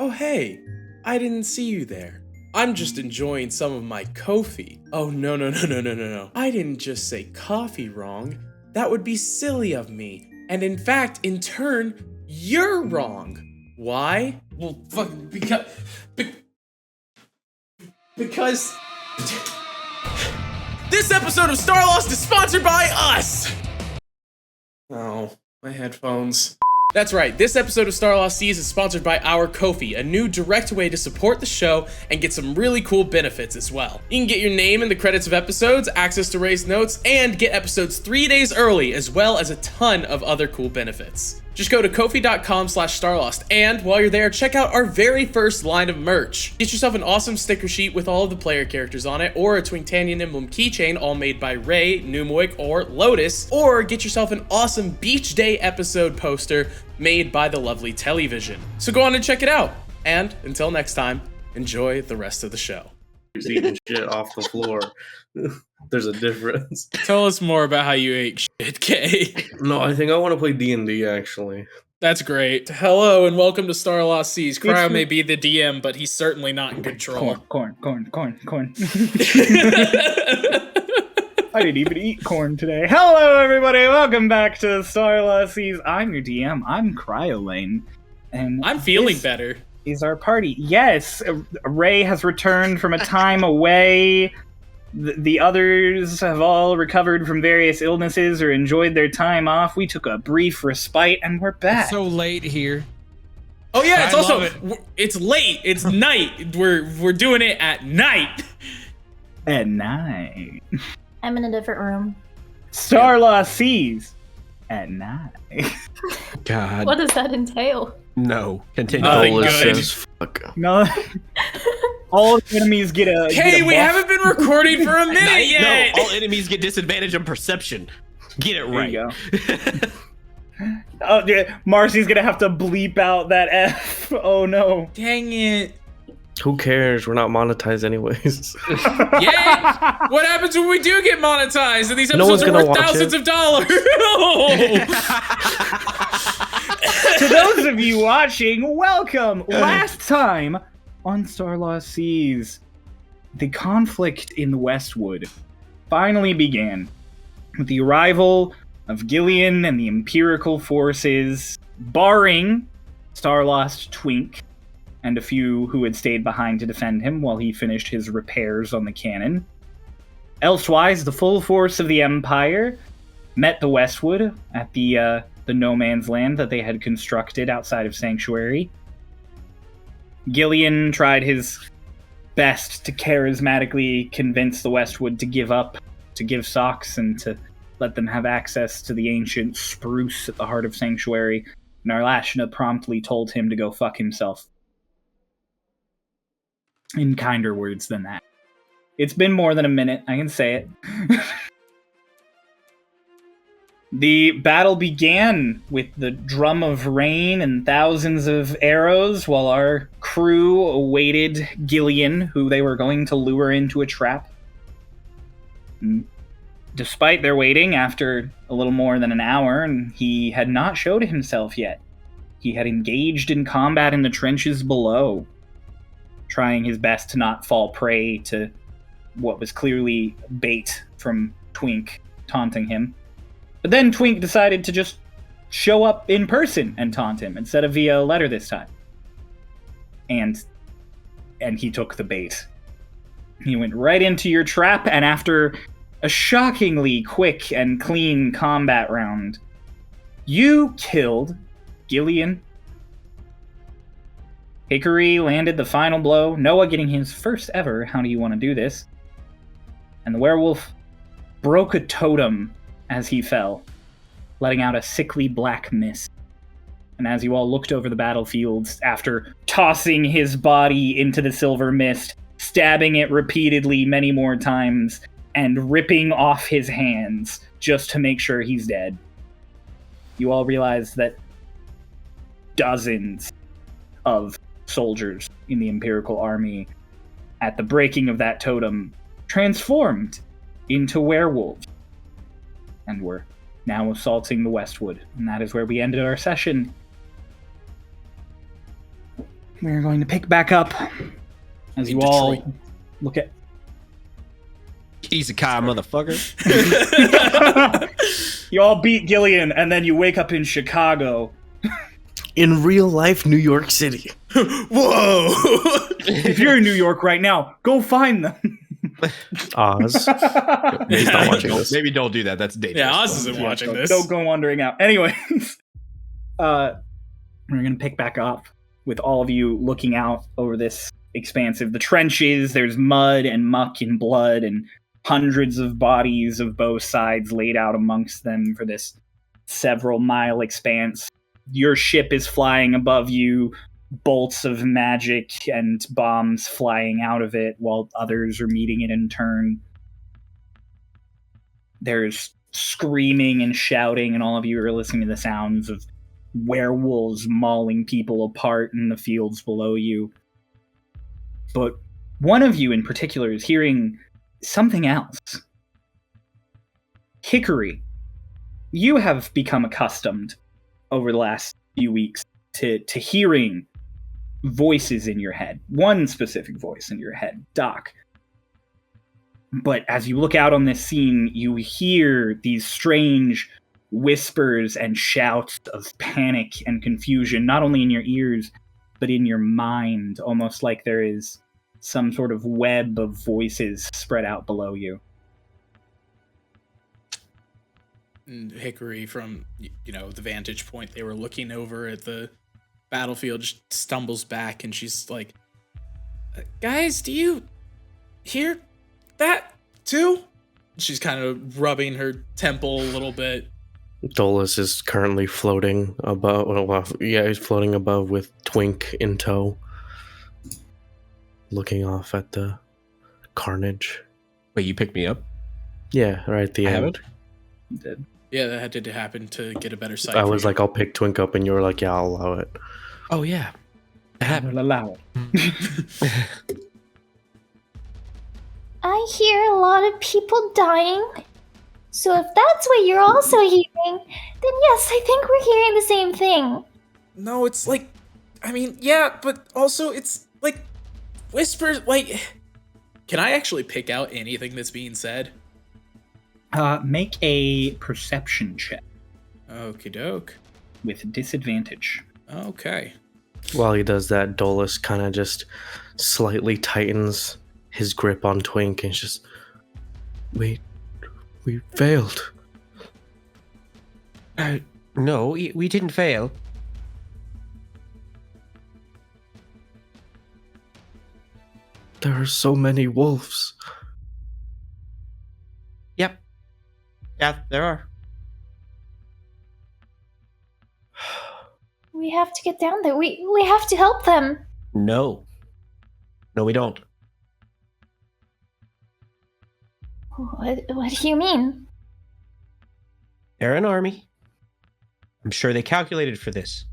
Oh hey, I didn't see you there. I'm just enjoying some of my coffee. Oh no. I didn't just say coffee wrong. That would be silly of me. And in fact, in turn, you're wrong. Why? Well, because this episode of Starlost is sponsored by us! Oh, my headphones. That's right, this episode of Starlost Seas is sponsored by our Ko-fi, a new direct way to support the show and get some really cool benefits as well. You can get your name in the credits of episodes, access to raised notes, and get episodes 3 days early, as well as a ton of other cool benefits. Just go to ko-fi.com/starlost, and while you're there, check out our very first line of merch. Get yourself an awesome sticker sheet with all of the player characters on it, or a Twinktanian emblem keychain all made by Ray, Numoik, or Lotus, or get yourself an awesome Beach Day episode poster made by the lovely Television. So go on and check it out, and until next time, enjoy the rest of the show. He's eating shit off the floor. There's a difference. Tell us more about how you ate shit, Kay. No, I think I want to play D&D, actually. That's great. Hello and welcome to Starlost Seas. Cryo may be the DM, but he's certainly not in control. Corn. I didn't even eat corn today. Hello, everybody. Welcome back to Starlost Seas. I'm your DM. I'm Cryolane. And I'm feeling better. Is our party. Yes, Ray has returned from a time away. The others have all recovered from various illnesses or enjoyed their time off. We took a brief respite, and we're back. It's so late here. Oh yeah, it's late. It's night. We're doing it at night. At night. I'm in a different room. Starlost Seas. At night. God. What does that entail? No. Continue. Nothing All it good. says, fuck. No. All enemies get a. Hey, we haven't been recording for a minute yet. No, all enemies get disadvantage on perception. Get it right. There you go. Oh, yeah, Marcy's gonna have to bleep out that F. Oh no. Dang it. Who cares? We're not monetized anyways. Yeah. What happens when we do get monetized and these No one's episodes are gonna worth watch thousands it. of dollars? To those of you watching, welcome! Last time on Starlost Seas, the conflict in the Westwood finally began with the arrival of Gillian and the Empirical forces, barring Starlost Twink and a few who had stayed behind to defend him while he finished his repairs on the cannon. Elsewise, the full force of the Empire met the Westwood at the no man's land that they had constructed outside of Sanctuary. Gillian tried his best to charismatically convince the Westwood to give up, to give socks, and to let them have access to the ancient spruce at the heart of Sanctuary. And Arlashna promptly told him to go fuck himself. In kinder words than that. It's been more than a minute, I can say it. The battle began with the drum of rain and thousands of arrows while our crew awaited Gillian, who they were going to lure into a trap. Despite their waiting, after a little more than an hour, and he had not showed himself yet. He had engaged in combat in the trenches below, trying his best to not fall prey to what was clearly bait from Twink taunting him. But then Twink decided to just show up in person and taunt him instead of via letter this time. And he took the bait. He went right into your trap, and after a shockingly quick and clean combat round, you killed Gillian. Hickory landed the final blow, Noah getting his first ever "How do you want to do this?" And the werewolf broke a totem as he fell, letting out a sickly black mist. And as you all looked over the battlefields, after tossing his body into the silver mist, stabbing it repeatedly many more times, and ripping off his hands just to make sure he's dead, you all realize that dozens of soldiers in the Empirical army, at the breaking of that totem, transformed into werewolves, and were now assaulting the Westwood. And that is where we ended our session. We're going to pick back up as you all Detroit. look at. Isekai, motherfucker. You all beat Gillian, and then you wake up in Chicago. In real life, New York City. Whoa! If you're in New York right now, go find them. Oz. He's not watching this. Maybe don't do that. That's dangerous. Yeah, Oz isn't watching this. Don't go wandering out. Anyways, we're gonna pick back up with all of you looking out over this expanse of the trenches. There's mud and muck and blood and hundreds of bodies of both sides laid out amongst them for this several-mile expanse. Your ship is flying above you, bolts of magic and bombs flying out of it while others are meeting it in turn. There's screaming and shouting, and all of you are listening to the sounds of werewolves mauling people apart in the fields below you. But one of you in particular is hearing something else. Hickory, you have become accustomed over the last few weeks to hearing voices in your head. One specific voice in your head, Doc. But as you look out on this scene, you hear these strange whispers and shouts of panic and confusion, not only in your ears, but in your mind, almost like there is some sort of web of voices spread out below you. And Hickory, from the vantage point they were looking over at the battlefield, just stumbles back, and she's like, "Guys, do you hear that too?" She's kind of rubbing her temple a little bit. Dolus is currently floating above. He's floating above with Twink in tow, looking off at the carnage. Wait, you picked me up? Yeah, right at the I end. haven't? You did. Yeah, that had to happen to get a better sight. I for was you. like, I'll pick Twink up, and you were like, yeah, I'll allow it. Oh, yeah. I will allow it. I hear a lot of people dying. So if that's what you're also hearing, then yes, I think we're hearing the same thing. No, it's like, yeah, but also it's like whispers. Like, can I actually pick out anything that's being said? Make a perception check Okie doke. with disadvantage. Okay. While he does that, Dolus kind of just slightly tightens his grip on Twink and just, we failed. No, we didn't fail. There are so many wolves. Yep. Yeah, there are. We have to get down there. We have to help them. No. No, we don't. What do you mean? They're an army. I'm sure they calculated for this.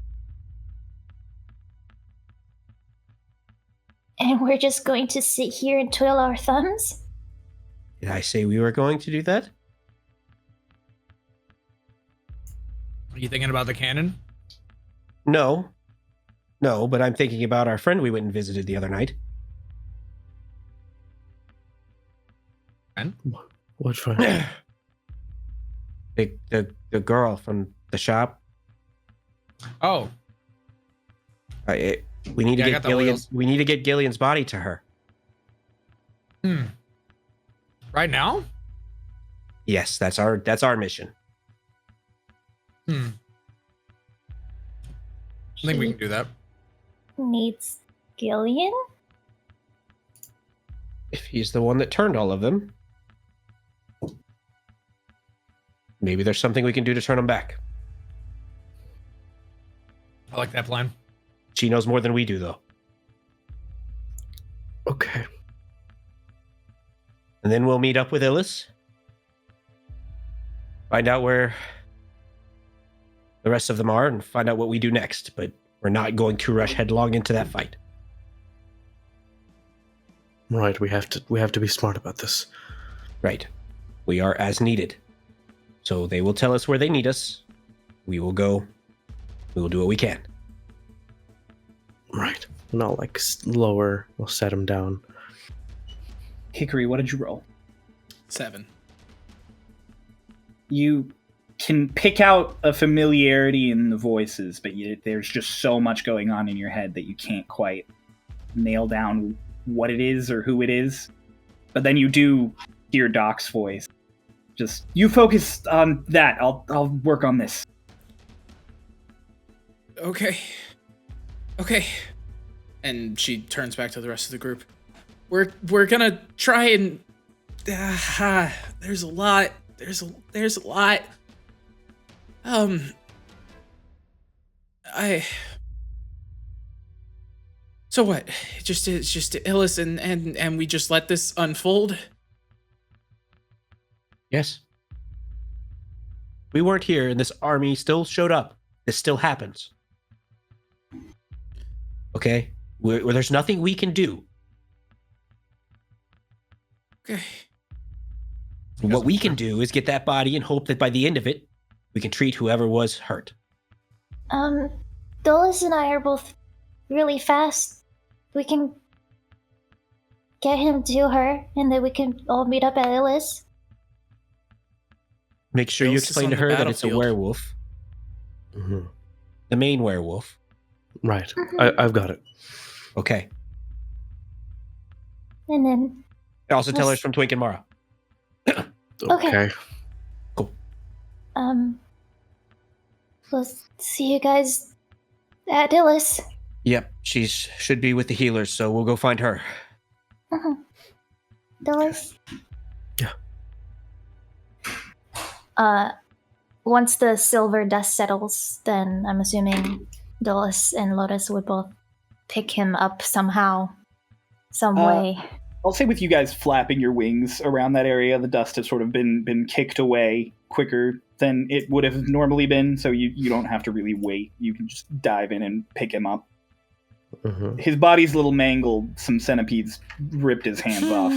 And we're just going to sit here and twiddle our thumbs? Did I say we were going to do that? Are you thinking about the cannon? No. No, but I'm thinking about our friend we went and visited the other night. And? What friend? The girl from the shop. Oh, We need Yeah, I to got get that Gillian's. We need to get Gillian's body to her. right now? Yes, that's our mission. I think we can do that. Needs Gillian? If he's the one that turned all of them, maybe there's something we can do to turn them back. I like that plan. She knows more than we do, though. Okay. And then we'll meet up with Illis. Find out where the rest of them are and find out what we do next. But we're not going to rush headlong into that fight. Right, we have to be smart about this. Right. We are as needed. So they will tell us where they need us. We will go. We will do what we can. Right. And I'll like lower. We'll set him down. Hickory, what did you roll? 7. You can pick out a familiarity in the voices, but there's just so much going on in your head that you can't quite nail down what it is or who it is. But then you do hear Doc's voice. Just, you focus on that. I'll work on this. Okay. And she turns back to the rest of the group. We're gonna try and there's a lot. So what? It's just Illis and we just let this unfold? Yes. We weren't here, and this army still showed up. This still happens. Okay? There's nothing we can do. Okay. What we can do is get that body and hope that by the end of it, we can treat whoever was hurt. Dulles and I are both really fast. We can get him to her, and then we can all meet up at Illis. Make sure you Ghost is explain on to the her that it's a battlefield. werewolf. Hmm. The main werewolf. Right. Mhm. I've got it. Okay. And then, Also tell her it's from Twink and Mara. Okay. Cool. we'll see you guys at Illis. Yep, she should be with the healers, so we'll go find her. Dulles? Yeah. Once the silver dust settles, then I'm assuming Dulles and Lotus would both pick him up somehow, some way. I'll say with you guys flapping your wings around that area, the dust has sort of been kicked away quicker than it would have normally been, so you don't have to really wait. You can just dive in and pick him up. Hmm. His body's a little mangled. Some centipedes ripped his hands off.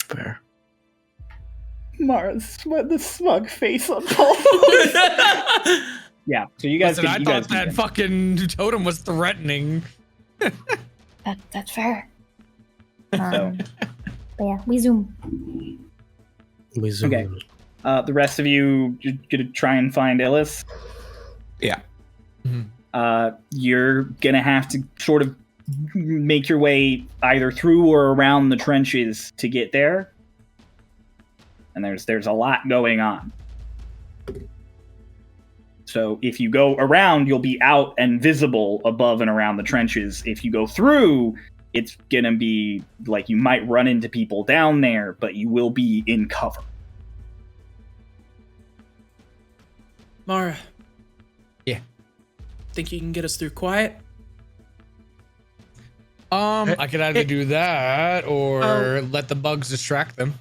Fair. Mara's the smug face on Paul. Yeah, so you guys Listen, can. I thought that fucking totem was threatening. That's fair. But yeah, we zoom. We zoom. Okay. The rest of you, you're gonna try and find Illis. Yeah. You're gonna have to sort of make your way either through or around the trenches to get there. And there's a lot going on. So if you go around, you'll be out and visible above and around the trenches. If you go through, it's gonna be like you might run into people down there, but you will be in cover. Mara. Yeah. Think you can get us through quiet? I could either do that or let the bugs distract them.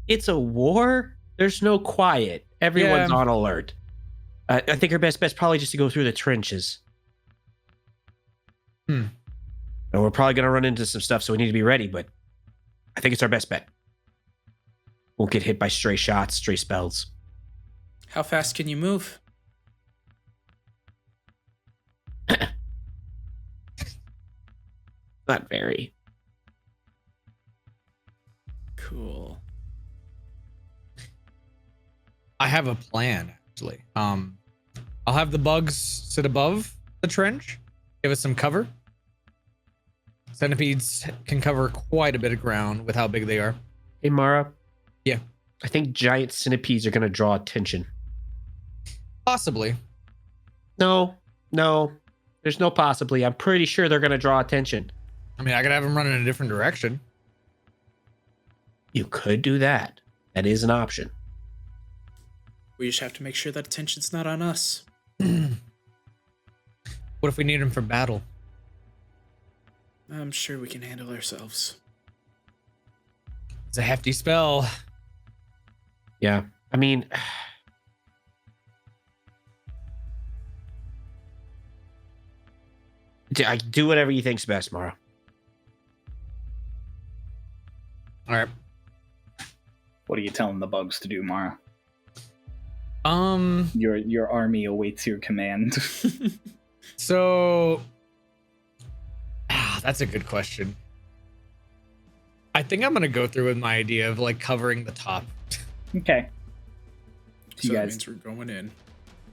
It's a war. There's no quiet. Everyone's on alert. I think her best bet's probably just to go through the trenches. And we're probably going to run into some stuff, so we need to be ready, but I think it's our best bet. Won't get hit by stray shots, stray spells. How fast can you move? Not very. Cool. I have a plan, actually. I'll have the bugs sit above the trench, give us some cover. Centipedes can cover quite a bit of ground with how big they are. Hey, Mara. Yeah. I think giant centipedes are going to draw attention. Possibly. No. There's no possibly. I'm pretty sure they're going to draw attention. I mean, I could have them run in a different direction. You could do that. That is an option. We just have to make sure that attention's not on us. What if we need them for battle? I'm sure we can handle ourselves. It's a hefty spell. Yeah. I mean, do whatever you think's best, Mara. All right. What are you telling the bugs to do, Mara? Um. Your army awaits your command. So That's a good question. I think I'm gonna go through with my idea of like covering the top. Okay. So You that guys- means we're going in.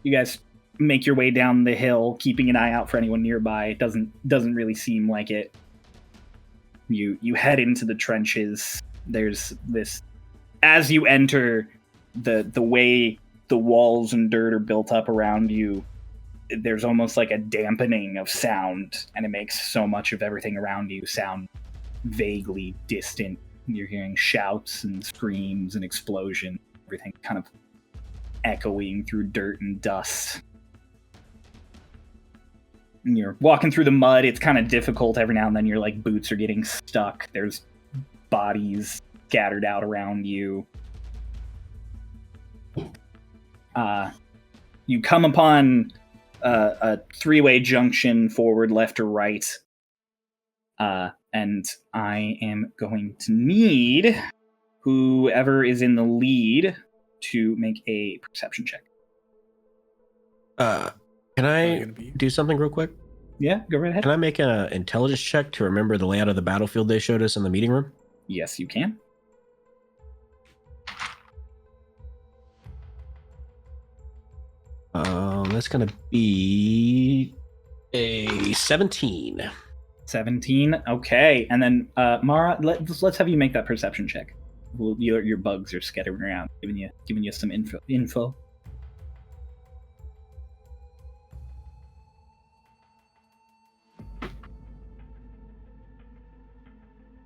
You guys make your way down the hill, keeping an eye out for anyone nearby. It doesn't really seem like it. You head into the trenches. There's this, as you enter, the way the walls and dirt are built up around you, there's almost like a dampening of sound, and it makes so much of everything around you sound vaguely distant. You're hearing shouts and screams and explosions, everything kind of echoing through dirt and dust. And you're walking through the mud. It's kind of difficult. Every now and then your like boots are getting stuck. There's bodies scattered out around you. You come upon a three-way junction, forward, left, or right. And I am going to need whoever is in the lead to make a perception check. Can I Gonna be- do something real quick? Yeah, go right ahead. Can I make an intelligence check to remember the layout of the battlefield they showed us in the meeting room? Yes, you can. That's gonna be a 17. 17. Okay, and then Mara, let's have you make that perception check. Your bugs are scattering around, giving you some info.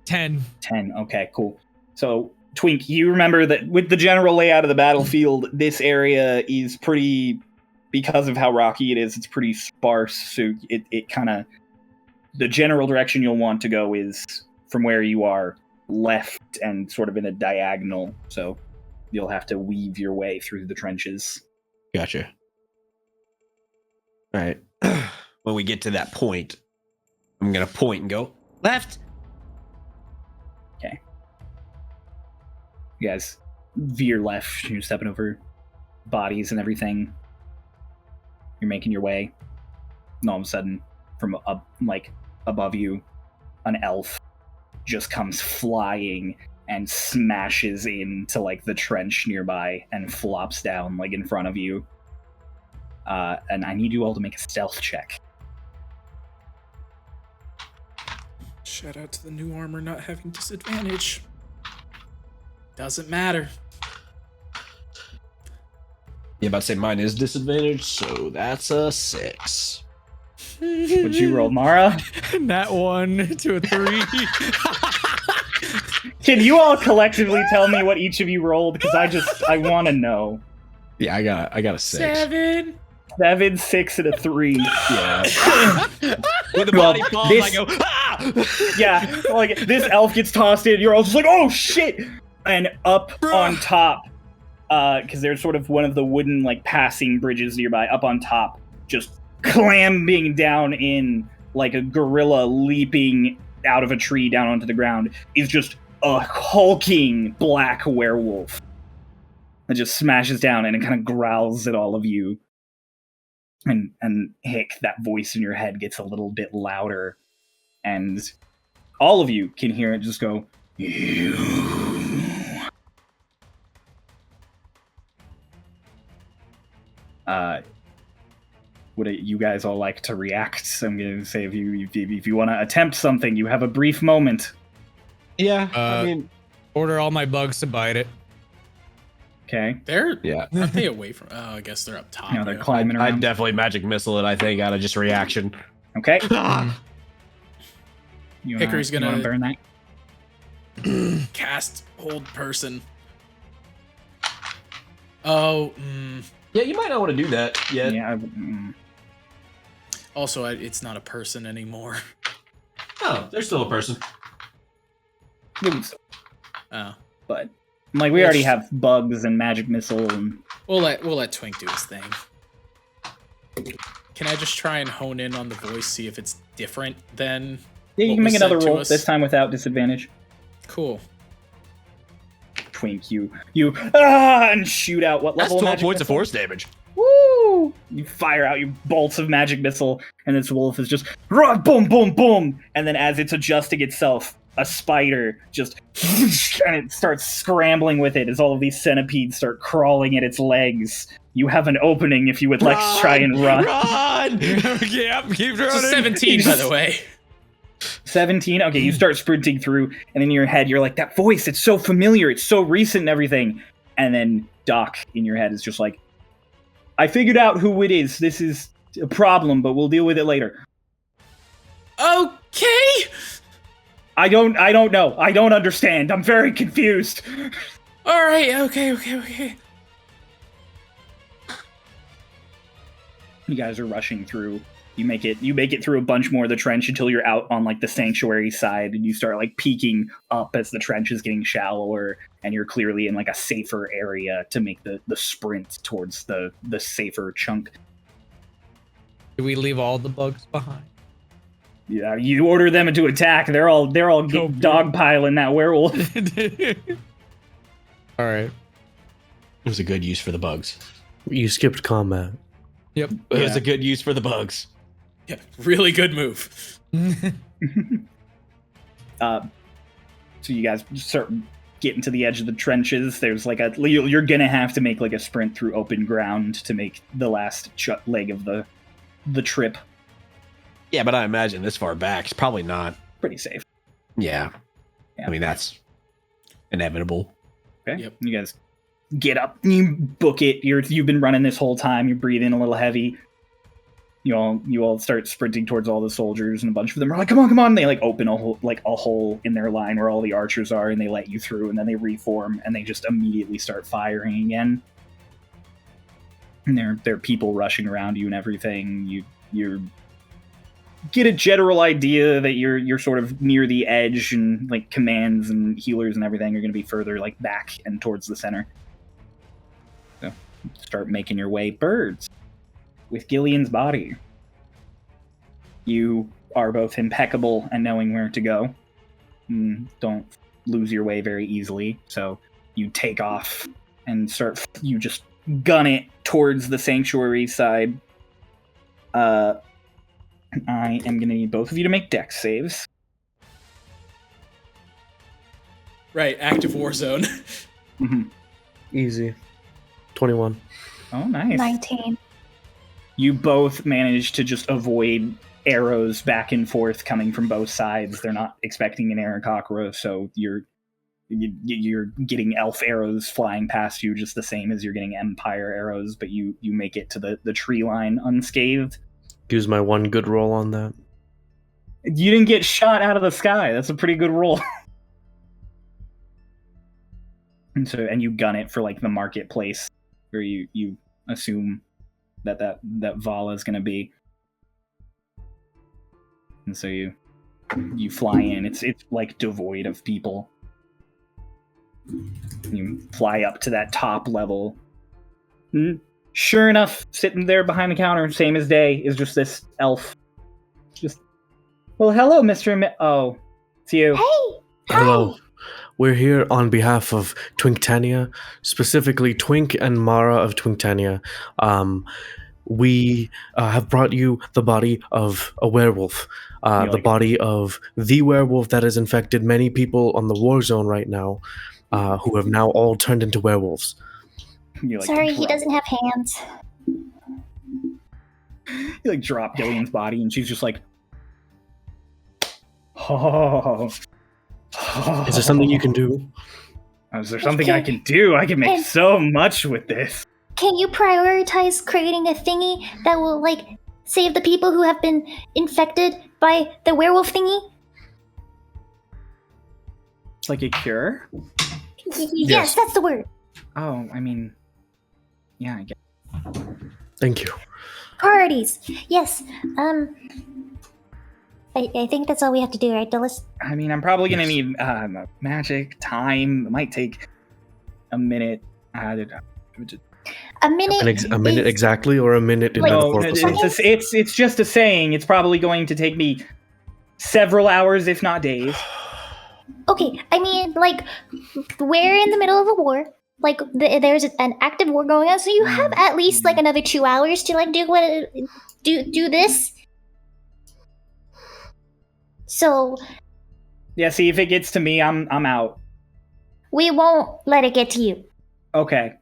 Ten. 10. Okay, cool. So, Twink, you remember that with the general layout of the battlefield, this area is pretty, because of how rocky it is, it's pretty sparse. So it kind of, the general direction you'll want to go is from where you are left and sort of in a diagonal. So you'll have to weave your way through the trenches. Gotcha. All right. When we get to that point, I'm gonna point and go left. You guys veer left. You're stepping over bodies and everything. You're making your way. And all of a sudden, from up, like above you, an elf just comes flying and smashes into like the trench nearby and flops down like in front of you. And I need you all to make a stealth check. Shout out to the new armor not having disadvantage. Doesn't matter. Yeah, about to say mine is disadvantage, so that's a 6. What'd you roll, Mara? That 1 to a 3. Can you all collectively tell me what each of you rolled? Because I want to know. Yeah, I got a 6. 7. 7, 6, and a 3. Yeah. When the Well, body falls, this- I go, ah! Yeah, like this elf gets tossed in, you're all just like, oh shit! And up on top, because there's sort of one of the wooden like passing bridges nearby, up on top, just clambing down in like a gorilla leaping out of a tree down onto the ground, is just a hulking black werewolf that just smashes down and it kind of growls at all of you. And Hick, that voice in your head gets a little bit louder, and all of you can hear it just go, "You." Would you guys all like to react? I'm going to say if you want to attempt something, you have a brief moment. Yeah, I mean, order all my bugs to bite it. Okay. yeah. Aren't they away from? Oh, I guess they're up top. Now they're yeah. climbing I'd around. definitely magic missile it, I think, out of just reaction. Okay. Ah! You wanna- Hickory's you gonna- wanna burn that. Cast hold person. Oh. Yeah, you might not want to do that yet. Yeah. Also, it's not a person anymore. Oh, they're still a person. Oh. But like we already have bugs and magic missile and We'll let Twink do his thing. Can I just try and hone in on the voice, see if it's different than? yeah, you what can make was another said to roll us? this time without disadvantage. Cool. Twink, you and shoot out what That's level? 12 magic points of missile? force damage. Woo! no! You fire out your bolts of magic missile, and this wolf is just boom, boom, boom, and then as it's adjusting itself, a spider just and it starts scrambling with it as all of these centipedes start crawling at its legs. You have an opening if you would like to try and run. Run! Yep, keep running. It's a 17, by the way. 17? Okay, you start sprinting through, and in your head, you're like, that voice, it's so familiar, it's so recent and everything. And then Doc in your head is just like, I figured out who it is. This is a problem, but we'll deal with it later. Okay. I don't know. I don't understand. I'm very confused. All right. Okay. You guys are rushing through. You make it through a bunch more of the trench until you're out on like the sanctuary side, and you start like peeking up as the trench is getting shallower, and you're clearly in like a safer area to make the sprint towards the safer chunk. Do we leave all the bugs behind? Yeah, you order them to attack. They're all dogpiling that werewolf. All right. It was a good use for the bugs. You skipped combat. Yep. It was a good use for the bugs. Yeah, really good move. So you guys start getting to the edge of the trenches. There's like you're gonna have to make like a sprint through open ground to make the last leg of the trip. Yeah, but I imagine this far back is probably not. Pretty safe. Yeah. Yeah. I mean, that's inevitable. Okay. Yep. You guys get up, you book it. You've been running this whole time. You're breathing a little heavy. You all start sprinting towards all the soldiers, and a bunch of them are like, "Come on!" They like open a hole in their line where all the archers are, and they let you through. And then they reform, and they just immediately start firing again. And there are people rushing around you and everything. You get a general idea that you're sort of near the edge, and like commands and healers and everything are going to be further like back and towards the center. So start making your way. Birds with Gillian's body. You are both impeccable and knowing where to go. Don't lose your way very easily. So you take off and you just gun it towards the sanctuary side. I am going to need both of you to make dex saves. Right, active war zone. Mm-hmm. Easy. 21. Oh, nice. 19. You both managed to just avoid arrows back and forth coming from both sides. They're not expecting an Aarakocra, so you're getting elf arrows flying past you just the same as you're getting empire arrows, but you make it to the tree line unscathed. Use my one good roll on that. You didn't get shot out of the sky. That's a pretty good roll. and you gun it for like the marketplace where you assume that Valla is going to be. And so you fly in. It's like devoid of people. You fly up to that top level. Sure enough, sitting there behind the counter, same as day, is just this elf. Just, well, hello, Mr. Oh, it's you. Hey! Hello. We're here on behalf of Twinktania, specifically Twink and Mara of Twinktania. We have brought you the body of a werewolf, the body of the werewolf that has infected many people on the war zone right now, who have now all turned into werewolves. Sorry, he doesn't have hands. You like drop Gillian's body, and she's just like, oh. Is there something you can do? Is there something I can do? I can make so much with this. Can you prioritize creating a thingy that will, like, save the people who have been infected by the werewolf thingy? Like a cure? Yes, that's the word. Oh, I mean, yeah, I guess. Thank you. Priorities. Yes. I think that's all we have to do, right, Dulles? I mean, I'm probably going to need magic, time. It might take a minute. A minute? A minute exactly, or a minute in metaphorical sense? It's just a saying. It's probably going to take me several hours, if not days. Okay, I mean, like, we're in the middle of a war. like there's an active war going on, so you have at least like another 2 hours to like do this. So Yeah, see, if it gets to me, I'm out. we won't let it get to you. Okay.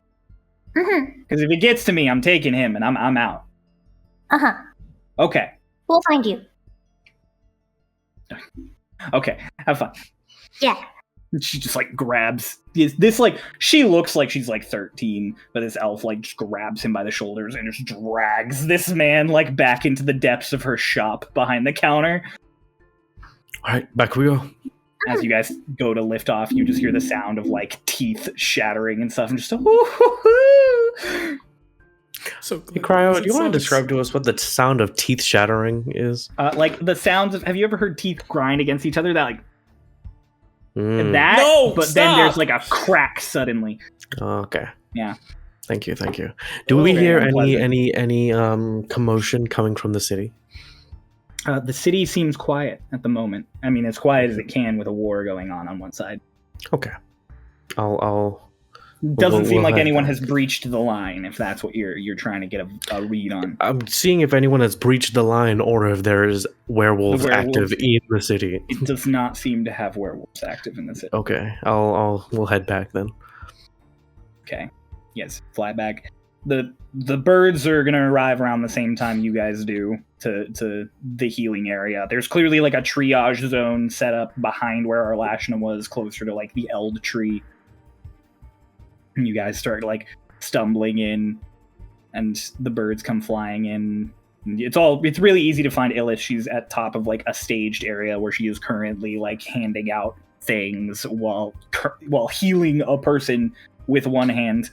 Mm-hmm. Because if it gets to me, I'm taking him, and I'm out. Uh-huh. Okay. We'll find you. Okay. Have fun. Yeah. She just like grabs this like she looks like she's like 13, but this elf like just grabs him by the shoulders and just drags this man like back into the depths of her shop behind the counter. All right, back we go. As you guys go to lift off, you just hear the sound of like teeth shattering and stuff, and just So Hey, Cryo, do you want to describe to us what the sound of teeth shattering is? like the sounds of. Have you ever heard teeth grind against each other? That like Mm. that. No, but then stop! there's like a crack suddenly. Okay. Yeah. Thank you. Do we Okay, hear unpleasant. any commotion coming from the city? The city seems quiet at the moment. I mean, as quiet as it can with a war going on one side. Okay. I'll Doesn't seem we'll like head anyone back. has breached the line, if that's what you're trying to get a read on. I'm seeing if anyone has breached the line or if there is werewolves The werewolves- active in the city. It does not seem to have werewolves active in the city. Okay. We'll head back then. Okay. Yes, fly back. The birds are gonna arrive around the same time you guys do to the healing area. There's clearly like a triage zone set up behind where our Lashna was, closer to like the Eld tree. And you guys start like stumbling in, and the birds come flying in. It's really easy to find Illis. She's at top of like a staged area where she is currently like handing out things while healing a person with one hand.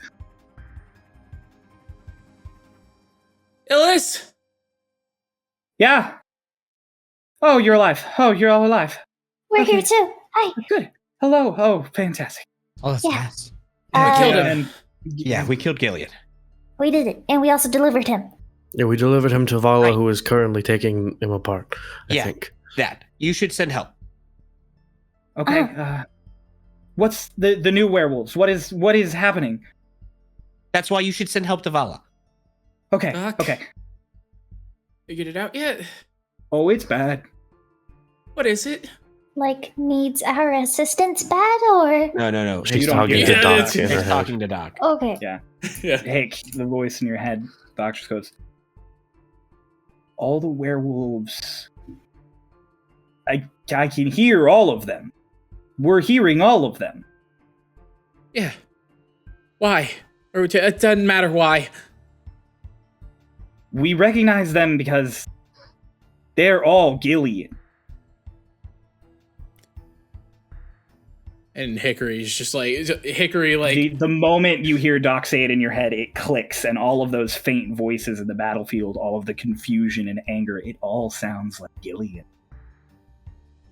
Illis! Yeah. Oh, you're alive. Oh, you're all alive. We're Okay. here too. Hi. Good. Hello. Oh, fantastic. Oh, that's Yeah. nice. We killed him. And Yeah, we killed Gilead. We did it. And we also delivered him. Yeah, we delivered him to Valla, Right. who is currently taking him apart. I Yeah. think. That. You should send help. okay. What's the new werewolves? What is happening? That's why you should send help to Valla. Okay. Doc? Okay. Figured it out yet? Oh, it's bad. What is it? Like, needs our assistance bad or? No. She's you don't talking get to it. Doc It's in her She's head. talking to Doc. Okay. Yeah. Yeah. Hick, the voice in your head. Doctor goes, all the werewolves. I can hear all of them. We're hearing all of them. Yeah. Why? Or it doesn't matter why. We recognize them because they're all Gilead. And Hickory's just like Hickory The moment you hear Doc say it in your head, it clicks, and all of those faint voices in the battlefield, all of the confusion and anger, it all sounds like Gilead.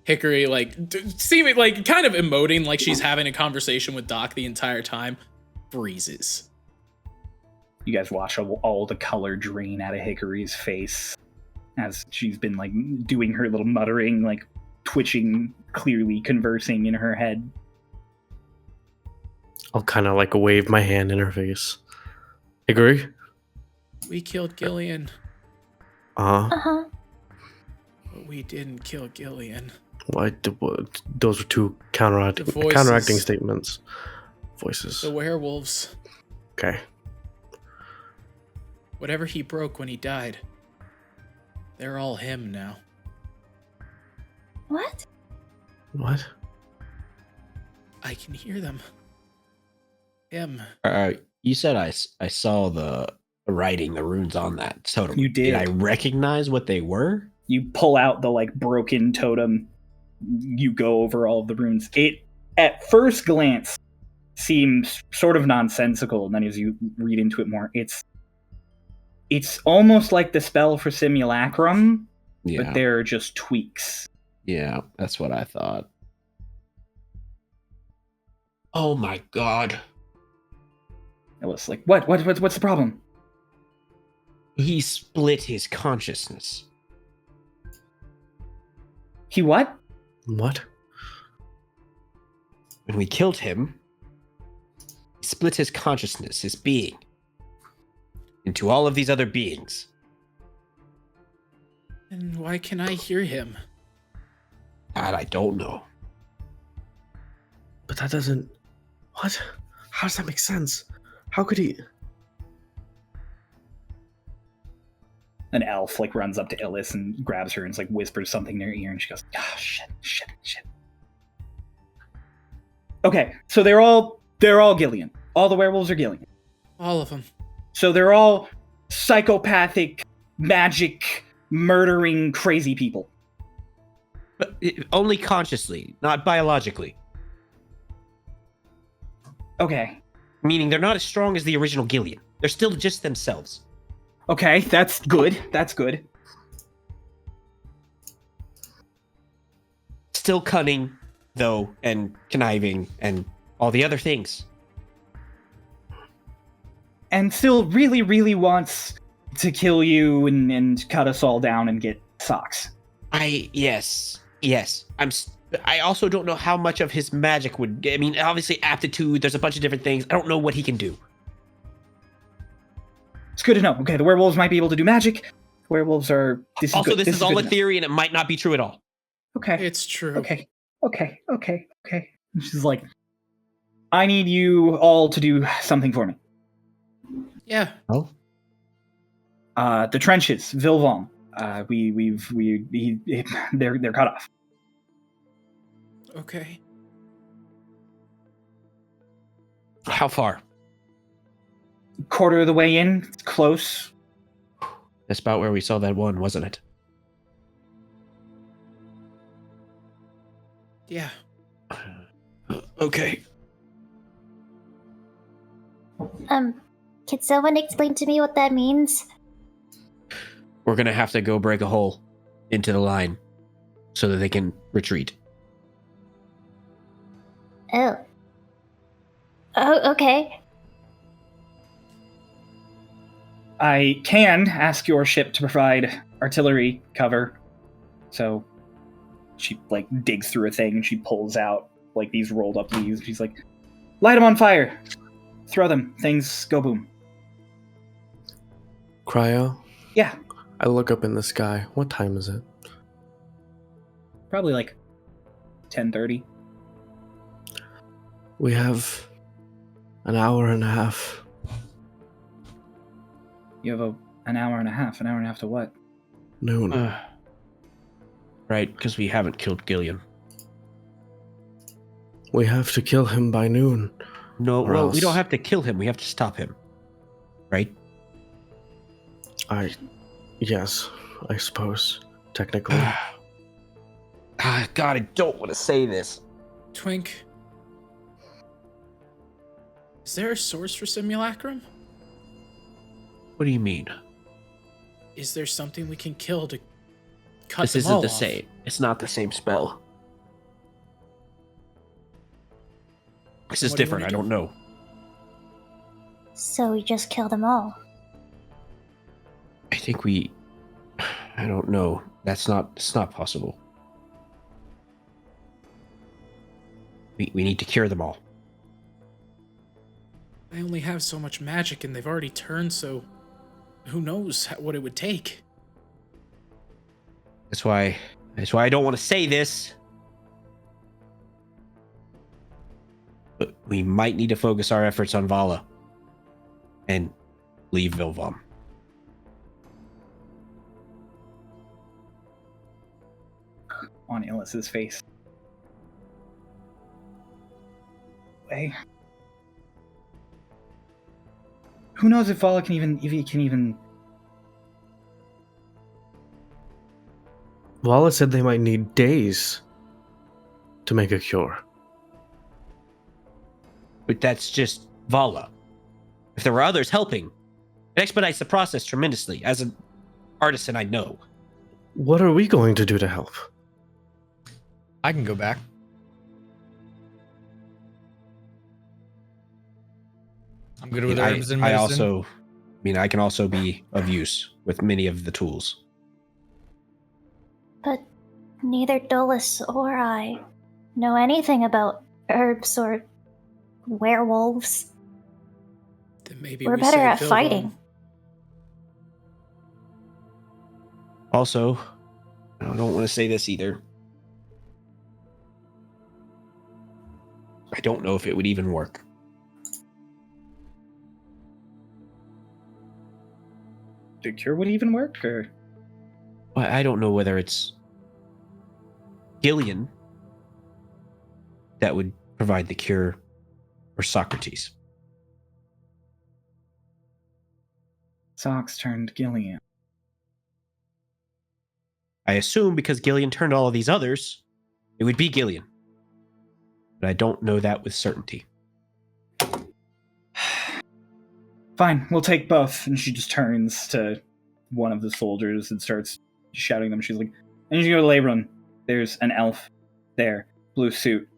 Hickory seeming like kind of emoting like she's having a conversation with Doc the entire time, freezes. You guys watch all the color drain out of Hickory's face as she's been like doing her little muttering, like twitching, clearly conversing in her head. I'll kind of like wave my hand in her face. Agree? We killed Gillian, Uh-huh. but we didn't kill Gillian. Those were two The voices. counteracting statements. Voices. The werewolves. Okay. Whatever he broke when he died, they're all him now. What? What? I can hear them. Him. You said I saw the writing, the runes on that totem. You did. Did I recognize what they were? You pull out the like broken totem. You go over all of the runes. It, at first glance, seems sort of nonsensical, and then as you read into it more, it's almost like the spell for simulacrum, but they're just tweaks. Yeah, that's what I thought. Oh my god. It was like, what's the problem? He split his consciousness. He what? What? When we killed him, split his consciousness, his being, into all of these other beings. And why can I hear him? God, I don't know. But that doesn't. What? How does that make sense? How could he? An elf like runs up to Illis and grabs her and like whispers something in her ear, and she goes, "Ah, shit. Okay, so they're all Gillian. All the werewolves are Gillian. All of them. So they're all psychopathic, magic, murdering, crazy people. But only consciously, not biologically. Okay. Meaning they're not as strong as the original Gillian. They're still just themselves. Okay, that's good. That's good. Still cunning, though, and conniving, and all the other things. And still really, really wants to kill you and cut us all down and get socks. Yes. I also don't know how much of his magic would. I mean, obviously aptitude. There's a bunch of different things. I don't know what he can do. It's good to know. Okay, the werewolves might be able to do magic. Werewolves are. This Is all good a to know. theory, and it might not be true at all. Okay. It's true. Okay. And she's like, I need you all to do something for me. Yeah. Oh. The trenches, Vilvom. They're cut off. Okay. How far? Quarter of the way in, it's close. That's about where we saw that one, wasn't it? Yeah. Okay. Can someone explain to me what that means? We're gonna have to go break a hole into the line so that they can retreat. Oh, okay. I can ask your ship to provide artillery cover. So she like digs through a thing and she pulls out like these rolled up leaves. She's like, light them on fire. Throw them. Things go boom. Cryo? Yeah, I look up in the sky. What time is it? probably like 10:30. We have an hour and a half. You have an hour and a half. An hour and a half to what? Noon. Right, because we haven't killed Gillian. We have to kill him by noon. No, Or well, else- we don't have to kill him. We have to stop him. Right? Yes, I suppose. Technically. God, I don't want to say this. Twink. Is there a source for simulacrum? What do you mean? Is there something we can kill to cut This them isn't all the off? same. It's not the same spell. This is What do you different. I wanna don't know. So we just kill them all. I think we. I don't know. It's not possible. We need to cure them all. I only have so much magic and they've already turned, so who knows what it would take. That's why I don't want to say this. But we might need to focus our efforts on Valla. And leave Vilvom. On Illis's face. Hey. Who knows if Valla can even Valla said they might need days to make a cure. But that's just Valla. If there were others helping, it expedites the process tremendously. As an artisan, I know. What are we going to do to help? I can go back. I'm good with herbs and medicine. I can also be of use with many of the tools. But neither Dolus or I know anything about herbs or werewolves. Then maybe We're we better say at Vilvom. fighting. Also, I don't want to say this either. I don't know if it would even work. The cure would even work, or I don't know whether it's Gillian that would provide the cure or Socrates. Socks turned Gillian. I assume because Gillian turned all of these others, it would be Gillian. But I don't know that with certainty. Fine, we'll take both. And she just turns to one of the soldiers and starts shouting them. She's like, I need you to go to labor room. There's an elf there, blue suit.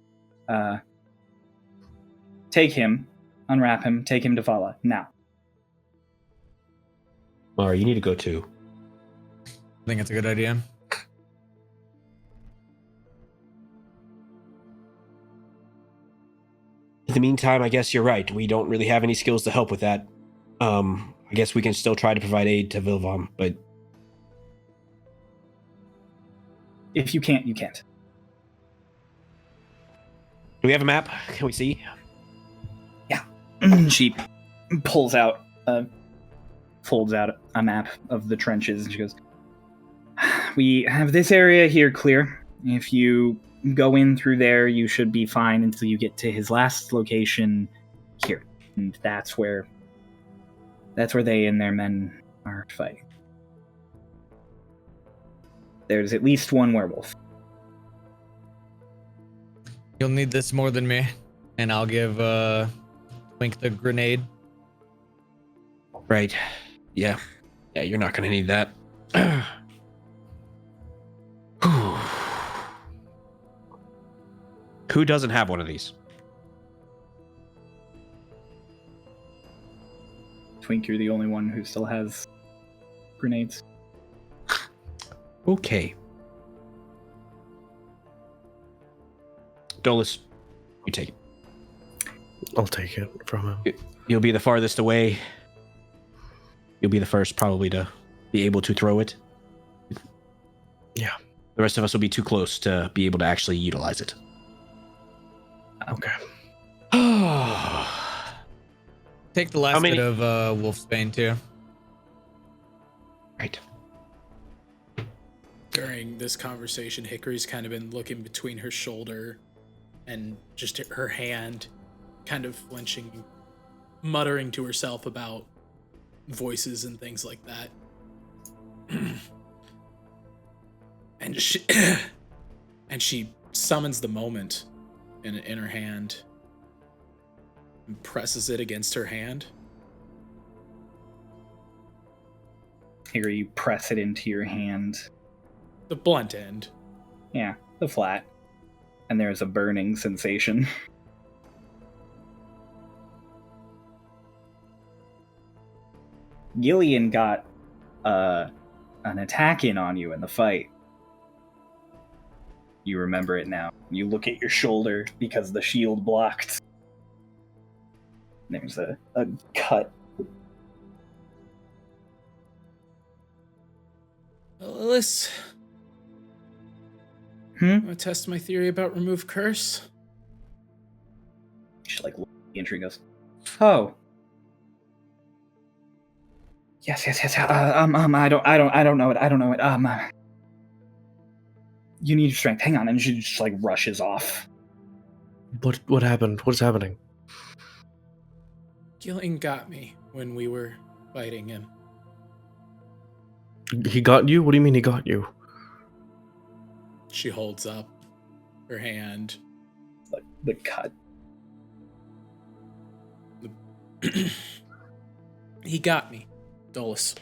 Take him, unwrap him, take him to Valla, now. Mara, you need to go too. I think it's a good idea. In the meantime, I guess you're right. We don't really have any skills to help with that. I guess we can still try to provide aid to Vilvom, but If you can't, you can't. do we have a map? Can we see? She pulls out, folds out a map of the trenches, and she goes, we have this area here clear. If you go in through there, you should be fine until you get to his last location here. And that's where they and their men are fighting. There's at least one werewolf. You'll need this more than me, and I'll give Twink the grenade. Right. Yeah. Yeah, you're not going to need that. Who doesn't have one of these? Twink, you're the only one who still has grenades. Okay. Dolus, you take it. I'll take it from him. You'll be the farthest away. You'll be the first probably to be able to throw it. Yeah. The rest of us will be too close to be able to actually utilize it. Okay. Take the last bit of Wolfsbane too. Right. During this conversation, Hickory's kind of been looking between her shoulder and just her hand, kind of flinching, muttering to herself about voices and things like that. and she summons the moment in her hand and presses it against her hand. Here you press it into your hand. The blunt end. Yeah, the flat. And there's a burning sensation. Gillian got an attack in on you in the fight. You remember it now. You look at your shoulder because the shield blocked. There's a cut. Lilith, want to test my theory about remove curse? She like looks at the entry and goes, "Oh, yes. I don't know it. You need strength. Hang on." And she just like rushes off. What happened? What's happening? Gillian got me when we were fighting him. He got you? What do you mean he got you? She holds up her hand. Like the cut. He got me, Dolus.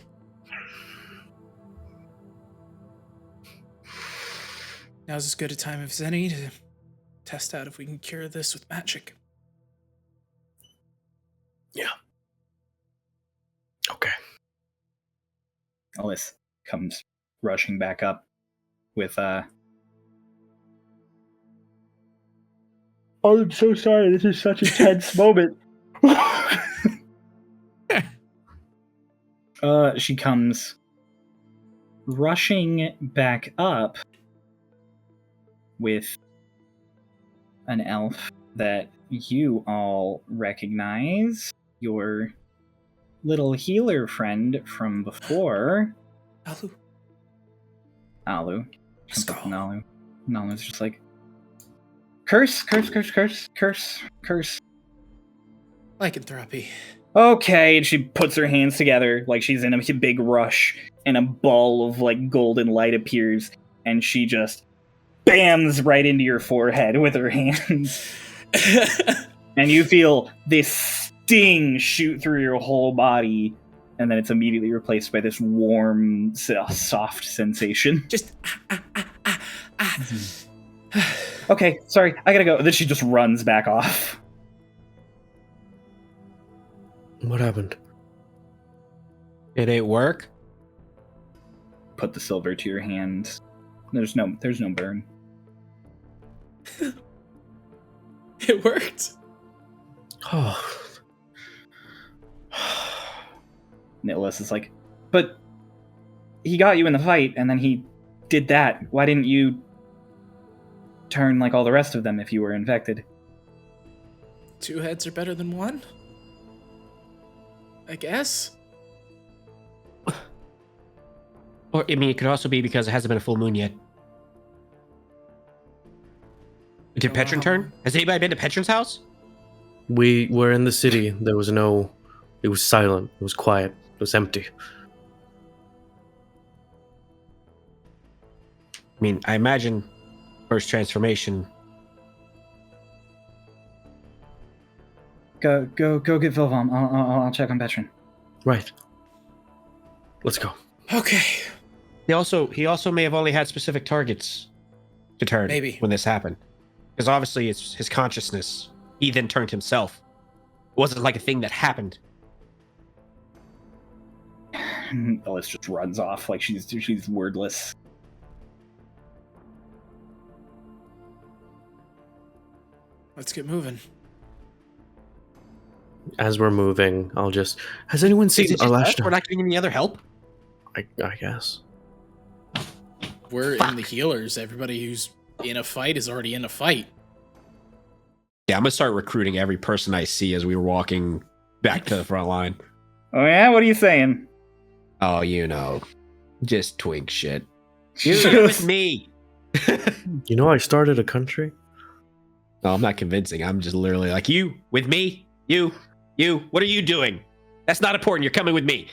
Now's as good a time as any to test out if we can cure this with magic. Yeah. Okay. Alice comes rushing back up with I'm so sorry, this is such a tense moment. She comes rushing back up with an elf that you all recognize, your little healer friend from before, Alu. Let's go. Nalu's just like, curse, curse, curse, curse, curse, curse. Lycanthropy. Okay, and she puts her hands together like she's in a big rush, and a ball of like golden light appears, and she just bams right into your forehead with her hands. And you feel this sting shoot through your whole body, and then it's immediately replaced by this warm, soft sensation. Just Okay, sorry, I gotta go. Then she just runs back off. What happened? It ain't work. Put the silver to your hand. There's no burn. It worked. Oh. Nicholas is like, but he got you in the fight, and then he did that. Why didn't you turn like all the rest of them if you were infected? 2 heads are better than 1? I guess. Or, I mean, it could also be because it hasn't been a full moon yet. Did Patran turn? Has anybody been to Patran's house? We were in the city. There was no... It was silent. It was quiet. It was empty. I mean, I imagine first transformation. Go get Vilvom. I'll check on Patran. Right. Let's go. Okay. He also may have only had specific targets to turn Maybe. when this happened. Because obviously it's his consciousness. He then turned himself. It wasn't like a thing that happened. Alice just runs off like she's wordless. Let's get moving. As we're moving, I'll just... Has anyone seen Is it just us? Alashna? We're not getting any other help? I guess. We're in the healers. Everybody who's in a fight is already in a fight. Yeah, I'm gonna start recruiting every person I see as we were walking back to the front line. Oh yeah, what are you saying? Oh, you know, just twink shit. You're with me. You know I started a country? No, I'm not convincing. I'm just literally like, you with me? You. What are you doing? That's not important. You're coming with me.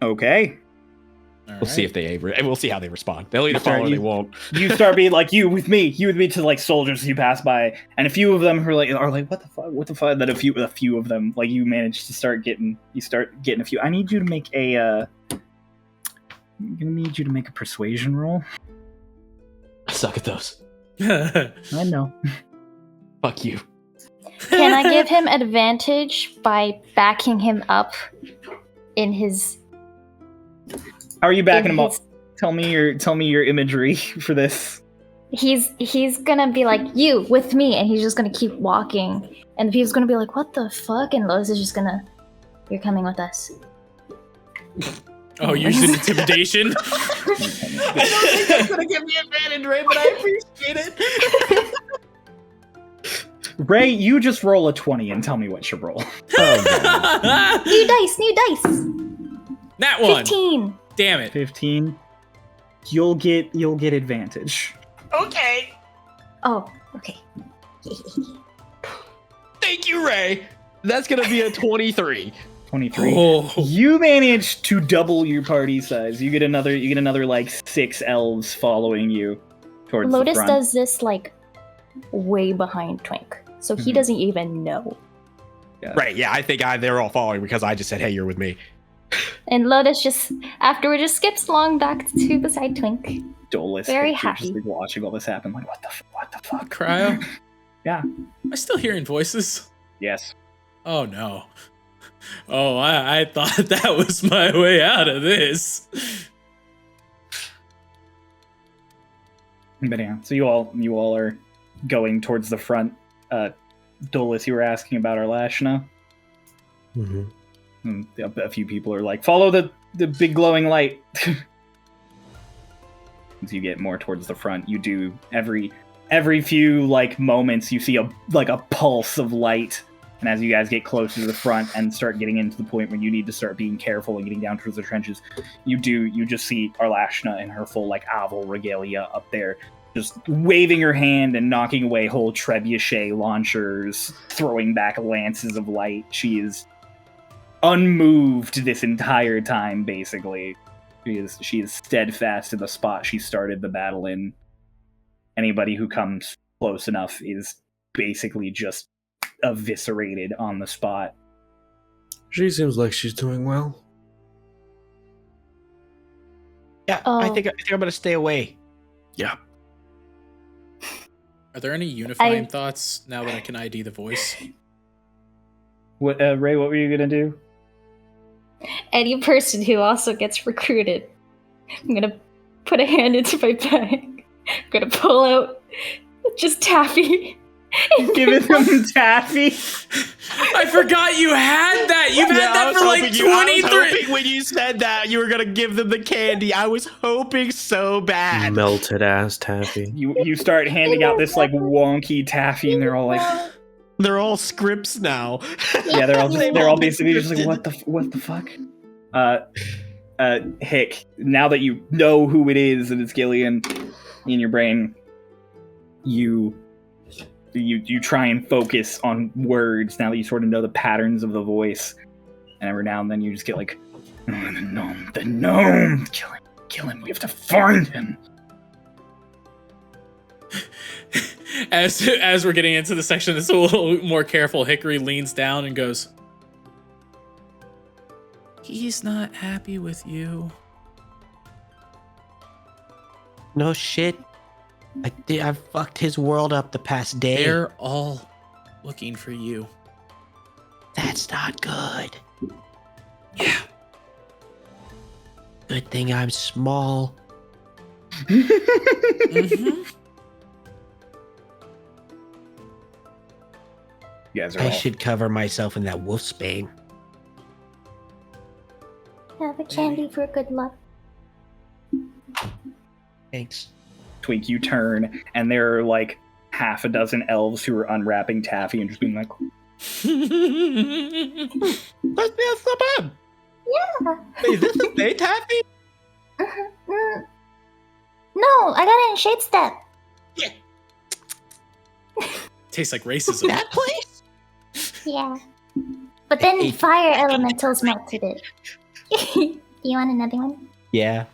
Okay. We'll see if they we'll see how they respond. They'll either follow or they won't. You start being like, you with me to like soldiers you pass by, and a few of them are like, what the fuck? Then a few of them, like, you manage to start getting a few. I need you to make I'm gonna need you to make a persuasion roll. I suck at those. I know. Fuck you. Can I give him advantage by backing him up in his... How are you backing in him up? his- Tell me your imagery for this. He's gonna be like, you, with me, and he's just gonna keep walking. And he's gonna be like, what the fuck? And Lois is just gonna, you're coming with us. Oh, using intimidation? I don't think that's gonna give me advantage, Ray, but I appreciate it. Ray, you just roll a 20 and tell me what you roll. New dice! That one. 15! Damn it. 15. You'll get advantage. Okay. Oh, okay. Thank you, Ray. That's gonna be a 23. 23. Oh. You manage to double your party size. You get another like 6 elves following you towards the Lotus front. does this like way behind Twink, so he Mhm. doesn't even know. Right, yeah, I think they're all following because I just said, hey, you're with me. And Lotus just afterward just skips along back to beside Twink. Dolus. Very you're happy. Just like watching all this happen. Like, what the fuck? Cryo? Yeah. Am I still hearing voices? Yes. Oh no. Oh, I thought that was my way out of this. But yeah, so you all are going towards the front. Dolus, you were asking about Arlashna. Mm-hmm. And a few people are like, follow the big glowing light. As you get more towards the front, you do every few like moments you see a pulse of light. And as you guys get closer to the front and start getting into the point when you need to start being careful and getting down towards the trenches, you just see Arlashna in her full like Aval regalia up there, just waving her hand and knocking away whole trebuchet launchers, throwing back lances of light. She is unmoved this entire time, basically. She is steadfast in the spot she started the battle in. Anybody who comes close enough is basically just eviscerated on the spot. She seems like she's doing well. Yeah, I think I'm gonna stay away. Yeah. Are there any unifying thoughts now that I can ID the voice? What, Ray? What were you gonna do? Any person who also gets recruited, I'm gonna put a hand into my bag. I'm gonna pull out just taffy. Giving them taffy. I forgot you had that. You've had that for like 23. I was hoping when you said that you were gonna give them the candy. I was hoping so bad. Melted ass taffy. You start handing out this like wonky taffy, and they're all like, they're all scripts now. yeah, they're all basically just like, what the fuck? Hick, now that you know who it is and it's Gillian in your brain, you try and focus on words now that you sort of know the patterns of the voice, and every now and then you just get like, oh, the gnome, kill him, we have to find him. As we're getting into the section that's a little more careful, Hickory leans down and goes, he's not happy with you. No shit. I fucked his world up the past day. They're all looking for you. That's not good. Yeah. Good thing I'm small. Mm-hmm. You guys are I all should cover myself in that wolfsbane. Have a candy for good luck. Thanks. Twink, you turn, and there are like half a dozen elves who are unwrapping taffy and just being like, That's not bad. Yeah. Is this a day taffy? No, I got it in Shade Step. Tastes like racism. That place? Yeah. But then fire elementals melted it. You want another one? Yeah.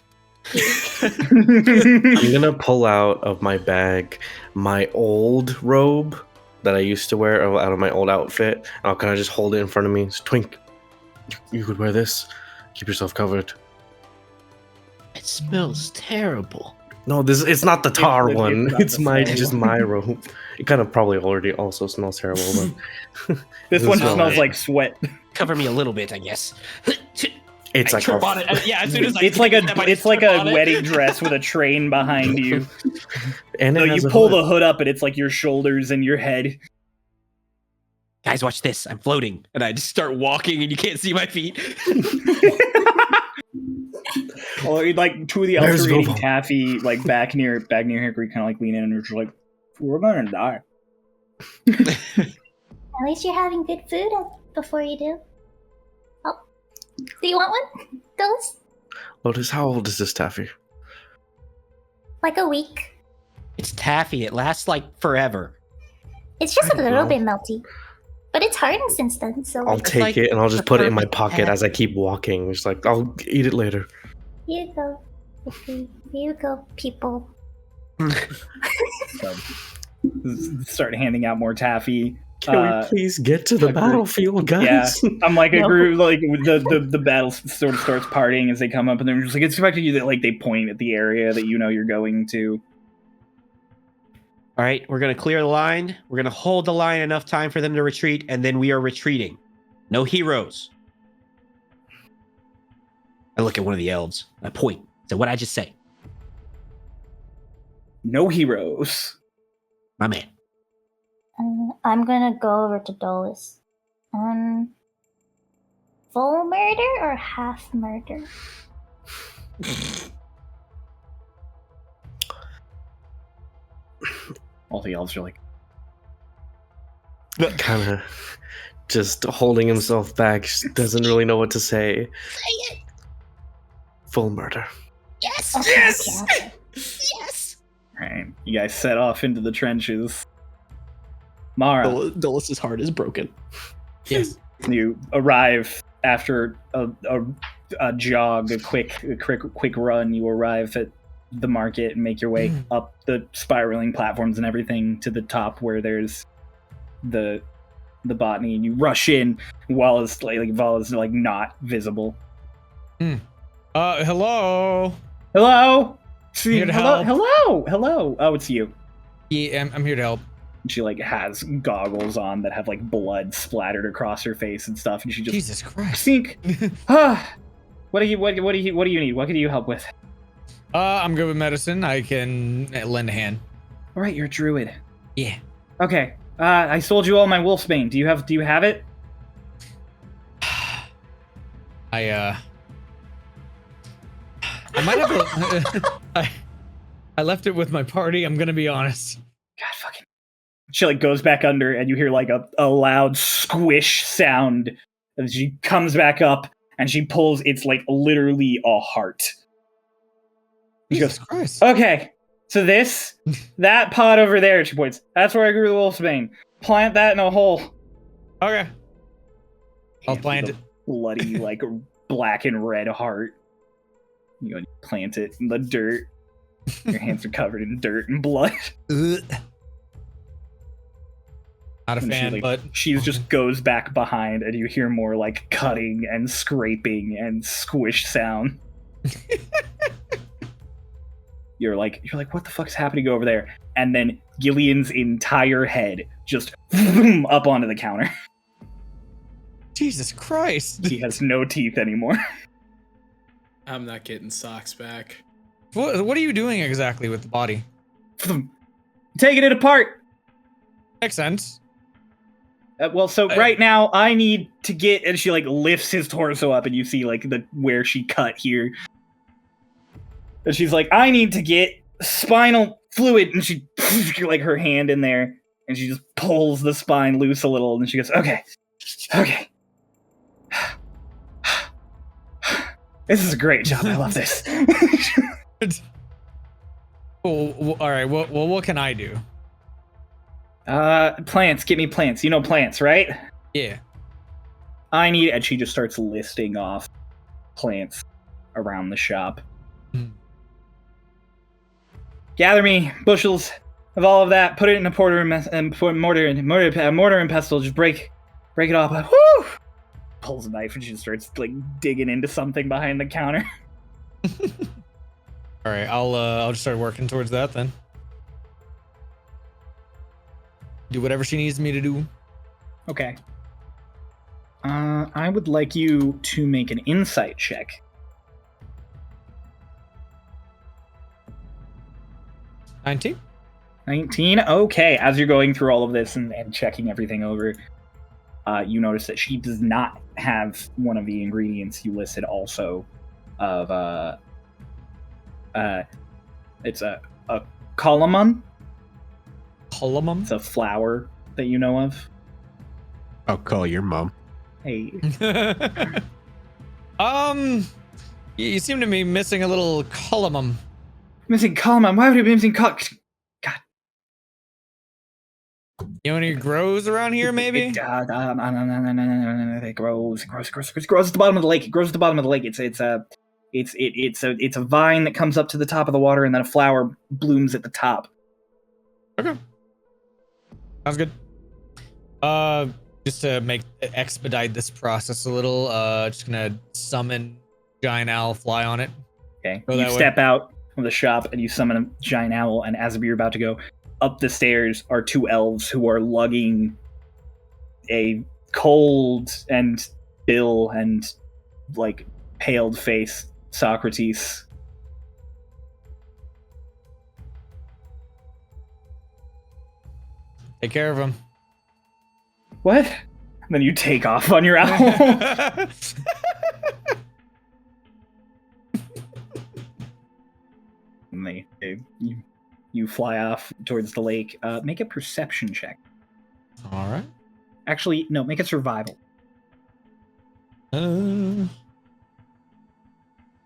I'm gonna pull out of my bag my old robe that I used to wear out of my old outfit, and I'll kind of just hold it in front of me. It's, Twink, you could wear this. Keep yourself covered. It smells terrible. No, it's not the tar one. not It's the my same just one. my robe. It kind of probably already also smells terrible, but this It one smells smells good. like sweat. Cover me a little bit, I guess. it's like trip on it. Yeah, as soon as It's like a wedding dress with a train behind you. and So it you has a pull hood. the hood up, and it's like your shoulders and your head. Guys, watch this. I'm floating. And I just start walking and you can't see my feet. Or like two of the Where's elves are eating Vovo? taffy, like back near Hickory, kind of like lean in and you're just like, we're gonna die. At least you're having good food before you do. Oh. Do you want one? Those? Lotus, how old is this taffy? Like a week. It's taffy. It lasts like forever. It's just I a don't little know. bit melty. But it's hardened since then, so I'll like, take like it and I'll just the put it in my perfect pocket as I taffy. keep walking. It's like, I'll eat it later. here you go. Here you go, people. So, start handing out more taffy. Can we please get to the agree. battlefield, guys? Yeah, I'm like a No. group. Like the battle sort of starts partying as they come up, and they're just like expecting you that like they point at the area that you know you're going to. All right, we're going to clear the line. We're going to hold the line enough time for them to retreat, and then we are retreating. No heroes. I look at one of the elves. I point. So what I just say? No heroes. My man. I'm gonna go over to Dolus. Full murder or half murder? All the elves are like, Kind of just holding himself back, just doesn't really know what to say. Say it. Full murder. Yes. Okay, Yes! okay. Yes. alright, you guys set off into the trenches. Mara, Dulles' heart is broken. Yes. you arrive after a jog, a quick run. You arrive at the market and make your way up the spiraling platforms and everything to the top where there's the botany, and you rush in while it's like Valla's like not visible. Hello. Hello. Here to hello. help. Hello. Hello. Oh, it's you. Yeah, I'm here to help. She like has goggles on that have like blood splattered across her face and stuff, and she just Jesus Christ. sink. What do you need? What can you help with? I'm good with medicine. I can lend a hand. All right, you're a druid. Yeah. Okay. I sold you all my wolfsbane. Do you have it? I might have to, I left it with my party. I'm gonna be honest. God fucking. She like goes back under, and you hear like a loud squish sound. And she comes back up, and she pulls. It's like literally a heart. She Jesus goes, Christ. okay, so that pot over there, she points. That's where I grew the wolfsbane. Plant that in a hole. Okay. I'll Hands plant you it. the bloody, like black and red heart. You go and plant it in the dirt. Your hands are covered in dirt and blood. Ugh. Not a And fan, she, but she just goes back behind, and you hear more like cutting and scraping and squish sound. You're like, what the fuck's happening over there? And then Gillian's entire head just up onto the counter. Jesus Christ. He has no teeth anymore. I'm not getting socks back. What are you doing exactly with the body? Taking it apart. Makes sense. Right now I need to get, and she like lifts his torso up, and you see like where she cut here. And she's like, I need to get spinal fluid, and she like her hand in there, and she just pulls the spine loose a little, and she goes, okay. This is a great job. I love this. Oh, all right. Well, what can I do? Plants. Get me plants. You know plants, right? Yeah. I need, and she just starts listing off plants around the shop. Gather me bushels of all of that. Put it in a mortar and pestle. Just break it off. Woo! Pulls a knife and she starts like digging into something behind the counter. All right. I'll just start working towards that then. Do whatever she needs me to do. Okay. I would like you to make an insight check. 19. Okay. As you're going through all of this and checking everything over, you notice that she does not have one of the ingredients you listed also of it's a colomun. Column. It's a flower that you know of. I'll call your mom. Hey. You seem to be missing a little column. Missing colomun. Why would you be missing God. You know any grows around here, maybe? It grows at the bottom of the lake. It grows at the bottom of the lake. It's a vine that comes up to the top of the water, and then a flower blooms at the top. Okay. Sounds good. Just to expedite this process a little, just gonna summon giant owl, fly on it. Okay. Go You that way. step out of the shop and you summon a giant owl, and as you're about to go up the stairs are two elves who are lugging a cold and ill and like paled face Socrates. Take care of him. What? Then you take off on your owl. And you fly off towards the lake. Make a perception check. All right. Actually, no, make a survival. Oh,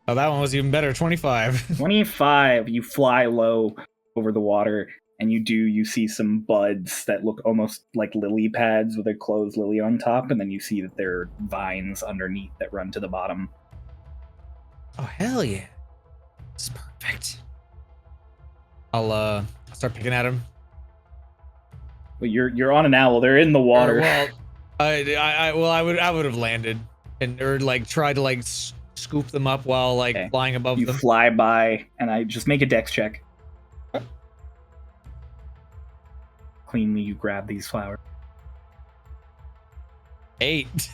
that one was even better. 25. 25. You fly low over the water, and you see some buds that look almost like lily pads with a closed lily on top, and then you see that there are vines underneath that run to the bottom. Oh, hell yeah. This is perfect. I'll start picking at him. But you're on an owl. They're in the water. Well, I would have landed or like tried to like scoop them up while like Okay. flying above You them. fly by, and I just make a dex check. Cleanly, you grab these flowers. 8.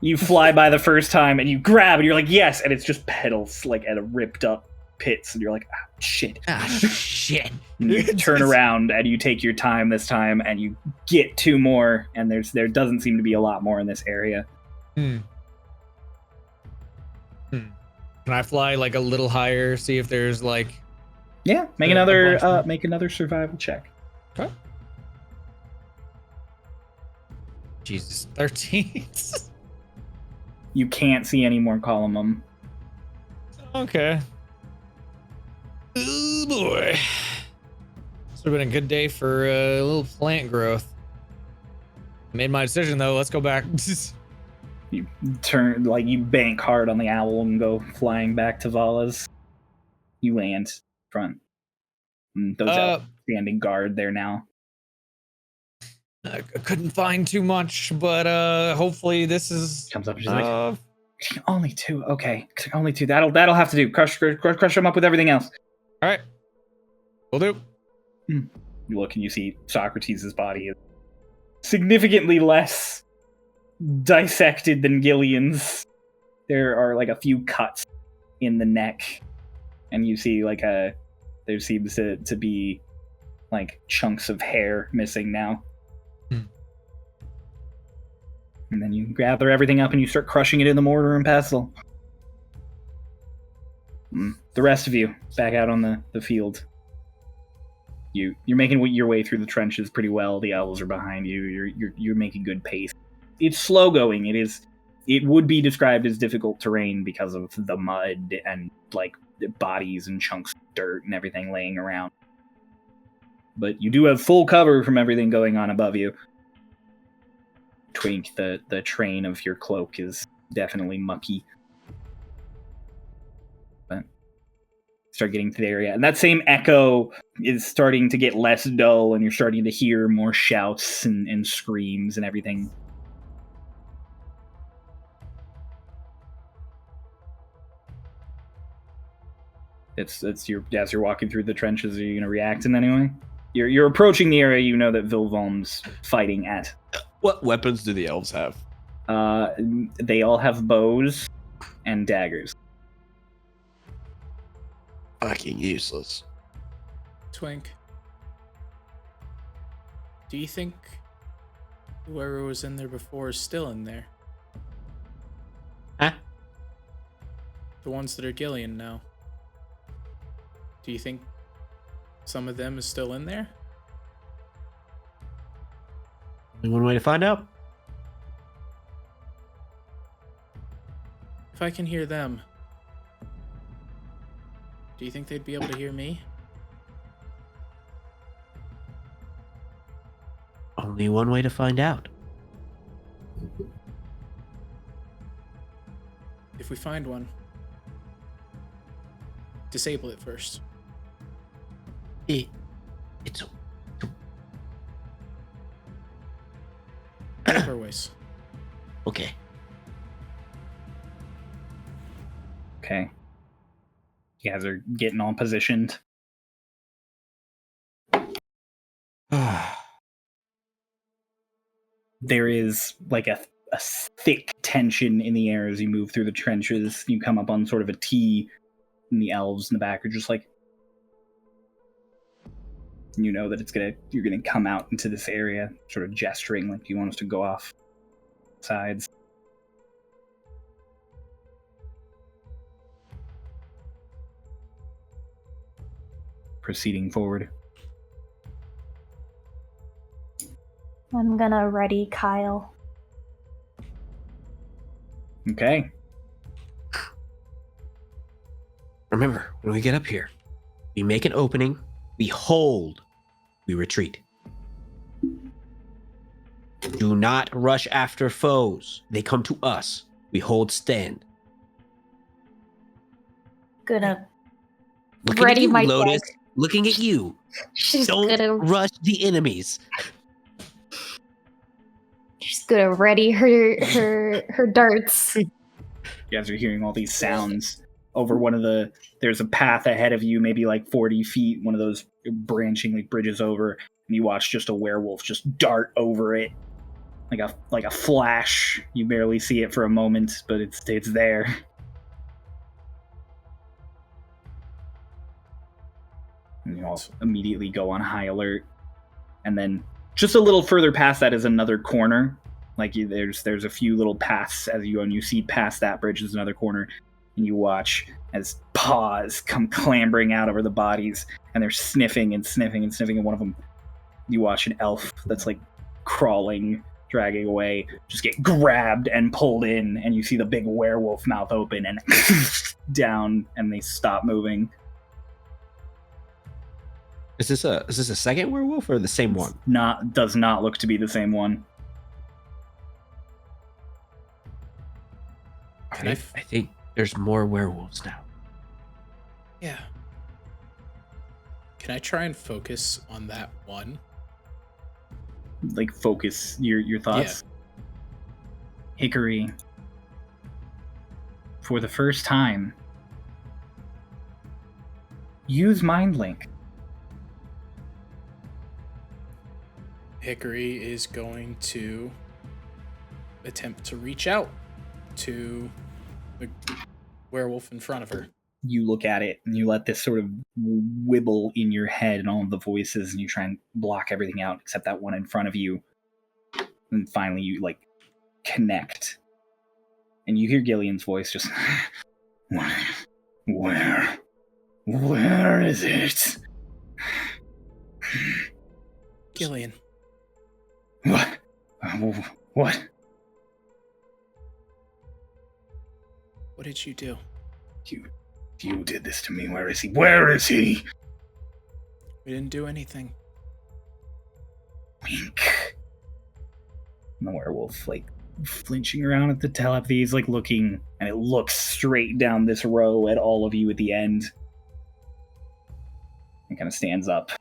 You fly by the first time, and you grab, and you're like, yes, and it's just petals, like at a ripped up pits, and you're like, ah, shit. Ah, shit. And you turn around, and you take your time this time, and you get 2 more, and there doesn't seem to be a lot more in this area. Can I fly like a little higher? See if there's like. Yeah, make A another bunch more. survival check. Okay. Jesus, 13. You can't see any more column. Okay. Oh boy. This would have been a good day for a little plant growth. Made my decision though. Let's go back. You turn, like, you bank hard on the owl and go flying back to Valla's. You land front. And those elves standing guard there now. I couldn't find too much, but hopefully this is. Comes up and she's like, only 2. Okay, only 2. That'll have to do. Crush them up with everything else. All right. Will do. You look and you see Socrates' body is significantly less dissected than Gillian's. There are like a few cuts in the neck, and you see like there seems to be like chunks of hair missing now. And then you gather everything up and you start crushing it in the mortar and pestle. The rest of you back out on the field. You're making your way through the trenches pretty well. The owls are behind you. You're making good pace. It's slow going. It would be described as difficult terrain because of the mud and like bodies and chunks of dirt and everything laying around. But you do have full cover from everything going on above you. Twink, the train of your cloak is definitely mucky. But start getting to the area, and that same echo is starting to get less dull, and you're starting to hear more shouts and screams and everything. It's your as you're walking through the trenches. Are you going to react in any way? You're approaching the area you know that Vilvolm's fighting at. What weapons do the elves have? They all have bows and daggers. Fucking useless. Twink, do you think whoever was in there before is still in there? Huh? The ones that are Gillian now. Do you think some of them is still in there? Only one way to find out. If I can hear them, do you think they'd be able to hear me? Only one way to find out. If we find one, disable it first. It's Paper ways. okay. Okay. You guys are getting all positioned. There is like a thick tension in the air as you move through the trenches. You come up on sort of a T, and the elves in the back are just like, You know that you're gonna come out into this area, sort of gesturing like you want us to go off sides. Proceeding forward. I'm gonna ready Kyle. Okay. Remember, when we get up here, we make an opening, we hold, we retreat. Do not rush after foes. They come to us. We hold stand. Gonna Looking ready at you, my Lotus. deck. Looking at you. She's Don't gonna rush the enemies. ready her darts. You guys are hearing all these sounds over there's a path ahead of you, maybe like 40 feet, one of those branching like bridges over, and you watch just a werewolf just dart over it like a flash. You barely see it for a moment, but it's there. And you all immediately go on high alert. And then just a little further past that is another corner. Like there's a few little paths as you go, and you see past that bridge is another corner, and you watch as paws come clambering out over the bodies, and they're sniffing and sniffing and sniffing. And one of them, you watch an elf that's like crawling, dragging away, just get grabbed and pulled in, and you see the big werewolf mouth open and down, and they stop moving. Is this a second werewolf or the same one? Does not look to be the same one. I think there's more werewolves now. Yeah. Can I try and focus on that one? Like focus your thoughts. Hickory, for the first time, use mind link. Hickory is going to attempt to reach out to the werewolf in front of her. You look at it and you let this sort of wibble in your head and all of the voices, and you try and block everything out except that one in front of you. And finally you like connect. And you hear Gillian's voice just Where is it? Gillian. What? What? What did you do? You did this to me. Where is he? Where is he? We didn't do anything. Wink. And the werewolf, like, flinching around at the telepathy, he's like looking, and it looks straight down this row at all of you at the end. And kind of stands up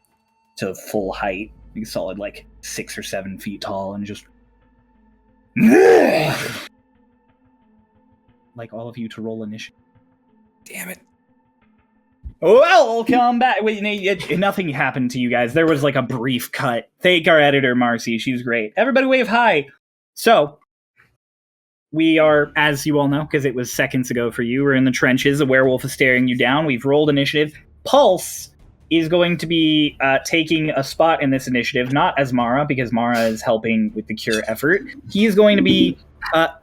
to full height, like solid like 6 or 7 feet tall, and just like all of you to roll initiative. Damn it. Well, we'll come back. Wait, nothing happened to you guys. There was like a brief cut. Thank our editor, Marcy. She's great. Everybody wave hi. So, we are, as you all know, because it was seconds ago for you, we're in the trenches. A werewolf is staring you down. We've rolled initiative. Pulse is going to be taking a spot in this initiative, not as Mara, because Mara is helping with the cure effort. He is going to be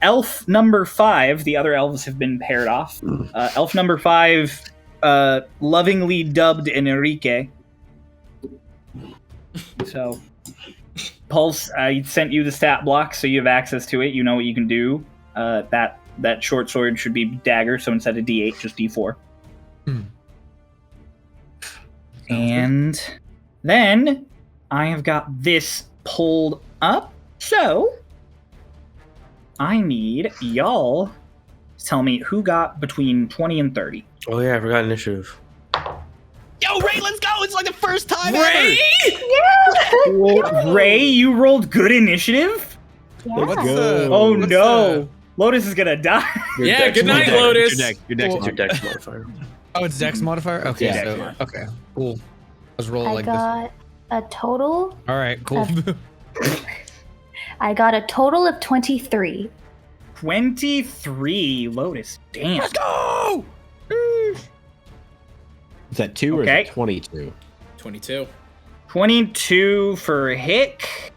elf number 5. The other elves have been paired off. Elf number 5, lovingly dubbed Enrique. So, Pulse, I sent you the stat block, so you have access to it. You know what you can do. That short sword should be dagger, so instead of D8, just D4. And then I have got this pulled up, so I need y'all to tell me who got between 20 and 30. Oh yeah, I forgot initiative. Yo, Ray, let's go! It's like the first time Ray! ever! Ray, you rolled good initiative? Yeah. Oh no! Lotus is gonna die. Yeah, good night, Lotus. Your dex modifier. Oh, it's Dex modifier? Okay, Yeah. so, okay, cool. Let's roll I like this. got a total. All right, cool. I got a total of 23. 23, Lotus. Damn. Let's go! Is that 2 or Okay. is it 22? 22. 22 for Hick.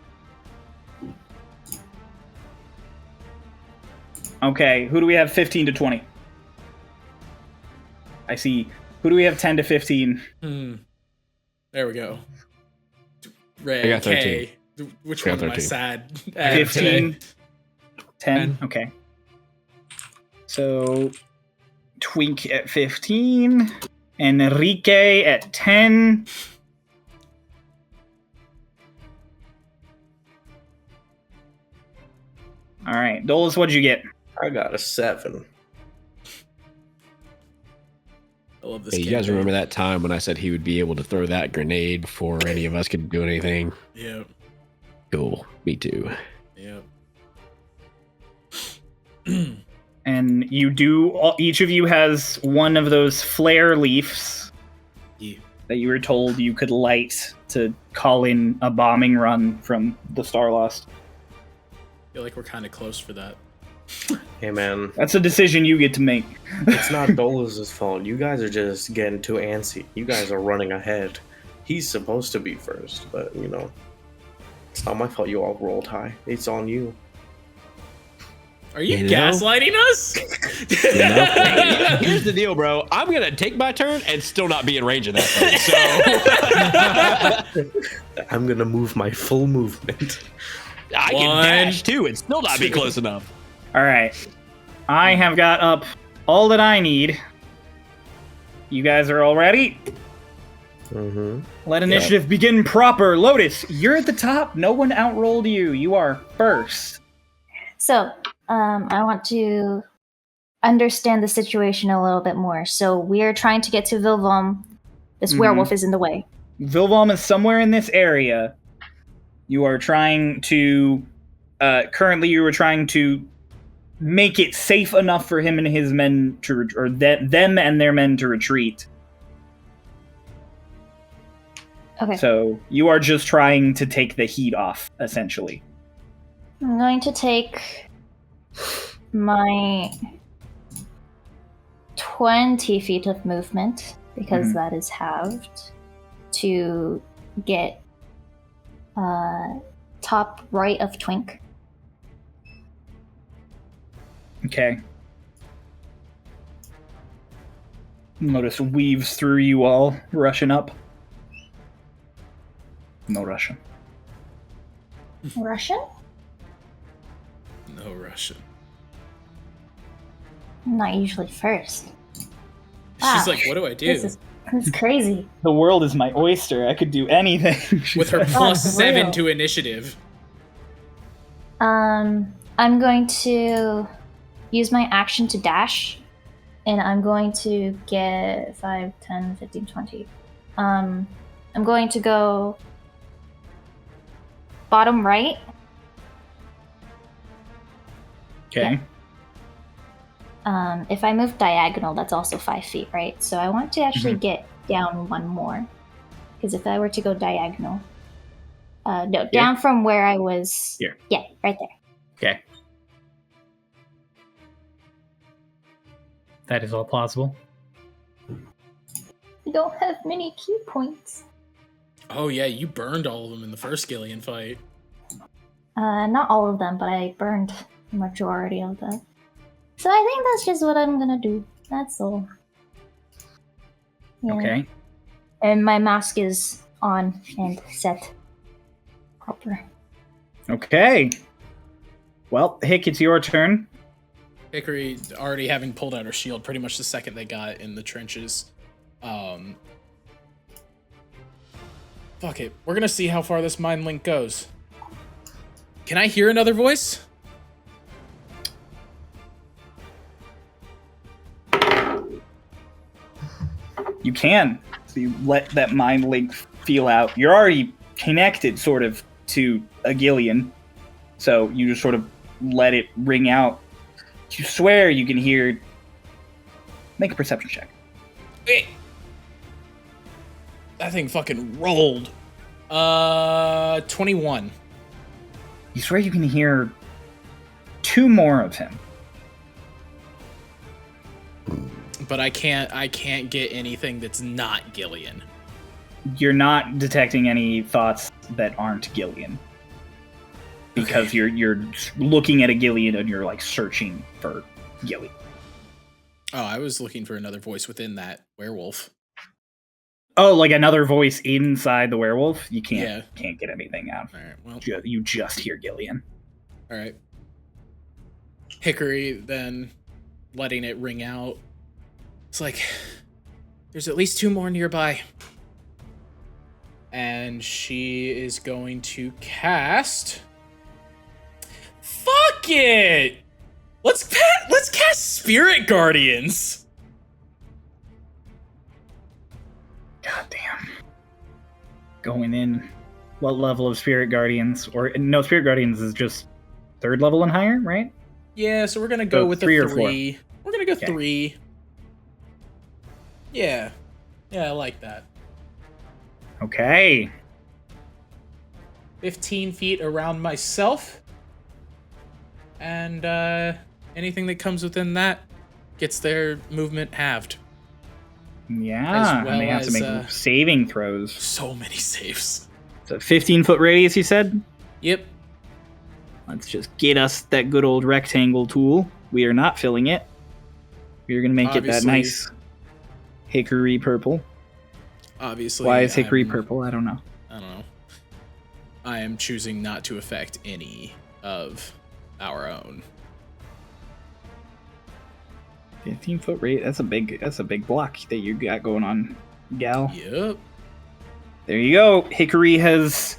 Okay, who do we have 15 to 20? I see. Who do we have 10 to 15? There we go. Ray, I got 13. K. Which I one got am I 13. sad at 15. today? 10? Okay. So, Twink at 15. Enrique at 10. All right, Dolus, what'd you get? I got a 7. I love this Hey, you campaign. guys remember that time when I said he would be able to throw that grenade before any of us could do anything? Yep. Cool. Me too. Yep. And you do, each of you has one of those flare leaves Yeah. that you were told you could light to call in a bombing run from the Starlost. I feel like we're kind of close for that. Hey man, That's a decision you get to make. it's not Dolus' fault. You guys are just getting too antsy. You guys are running ahead. He's supposed to be first, but you know, it's not my fault you all rolled high. It's on you. Are you You know? gaslighting us? Here's the deal, bro. I'm going to take my turn and still not be in range of that thing. So I'm gonna move my full movement. I can One, dash too and still not be close enough. All right. I have got up all that I need. You guys are all ready? Mm-hmm. Let initiative begin proper. Lotus, you're at the top. No one outrolled you. You are first. So, I want to understand the situation a little bit more. So, we are trying to get to Vilvom. This werewolf is in the way. Vilvom is somewhere in this area. You are trying to... currently, you are trying to make it safe enough for him and his men to... them and their men to retreat. Okay. So, you are just trying to take the heat off, essentially. I'm going to take my 20 feet of movement, because that is halved, to get top right of Twink. Okay. Lotus weaves through you all, rushing up. No Russian. Russian? No Russian. I'm not usually first. She's Wow. like, what do I do? This is crazy. The world is my oyster. I could do anything. she With her said. plus That's 7 real. to initiative. I'm going to use my action to dash, and I'm going to get 5, 10, 15, 20. I'm going to go bottom right. Okay. If I move diagonal, that's also 5 feet, right? So I want to actually get down one more. Because if I were to go diagonal... no, down from where I was... Here. Yeah, right there. Okay. That is all plausible. I don't have many key points. Oh yeah, you burned all of them in the first Gillian fight. Not all of them, but I burned the majority of them. So I think that's just what I'm gonna do. That's all. Yeah. Okay. And my mask is on and set proper. Okay. Well, Hick, it's your turn. Hickory already having pulled out her shield pretty much the second they got in the trenches. Fuck it. We're gonna see how far this mind link goes. Can I hear another voice? You can. So you let that mind link feel out. You're already connected, sort of, to a Gillian. So you just sort of let it ring out. You swear you can hear... Make a perception check. Eh. That thing fucking rolled. 21. You swear you can hear 2 more of him. But I can't get anything that's not Gillian. You're not detecting any thoughts that aren't Gillian. Because Okay. you're looking at a Gillian and you're like searching for Gillian. Oh, I was looking for another voice within that werewolf. Oh, like another voice inside the werewolf? You Yeah. can't get anything out. All right. Well. You just hear Gillian. All right. Hickory then letting it ring out. It's like there's at least 2 more nearby. And she is going to cast. Fuck it! Let's cast Spirit Guardians. God damn. Going in. What level of Spirit Guardians? Or no, Spirit Guardians is just 3rd level and higher, right? Yeah, so we're gonna go So with 3 the or 4? 3. We're gonna go Okay. 3. Yeah. Yeah, I like that. Okay. 15 feet around myself. And anything that comes within that gets their movement halved. Yeah, As well and they have to as, make saving throws. So many saves. So 15-foot radius, you said? Yep. Let's just get us that good old rectangle tool. We are not filling it. We are going to make it that Obviously. nice hickory purple. Obviously. Why is hickory I'm- purple? I don't know. I don't know. I am choosing not to affect any of our own. 15-foot radius. That's a big block that you got going on, gal. Yep. There you go. Hickory has.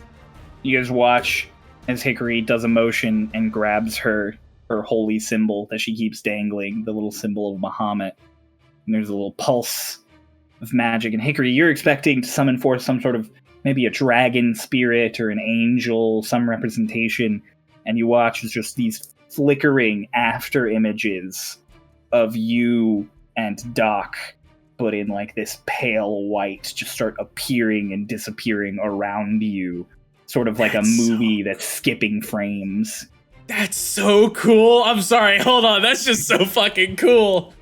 You guys watch as Hickory does a motion and grabs her holy symbol that she keeps dangling, the little symbol of Bahamut. And there's a little pulse of magic. And Hickory, you're expecting to summon forth some sort of maybe a dragon spirit or an angel, some representation. And you watch as just these flickering after images of you and Doc, but in like this pale white, just start appearing and disappearing around you. Sort of like a That's movie that's skipping frames. That's so cool. I'm sorry. Hold on. That's just so fucking cool.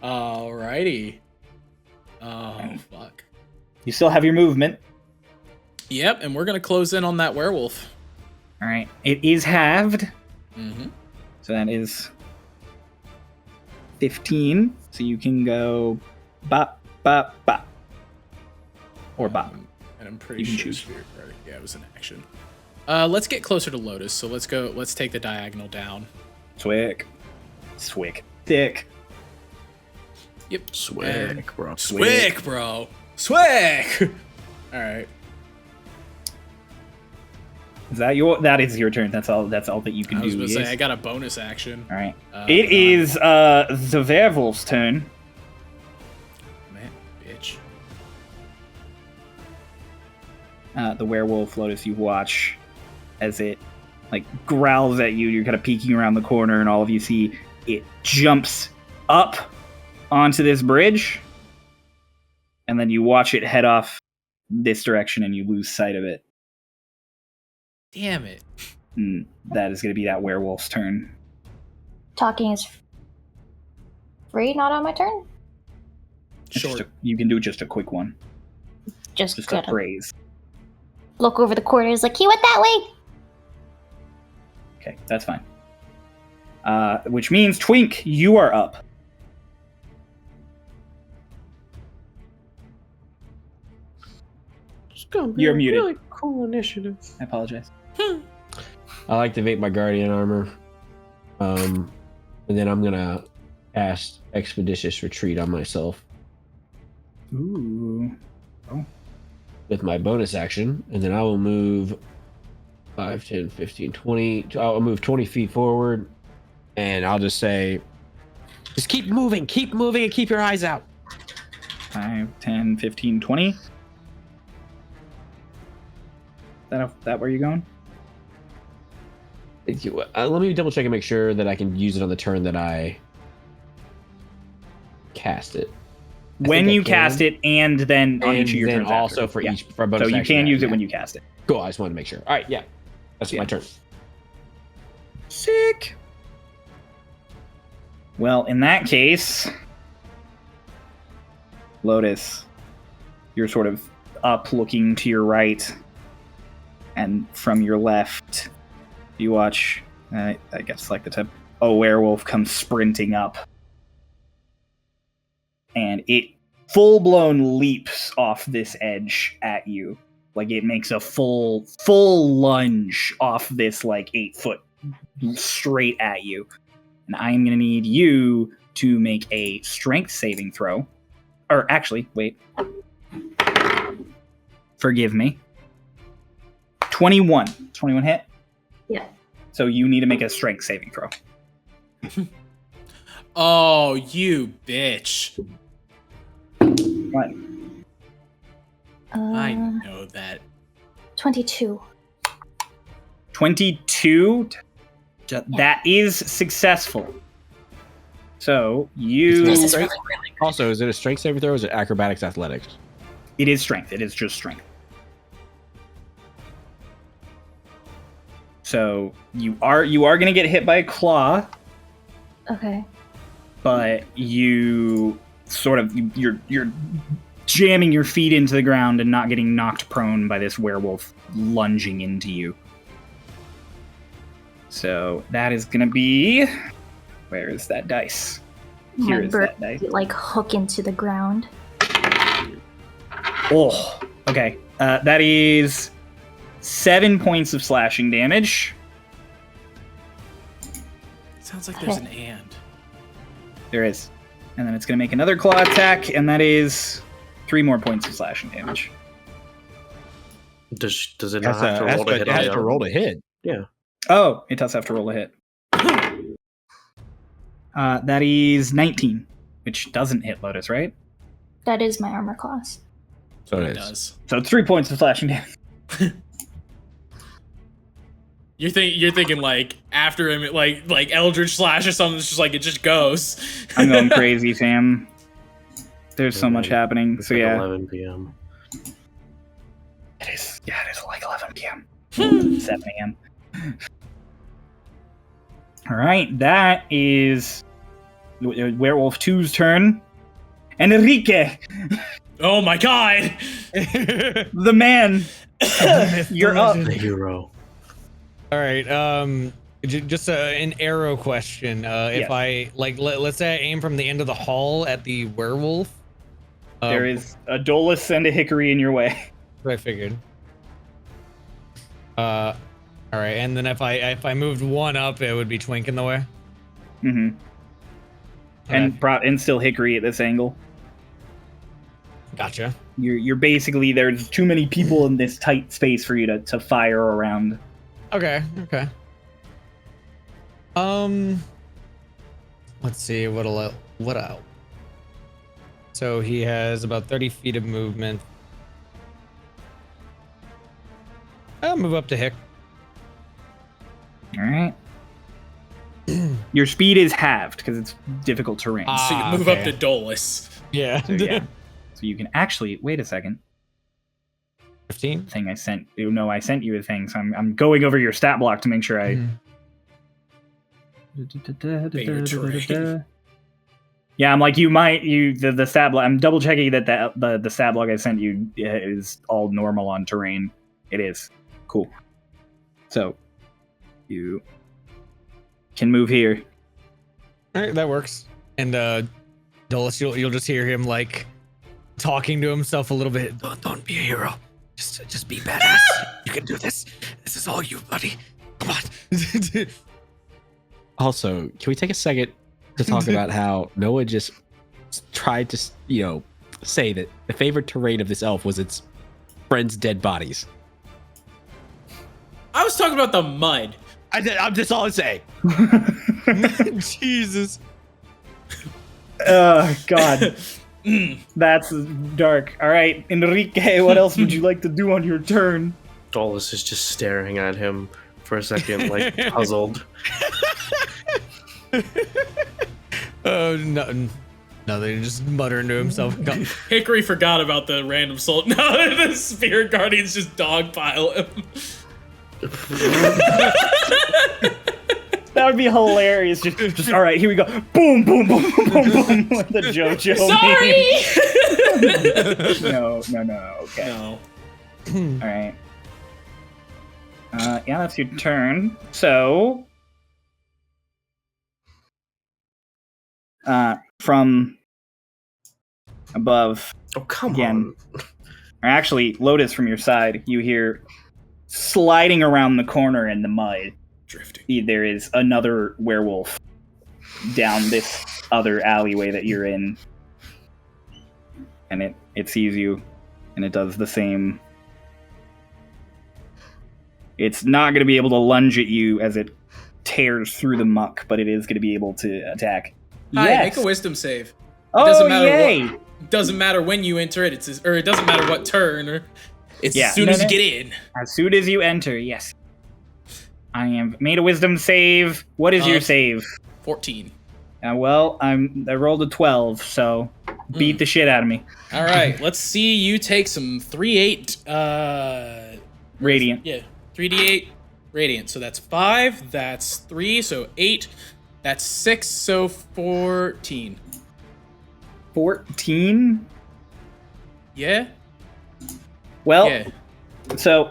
Alrighty. Oh, fuck. You still have your movement. Yep, and we're gonna close in on that werewolf. All right. It is halved. Mm-hmm. So that is 15. So you can go bop, bop, bop. Or bop. And I'm pretty You can sure choose. Spirit Guardian. Yeah, it was an action. Let's get closer to Lotus. So let's go. Let's take the diagonal down. Swick. Swick. Thick. Yep. Swick, bro. Swick, bro. Swick. All right. That is your turn. That's all that you can I was do. gonna say yes? I got a bonus action. All right. It is the werewolf's turn. Man, bitch. The werewolf, Lotus, you watch as it like growls at you. You're kind of peeking around the corner, and all of you see it jumps up onto this bridge, and then you watch it head off this direction, and you lose sight of it. Damn it. And that is going to be that werewolf's turn. Talking is free, not on my turn. It's just Short. you can do just a quick one, Just just a gotta phrase. look over the corners like he went that way. Okay, that's fine. Which means Twink, you are up. It's gonna be You're a muted. really cool initiative. I apologize. I'll activate my guardian armor. And then I'm gonna cast Expeditious Retreat on myself Ooh. with my bonus action, and then I will move 5, 10, 15, 20. I'll move 20 feet forward, and I'll just say, just keep moving, and keep your eyes out. 5, 10, 15, 20. That where you going? Let me double check and make sure that I can use it on the turn that I cast it. When you cast it, and then on each of your then turns also after. for Yeah. each for a bonus So you action can use it yeah. when you cast it. Cool. I just wanted to make sure. All right, yeah, that's Yeah. my turn. Sick. Well, in that case, Lotus, You're sort of up looking to your right, and from your left, you watch, I guess like the type, a werewolf comes sprinting up. And it full-blown leaps off this edge at you. Like, it makes a full lunge off this, like, 8-foot straight at you. And I'm going to need you to make a strength saving throw. Or, actually, wait. Forgive me. 21. 21 hit? Yeah. So you need to make a strength saving throw. Oh, you bitch. What? I know that. 22. 22? That is successful. So you... This is really, really good. Also, is it a strength saving throw or is it acrobatics athletics? It is strength. It is just strength. So you are going to get hit by a claw, Okay. but you sort of you're jamming your feet into the ground and not getting knocked prone by this werewolf lunging into you. So that is going to be, where is that dice? Here My is bird that dice. like hook into the ground. Oh, okay. That is 7 points of slashing damage. Sounds like there's an and. There is. And then it's going to make another claw attack, and that is 3 more points of slashing damage. Does it not have to roll to hit? It has to roll to hit. Yeah. Oh, it does have to roll a hit. That is 19, which doesn't hit Lotus, right? That is my armor class. So It it is. does. So it's 3 points of slashing damage. You're thinking like after him, like Eldritch Slash or something. It's just like it just goes. I'm going crazy, Sam. There's so much happening. It's So like yeah, 11 p.m. it is. Yeah, it is like 11 p.m. 7 a.m. All right, that is Werewolf 2's turn. Enrique, Oh my god! the man, you're up. The hero. All right. Just an arrow question. If Yes. I let's say I aim from the end of the hall at the werewolf. There is a Dolus and a Hickory in your way. What I figured. All right, and then if I moved one up, it would be Twink in the way. Mm-hmm. And still Hickory at this angle. Gotcha. You're basically, there's too many people in this tight space for you to fire around. Okay. Let's see what else. So he has about 30 feet of movement. I'll move up to Hick. All right. Your speed is halved because it's difficult terrain. So you move up to Dolus. Yeah. So yeah. So you can actually wait a second. 15. Thing I sent you. No, I sent you a thing. So I'm going over your stat block to make sure I. Bigger terrain. Yeah, I'm like the stat block. I'm double checking that the stat block I sent you is all normal on terrain. It is cool. So you can move here. All right, that works. And Dolus, you'll just hear him like talking to himself a little bit. Don't be a hero. Just be badass. You can do this. This is all you, buddy. Come on. Also, can we take a second to talk about how Noah just tried to, say that the favorite terrain of this elf was its friends' dead bodies? I was talking about the mud. I'm just all I'm saying. Jesus. God. That's dark. All right, Enrique, what else would you like to do on your turn? Dolus is just staring at him for a second, like puzzled. Oh, no, they're just muttering to himself. Hickory forgot about the random soul. No, the spirit guardians just dogpile him. That would be hilarious. Just all right, here we go. Boom, boom, boom, boom, boom, boom. With the JoJo. Sorry. No. Okay. No. All right. Yeah, that's your turn. So, from above, Oh, come again, on. or actually, Lotus, from your side, you hear sliding around the corner in the mud. Drifting. There is another werewolf down this other alleyway that you're in, and it sees you, and it does the same. It's not going to be able to lunge at you as it tears through the muck, but it is going to be able to attack. Hi, Yes. make a wisdom save. Oh, doesn't matter yay! Doesn't matter when you enter it. Or it doesn't matter what turn. Or it's Yeah, as soon no, as you no. get in. As soon as you enter, yes. I am made a wisdom save. What is your save? 14. Well, I rolled a 12, so beat the shit out of me. All right, let's see you take some 3d8 Radiant. Yeah, 3d8 radiant. So that's 5, that's 3, so 8, that's 6, so 14. 14? Yeah? Well, Yeah. so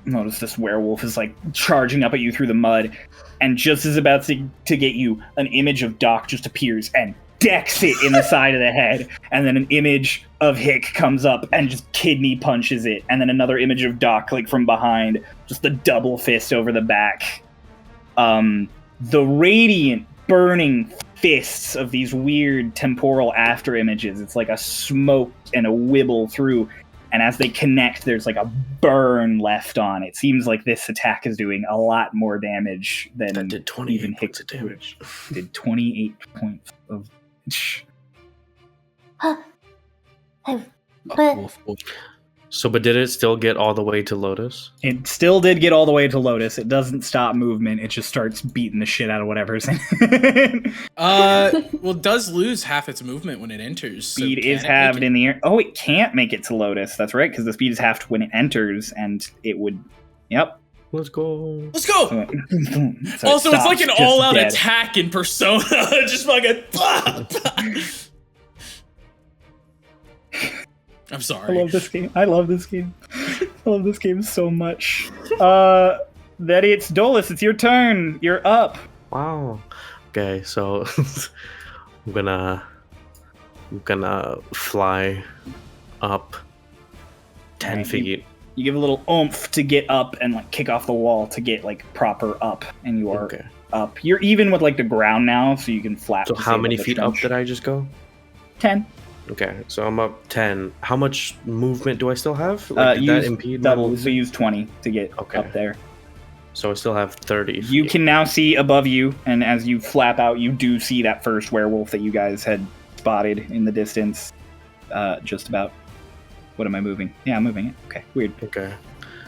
notice this werewolf is like charging up at you through the mud, and just as about to get you, an image of Doc just appears and decks it in the side of the head, and then an image of Hick comes up and just kidney punches it, and then another image of Doc like from behind, just a double fist over the back. The radiant burning fists of these weird temporal after images, it's like a smoke and a wibble through, and as they connect, there's like a burn left on. It seems like this attack is doing a lot more damage than That did 28 even points Hick of damage. did. 28 points of. But So, but did it still get all the way to Lotus? It still did get all the way to Lotus. It doesn't stop movement. It just starts beating the shit out of whatever's in it. Well, it does lose half its movement when it enters. So Speed can is it halved make it? in the air. Oh, it can't make it to Lotus. That's right, because the speed is halved when it enters, and it would. Yep. Let's go. Let's go! So Also, it's like stops an just all-out dead. attack in Persona. Just fucking. I'm I sorry. love this game. I love this game. I love this game so much. That it's Dolus. It's your turn. You're up. Wow. Okay, so I'm gonna fly up 10 Alright, feet. You give a little oomph to get up and like kick off the wall to get like proper up, and you are Okay. up. You're even with like the ground now, so you can flap. So to how save many the feet up trench. did I just go? 10. Okay, so I'm up 10. How much movement do I still have? Like, did that Use impede my double, movement? so use 20 to get Okay. up there. So I still have 30 You feet. can now see above you, and as you flap out, you do see that first werewolf that you guys had spotted in the distance. Just about. What am I moving? Yeah, I'm moving it. Okay, weird. Okay.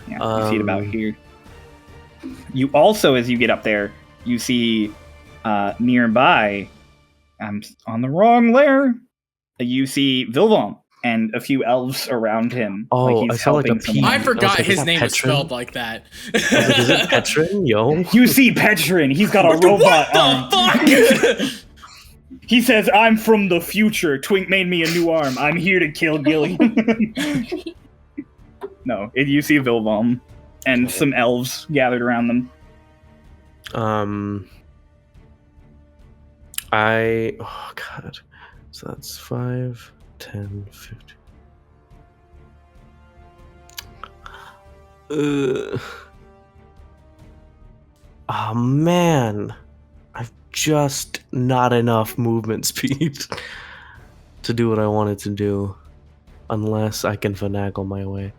Yeah, you see it about Um, here. You also, as you get up there, you see nearby. I'm on the wrong layer. You see Vilvom and a few elves around him. Oh, I saw like a helping someone. I I forgot was like, his is that name was Patran? spelled like that. I was like, is it Patran? Yo. You see Petrin. He's got a robot arm. What the fuck? He says, "I'm from the future. Twink made me a new arm. I'm here to kill Gillian." No, you see Vilvom and some elves gathered around them. Oh god. So that's 5, 10, 15. Oh man. I've just not enough movement speed to do what I wanted to do. Unless I can finagle my way.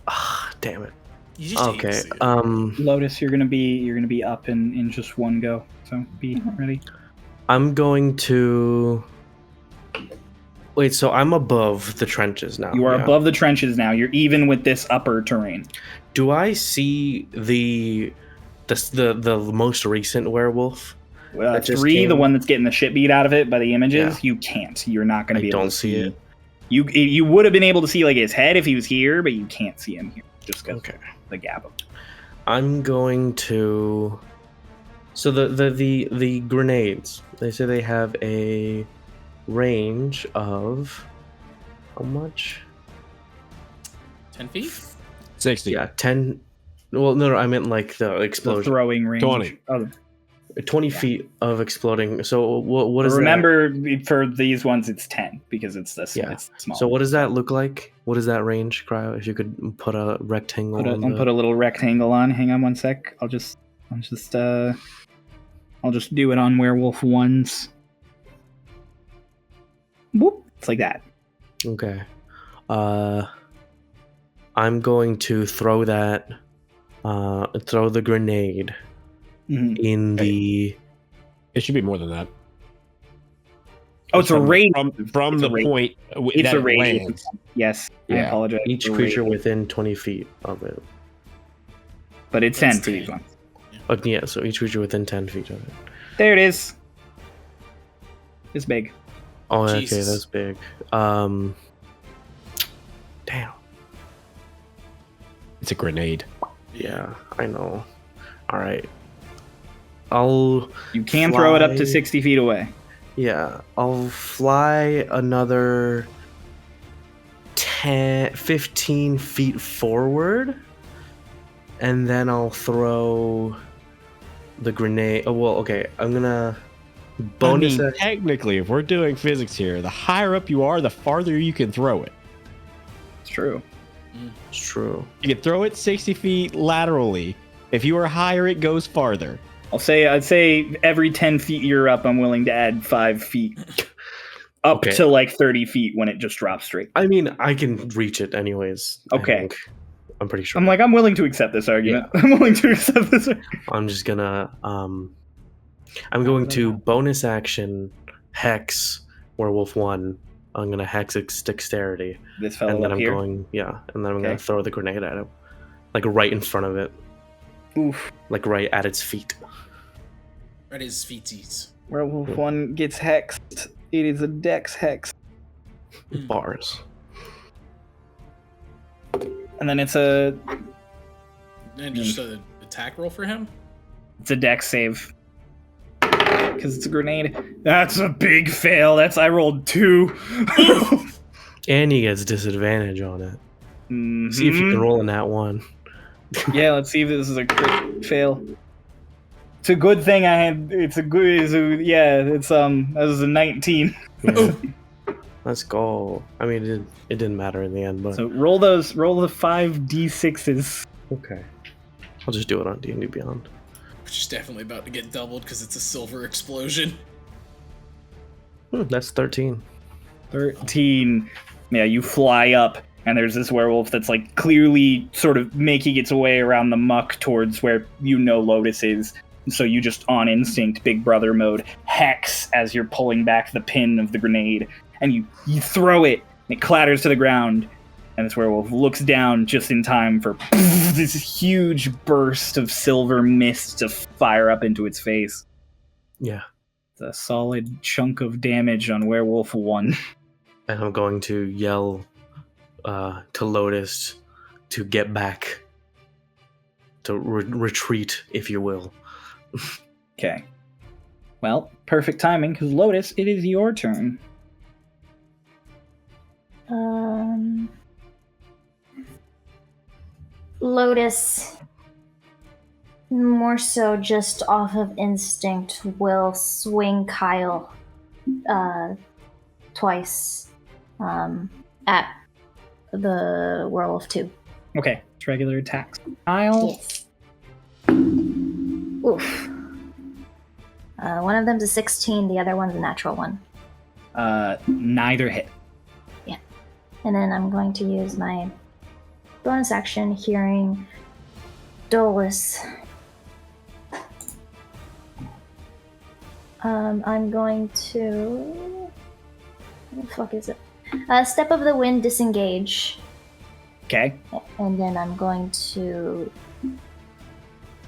Ah, damn it. You just hate to Okay. see it. Lotus, you're gonna be up in just one go. So be ready. I'm going to wait, so I'm above the trenches now. You are yeah? above the trenches now. You're even with this upper terrain. Do I see the most recent werewolf? That just 3, the came? one that's getting the shit beat out of it by the images. Yeah. You can't. You're not gonna I be able don't to see it. You would have been able to see like his head if he was here, but you can't see him here just because Okay. the gap. I'm going to So the grenades, they say they have a range of how much? 10 feet? 60. Yeah, 10. Well, no, I meant like the The explosion. throwing range. 20. Oh, 20 feet of exploding. So what is remember, for these ones, it's 10 because it's this. Yeah. It's small. So what does that look like? What is that range, Cryo? If you could put a rectangle on I'll put a little rectangle on. Hang on one sec. I'll just do it on werewolf ones. Whoop! It's like that. Okay. I'm going to throw that. Throw the grenade Mhm. in the. It should be more than that. Oh, it's a From- radius. From It's the a radius. point It's that a it radius. lands. Yes, I Yeah. apologize. Each for creature radius. within 20 feet of it. But it's 10 That's for these 10. ones. Yeah, so each creature within 10 feet of it. There it is. It's big. Oh, okay, Jesus. that's big. Damn. It's a grenade. Yeah, I know. All right. I'll You can throw it up to Fly. 60 feet away. I'll fly another 15 feet forward, and then I'll throw the grenade. Oh, well, okay. I'm gonna bonus I mean, it. technically, if we're doing physics here, the higher up you are, the farther you can throw it. It's true. It's true. You can throw it 60 feet laterally. If you are higher, it goes farther. I'd say every 10 feet you're up, I'm willing to add 5 feet. Up Okay. to like 30 feet when it just drops straight. I mean, I can reach it anyways. I Okay. think. I'm pretty sure. I'm willing to accept this argument. I'm willing to accept this. I'm just gonna I'm going to bonus action hex werewolf 1. I'm gonna hex its dexterity, This and fellow then up I'm here. going and then I'm gonna Okay. throw the grenade at him, like right in front of it, Oof. like right at its feet. Right his feetsies. Werewolf 1 gets hexed. It is a dex hex. Bars. And then it's a And just an attack roll for him? dex save. Because it's a grenade. That's a big fail. I rolled 2. And he gets disadvantage on it. Mhm. See if you can roll in that one. Yeah, let's see if this is a crit fail. It's a good thing I had. It's a that was a 19. Yeah. Let's go. I mean, it didn't matter in the end, but So roll the 5d6s. okay. I'll just do it on D&D Beyond. Which is definitely about to get doubled because it's a silver explosion. That's 13. 13. Yeah, you fly up, and there's this werewolf that's like clearly sort of making its way around the muck towards where Lotus is. So you just on instinct, Big Brother mode, hex as you're pulling back the pin of the grenade, and you throw it, and it clatters to the ground, and this werewolf looks down just in time for this huge burst of silver mist to fire up into its face. Yeah. It's a solid chunk of damage on Werewolf 1. And I'm going to yell to Lotus to get back, to retreat, if you will. Okay. Well, perfect timing, because Lotus, it is your turn. Lotus, more so just off of instinct, will swing Kyle twice at the werewolf too. Okay, it's regular attacks. Kyle, Yes. Oof. One of them's a 16, the other one's a natural one. neither hit. And then I'm going to use my bonus action, hearing Dolus. I'm going to... What the fuck is it? Step of the Wind, disengage. Okay. And then I'm going to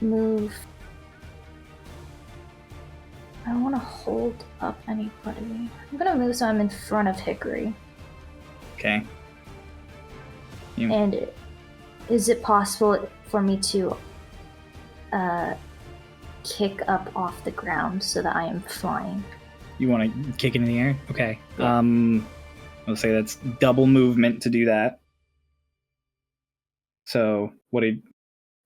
move. I don't want to hold up anybody. I'm going to move so I'm in front of Hickory. Okay. And is it possible for me to kick up off the ground so that I am flying. You want to kick it in the air? Okay. I'll say that's double movement to do that. So what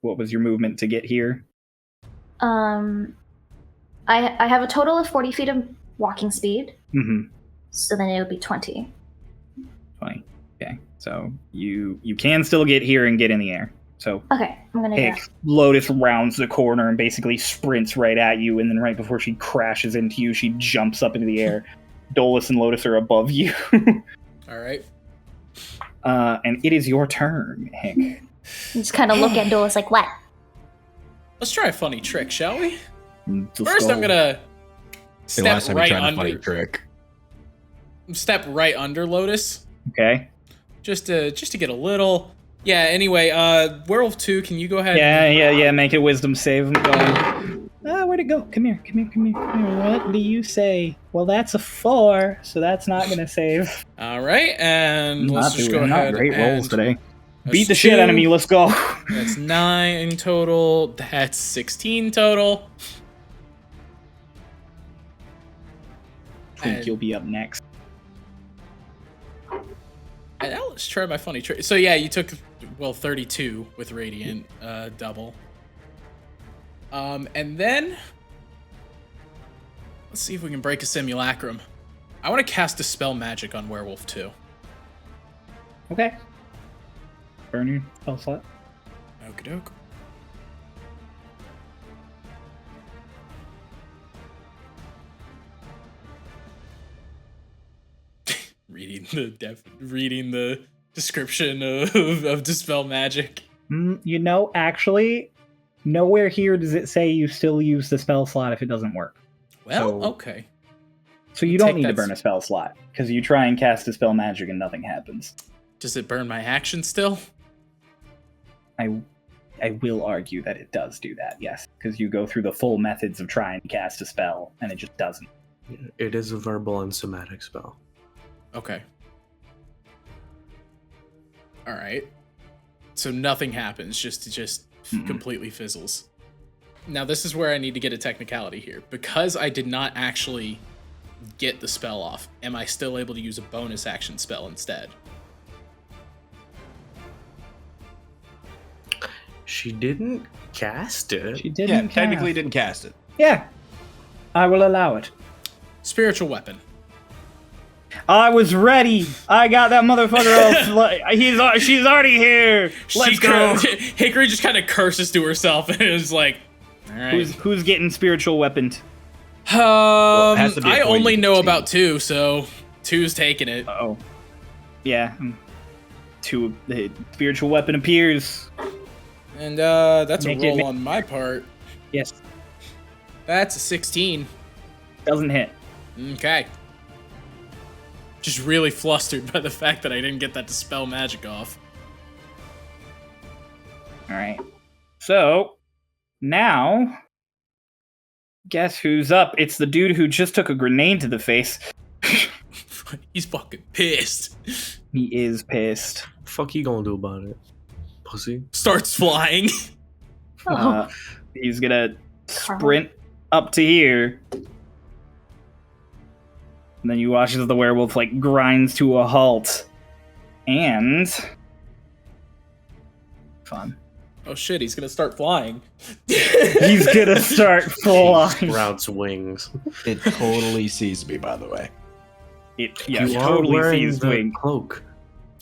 was your movement to get here? I have a total of 40 feet of walking speed. Mm-hmm. So then it would be 20. 20. Okay. So you can still get here and get in the air. So Okay, I'm gonna go. Lotus rounds the corner and basically sprints right at you, and then right before she crashes into you, she jumps up into the air. Dolus and Lotus are above you. All right. And it is your turn, Hank. Just kind of look at Dolus like, what? Let's try a funny trick, shall we? Let's First, go. I'm gonna The step last time you right tried to find a under. trick. Step right under Lotus, Okay. just to get a little. Yeah. Anyway, Werewolf 2, can you go ahead? Yeah. Make a wisdom save. I'm going. Where'd it go? Come here. What do you say? Well, that's a 4, so that's not gonna save. All right, and let's just go not ahead. great rolls and today. that's Beat the shit out of 2. me. Let's go. That's 9 total. That's 16 total. Twink, you'll be up next. And now let's try my funny trick. So yeah, you took 32 with Radiant, double. And then let's see if we can break a simulacrum. I want to cast Dispel Magic on Werewolf 2. Okay. Burn your spell slot. Okie doke. reading the description of Dispel Magic. Actually, nowhere here does it say you still use the spell slot if it doesn't work. Well, So- okay. So you Take don't need to that burn a spell slot, because you try and cast Dispel Magic and nothing happens. Does it burn my action still? I will argue that it does do that, yes, because you go through the full methods of trying to cast a spell, and it just doesn't. It is a verbal and somatic spell. Okay. All right. So nothing happens, just completely fizzles. Now this is where I need to get a technicality here. Because I did not actually get the spell off, am I still able to use a bonus action spell instead? She didn't cast it. She Yeah, didn't technically didn't cast it. Yeah, I will allow it. Spiritual weapon. I was ready. I got that motherfucker off. She's already here. Let's go. Hickory just kind of curses to herself and is like, all right. Who's getting spiritual weaponed? it has to be a I only point know team. about 2, so 2's taking it. Oh, yeah. The spiritual weapon appears. And that's Make a it roll ma- on my part. Yes, That's a 16. doesn't hit. Okay. Just really flustered by the fact that I didn't get that Dispel Magic off. All right. So now, guess who's up? It's the dude who just took a grenade to the face. He's fucking pissed. He is pissed. Fuck you gonna do about it, pussy? Starts flying. Oh, He's gonna sprint up to here. And then you watch as the werewolf grinds to a halt. And fun. Oh shit, he's gonna start flying. He's gonna start flying. Sprouts wings. It totally sees me, by the way. It You are totally wearing sees the wing. cloak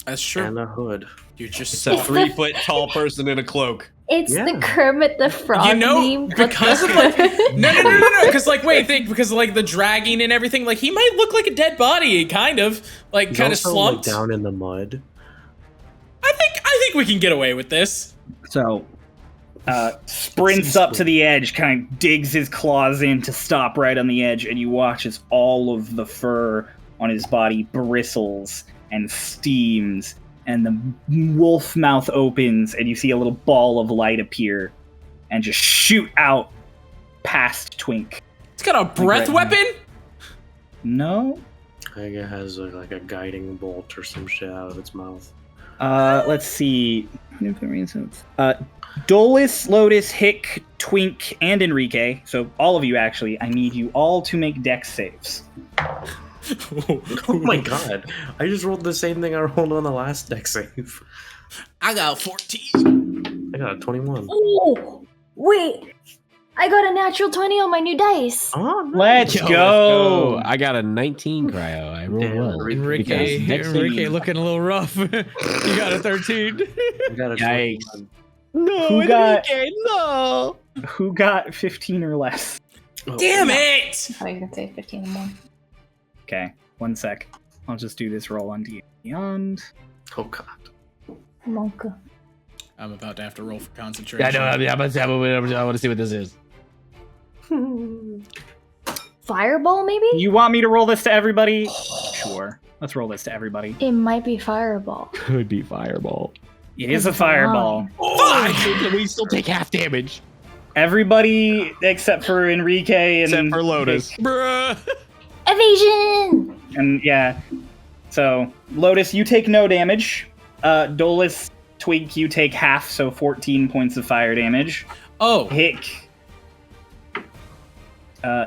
That's true. and a hood. You're just It's a 3-foot tall person in a cloak. it's Yeah. the Kermit the Frog You know, meme. but because the- of no, because think because the dragging and everything, he might look like a dead body, kind of He's kind of also, slumped. down in the mud. I think we can get away with this. So, sprints up to the edge, kind of digs his claws in to stop right on the edge, and you watch as all of the fur on his body bristles and steams, and the wolf mouth opens, and you see a little ball of light appear and just shoot out past Twink. It's got a breath Right. weapon. No? I think it has like a guiding bolt or some shit out of its mouth. Let's see. Dolus, Lotus, Hick, Twink, and Enrique. So all of you, actually, I need you all to make dex saves. Oh my god. I just rolled the same thing I rolled on the last deck save. I got 14. I got a 21. Oh, wait. I got a natural 20 on my new dice. Oh, nice. Let's go. I got a 19 cryo. I rolled Damn, well. Enrique, Because dex Enrique saving- looking a little rough. You got a 13. I got a Yikes. 21. No, Who got- Enrique, no. Who got 15 or less? Oh, Damn it! Oh, you can say 15 or more. Okay, 1 sec. I'll just do this roll on Beyond. Oh god. Monka. I'm about to have to roll for concentration. I know. I want to see what this is. Fireball, maybe? You want me to roll this to everybody? Sure. Let's roll this to everybody. It might be fireball. Could be fireball. It is a fireball. Oh, we still take half damage. Everybody except for Enrique and Except for Lotus. Bruh. Evasion! And yeah. So Lotus, you take no damage. Dolus, Twig, you take half, so 14 points of fire damage. Oh,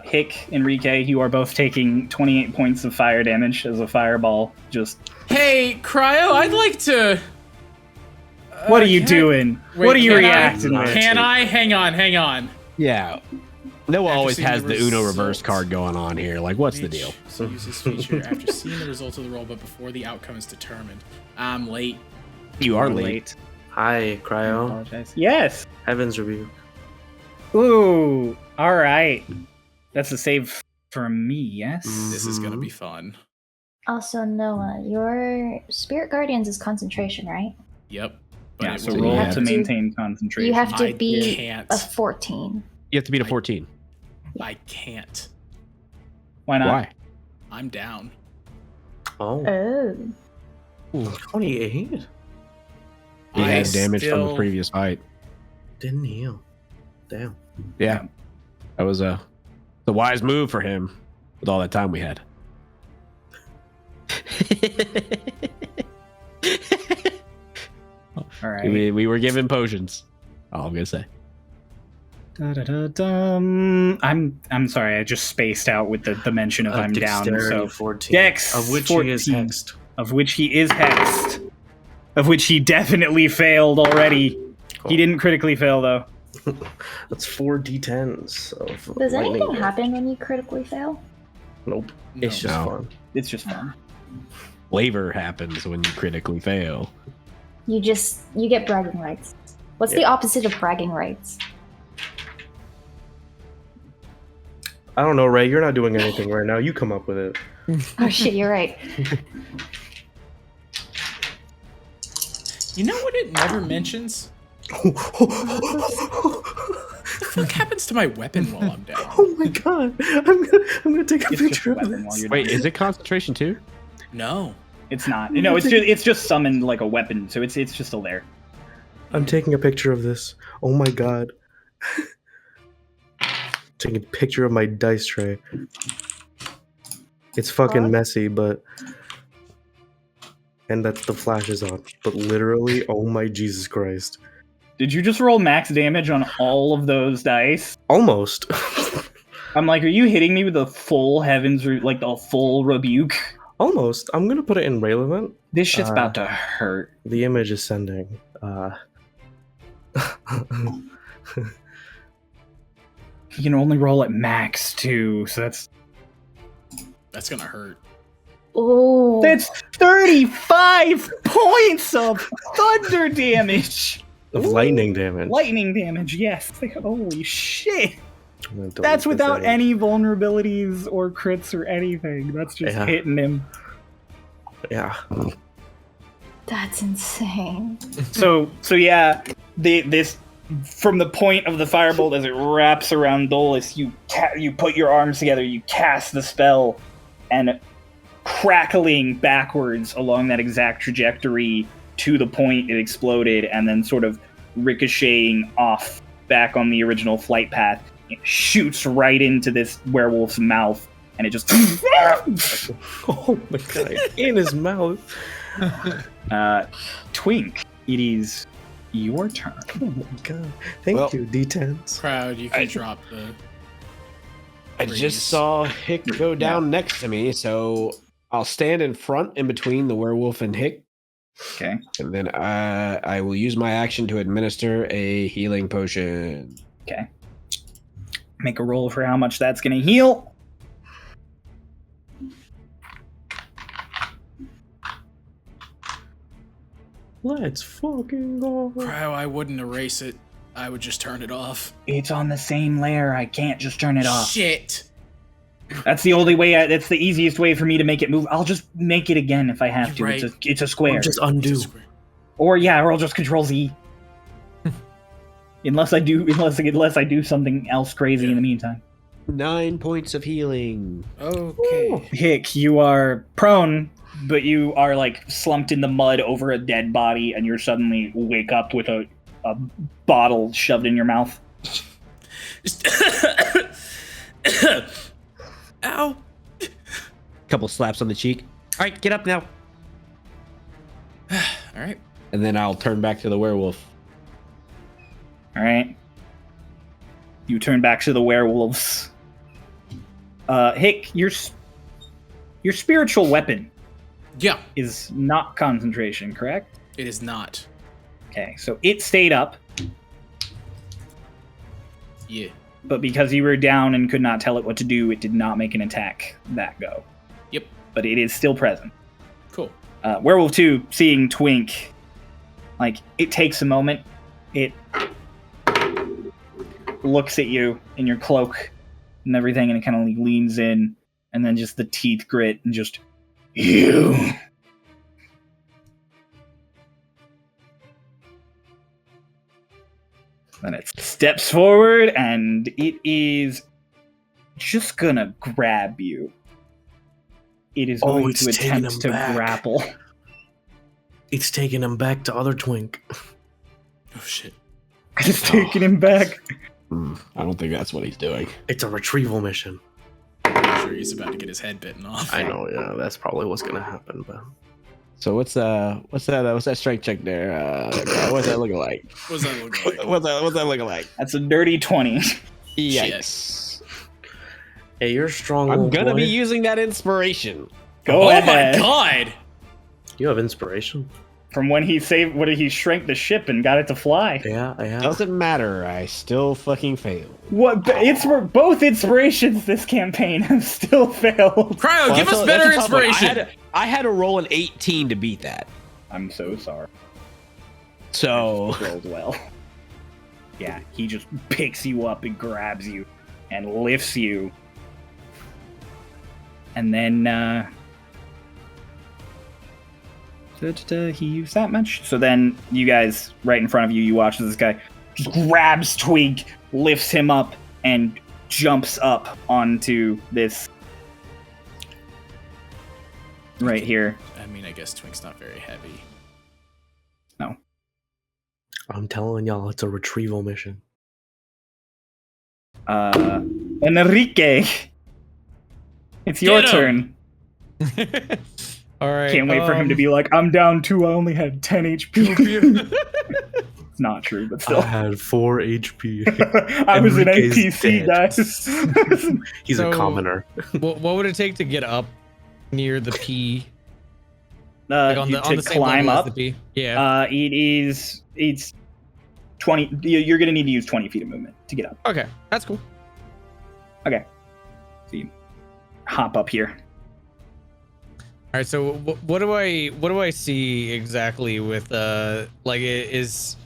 Hick, Enrique, you are both taking 28 points of fire damage as a fireball. Just hey, Cryo, I'd like to... what are you can I- doing? Wait, What are you can I- reacting with? Can I? Hang on. Yeah. Noah After always seeing has the the Uno reverse results. card going on here. Like, what's the deal? So use this feature after seeing the results of the roll, but before the outcome is determined. I'm late. You are late. Hi, I Cryo. apologize. Yes. Heaven's Rebuke. Ooh. All right. That's a save for me. Yes. This is gonna be fun. Also, Noah, your Spirit Guardians is concentration, right? Yep. Yeah. it So will- roll have to to- maintain concentration. You have to I be can't. a 14. You have to beat a 14. I can't. Why not? Why? I'm down. Oh. Oh. 28? He I had damage from the still- previous fight. Didn't heal. Damn. Yeah. That was the wise move for him with all that time we had. All right. We were given potions. All I'm gonna say. Da-da-da-dum. I'm sorry, I just spaced out with the mention of I'm down. Dexterity So 14. Dex Of which 14, he is hexed. of which he is hexed, of which he definitely failed already. He didn't critically fail though. That's 4 d10s. Of Does lightning anything damage. happen when you critically fail? Nope. No. It's just No. fun. It's just fun. Flavor happens when you critically fail. You get bragging rights. What's the opposite of bragging rights? I don't know, Ray. You're not doing anything right now. You come up with it. Oh shit, you're right. You know what it never mentions? What happens to my weapon while I'm down? Oh my god! I'm gonna take a It's just picture a of weapon while this. you're Wait, down. is it concentration too? No. It's not. No, it's just summoned like a weapon, so it's just still there. I'm taking a picture of this. Oh my god! Taking a picture of my dice tray. It's fucking What? messy, but and that's the flash is on. But literally, oh my Jesus Christ! Did you just roll max damage on all of those dice? Almost. I'm like, are you hitting me with the full like the full rebuke? Almost. I'm gonna put it in relevant. This shit's about to hurt. The image is sending. You can only roll at max too, so That's gonna hurt. Oh. that's 35 points of thunder damage. of lightning damage. Lightning damage, yes. Like, holy shit. I'm gonna delete That's this without out. any vulnerabilities or crits or anything. That's just Yeah. hitting him. Yeah. That's insane. So yeah, this from the point of the firebolt as it wraps around Dolus, you put your arms together, you cast the spell, and crackling backwards along that exact trajectory to the point it exploded, and then sort of ricocheting off back on the original flight path, it shoots right into this werewolf's mouth, and it just Oh my god. In his mouth. Twink, it is your turn. Oh my god. Thank you, D10s. Proud you can drop the. I Freeze. just saw Hick go down next to me, so I'll stand in front in between the werewolf and Hick. Okay. And then I will use my action to administer a healing potion. Okay. Make a roll for how much that's going to heal. Let's fucking go. Cryo, I wouldn't erase it. I would just turn it off. It's on the same layer. I can't just turn it off. Shit. That's the only way. That's the easiest way for me to make it move. I'll just make it again if I have to. Right. It's a square. Or just undo. Or I'll just Control Z. unless I do something else crazy in the meantime. 9 points of healing. Okay. Hick, you are prone, but you are like slumped in the mud over a dead body, and you're suddenly wake up with a bottle shoved in your mouth. Ow. Couple slaps on the cheek. All right, get up now. All right. And then I'll turn back to the werewolf. All right. You turn back to the werewolves. Hick, your spiritual weapon Yeah, is not concentration, correct? it is not. Okay, so it stayed up, Yeah. but because you were down and could not tell it what to do, it did not make an attack that go. Yep. But it is still present. Cool. Werewolf 2, seeing Twink, like, it takes a moment. It looks at you in your cloak and everything, and it kind of like leans in, and then just the teeth grit and just, you. Then it steps forward, and it is just gonna grab you. It is going it's to taking attempt him to back. grapple. It's taking him back to other Twink. Oh shit. It's taking him back. I don't think that's what he's doing. It's a retrieval mission. I'm sure he's about to get his head bitten off. I know, yeah, that's probably what's gonna happen, but So what's that strength check there? What's that looking like? What does that look like? What's that looking like? That's a dirty 20. Yikes! hey, you're a strong. I'm little gonna boy. be using that inspiration. Go Oh ahead. my god! You have inspiration. From when he he shrank the ship and got it to fly. Yeah, yeah. Doesn't matter. I still fucking failed. What? It's both inspirations this campaign have still failed. Cryo, Well, give that's us a- better that's a tough one. inspiration. I had to roll an 18 to beat that. I'm so sorry. So Rolled well. Yeah, he just picks you up and grabs you and lifts you. And then he used that much. So then you guys right in front of you, you watch as this guy just grabs Twig, lifts him up, and jumps up onto this right here. I mean, I guess Twink's not very heavy. No. I'm telling y'all, it's a retrieval mission. Enrique, it's your Get turn. All right. Can't wait for him to be like, I'm down 2, I only had 10 HP. It's not true, but I still. had 4 HP. I was an Enrique's NPC, dead. guys. He's So- a commoner. What would it take to get up near the P? Like on You the to same climb level as up. the P? Yeah. It's 20. You're gonna need to use 20 feet of movement to get up. Okay, that's cool. Okay. So you hop up here. All right. So what do I see exactly with like is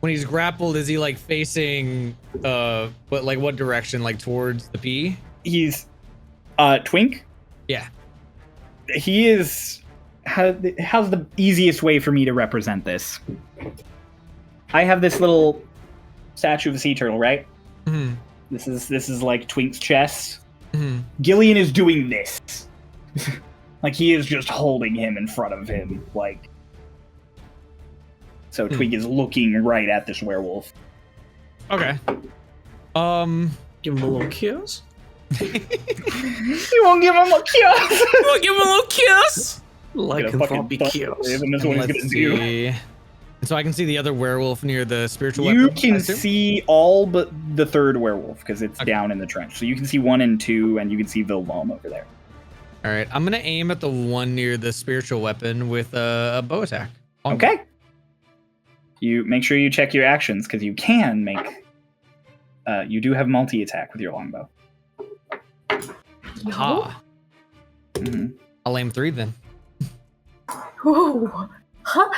when he's grappled? Is he like facing what direction? Like towards the P? He's Twink. Yeah. He is. How's the easiest way for me to represent this? I have this little statue of a sea turtle, right? Hmm. This is like Twink's chest. Hmm. Gillian is doing this. Like he is just holding him in front of him, like. So Twink is looking right at this werewolf. Okay. Give him a little kiss. You won't give him a kiss. We'll give him a little kiss. Lycanthropy kills. And this And one he's let's gonna do. see. And so I can see the other werewolf near the spiritual You weapon. I can assume? see all but the third werewolf because it's Okay. down in the trench. So you can see 1 and 2, and you can see Vilvalm over there. All right, I'm gonna aim at the one near the spiritual weapon with a bow attack. Okay. You make sure you check your actions because you can make. You do have multi-attack with your longbow. Ha! Mhm. I'll aim 3 then. Whoa. Huh?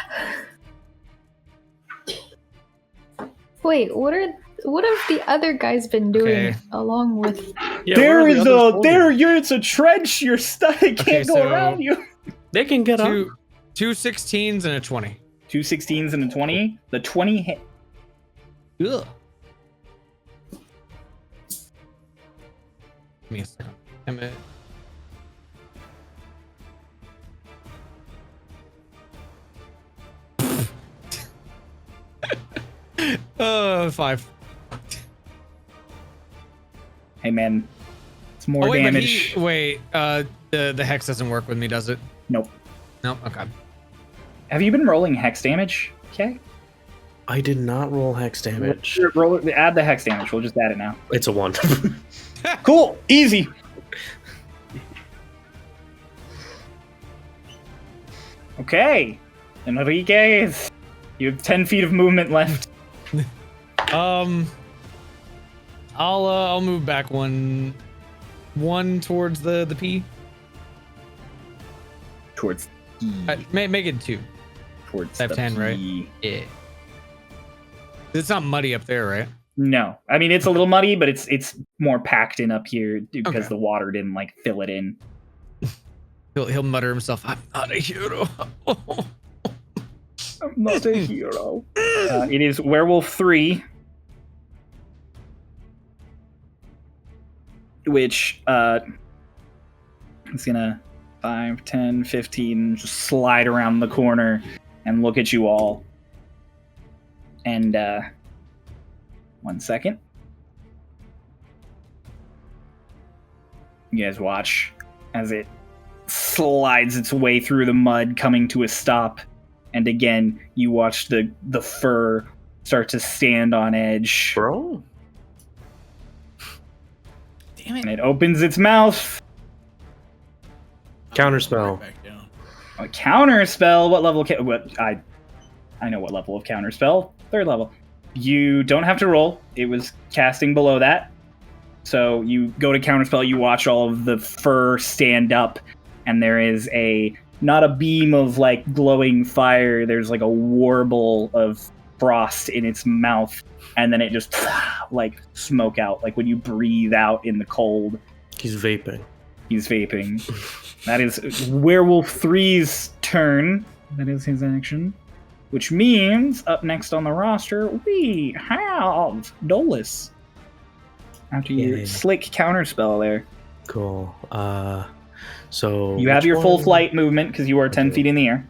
Wait, what have the other guys been doing Okay. along with? Yeah, where are the others holding? It's a trench. You're stuck. It Okay, so- you. They can get up. Two 16s and a 20. 2 16s and a 20. The 20 hit. Ugh. Give me a second. Damn it. Five. Hey man, it's more Oh wait, damage. the hex doesn't work with me, does it? Nope. No. Okay. Have you been rolling hex damage? Okay. I did not roll hex damage. Add the hex damage. We'll just add it now. It's a 1. Cool. Easy. Okay. Enriquez, you have 10 feet of movement left. I'll move back one towards the P. Towards Make it 2. towards I have the 10, right? P. Yeah. It's not muddy up there, right? No, I mean it's a little muddy, but it's more packed in up here because Okay. the water didn't like fill it in. He'll mutter himself, "I'm not a hero." I'm not a hero. It is Werewolf 3, which is gonna 5, 10, 15 just slide around the corner and look at you all. And 1 second. You guys watch as it slides its way through the mud, coming to a stop. And again, you watch the fur start to stand on edge. Bro. Damn And it opens its mouth. Counterspell. Right back down. A counter spell. What level? I know what level of counter spell. 3rd level. You don't have to roll. It was casting below that. So you go to counter spell. You watch all of the fur stand up, and there is not a beam of like glowing fire. There's like a warble of frost in its mouth, and then it just like smoke out, like when you breathe out in the cold. He's vaping. He's vaping. That is Werewolf 3's turn. That is his action. Which means, up next on the roster, we have Dolus. After your Yay. slick counterspell there. Cool. So You have which your full one? flight movement because you are 10 Okay. feet in the air.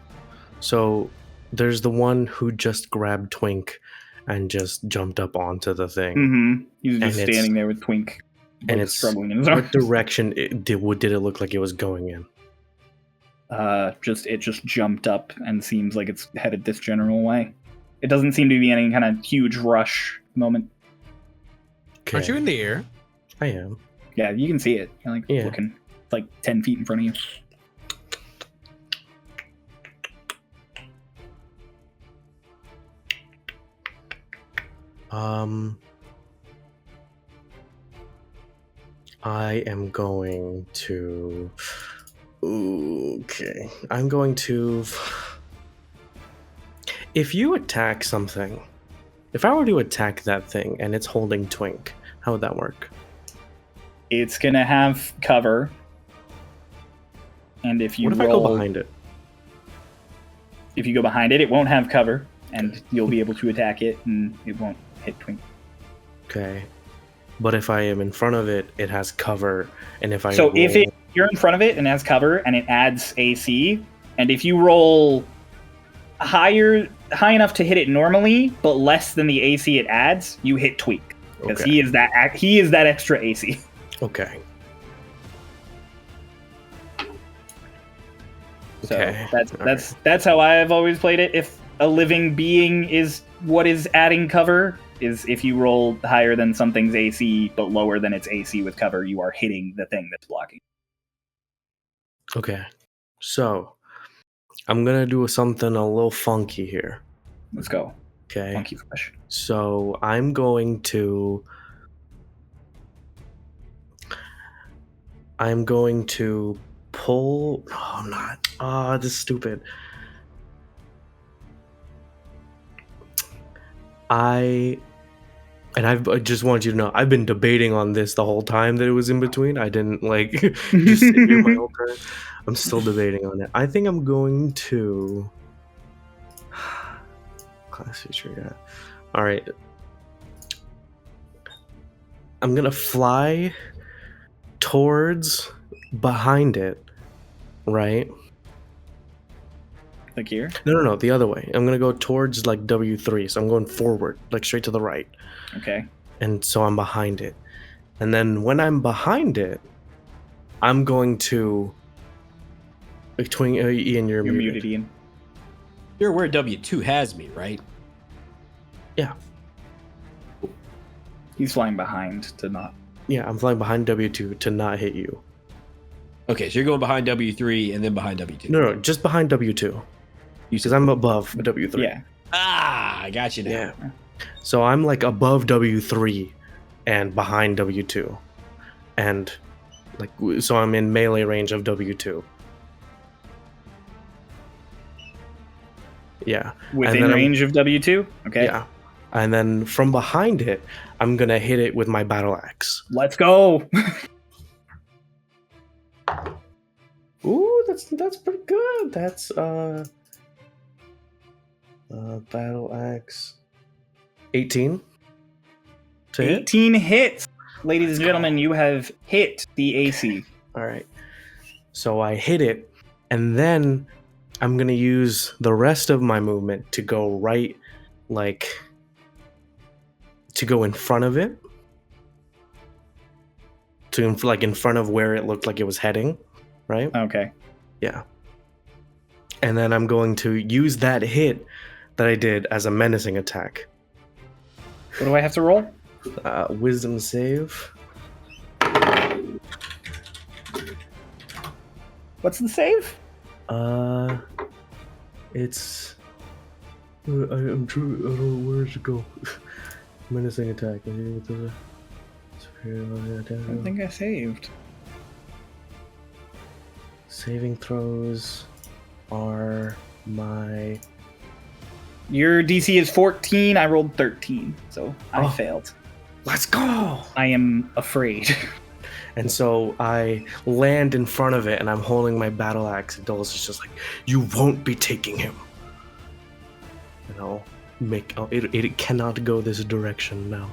So there's the one who just grabbed Twink and just jumped up onto the thing. Mm-hmm. He's just And it's- standing there with Twink. and like, it's- struggling in his What arms. direction did it look like it was going in? It just jumped up and seems like it's headed this general way. It doesn't seem to be any kind of huge rush moment. Okay. Aren't you in the air? I am. Yeah, you can see it. You're like Yeah. looking like 10 feet in front of you. I am going to. Okay. I'm going to. If you attack something, if I were to attack that thing and it's holding Twink, how would that work? It's gonna have cover, and if you What if roll, I go behind it? if you go behind it, it won't have cover, and you'll be able to attack it, and it won't hit Twink. Okay. But if I am in front of it, it has cover, and if I So if roll- you're in front of it and has cover, and it adds AC, and if you roll high enough to hit it normally, but less than the AC it adds, you hit Twink because Okay. he is that extra AC. Okay. So Okay. that's how I've always played it. If a living being is what is adding cover, is if you roll higher than something's AC but lower than its AC with cover, you are hitting the thing that's blocking. Okay. So I'm gonna do something a little funky here. Let's go. Okay. Monkey flesh. So I'm going to pull. No, I'm not. Ah, this is stupid. I just want you to know, I've been debating on this the whole time that it was in between. I didn't like just sit here my whole turn. I'm still debating on it. I think I'm going to class feature. Yeah. All right. I'm gonna fly towards behind it, right? Like here? No, the other way. I'm gonna go towards like W3, so I'm going forward, like straight to the right. Okay. And so I'm behind it. And then when I'm behind it, I'm going to between Ian, you're muted. Ian. You're where W2 has me, right? Yeah. He's flying behind to not. Yeah, I'm flying behind W2 to not hit you. Okay, so you're going behind W3 and then behind W2. No, just behind W2. Because I'm above W3. Yeah. Ah, I got you now. Yeah. So I'm like above W3 and behind W2. And like, so I'm in melee range of W2. Yeah. Within range of W2? Okay. Yeah. And then from behind it, I'm going to hit it with my battle axe. Let's go. Ooh, that's pretty good. That's battle axe 18 to hit. 18 hits. Ladies and gentlemen, you have hit the AC. All right. So I hit it, and then I'm going to use the rest of my movement to go right, like, to go in front of it. To, like, in front of where it looked like it was heading, right? Okay. Yeah. And then I'm going to use that hit that I did as a menacing attack. What do I have to roll? Wisdom save. What's the save? It's. I'm true. I don't know where to go. Menacing attack. I think I saved. Saving throws are my. Your DC is 14. I rolled 13, so I failed. Let's go! I am afraid. And so I land in front of it, and I'm holding my battle axe. And Dulles is just like, "You won't be taking him." And I'll make. It cannot go this direction now.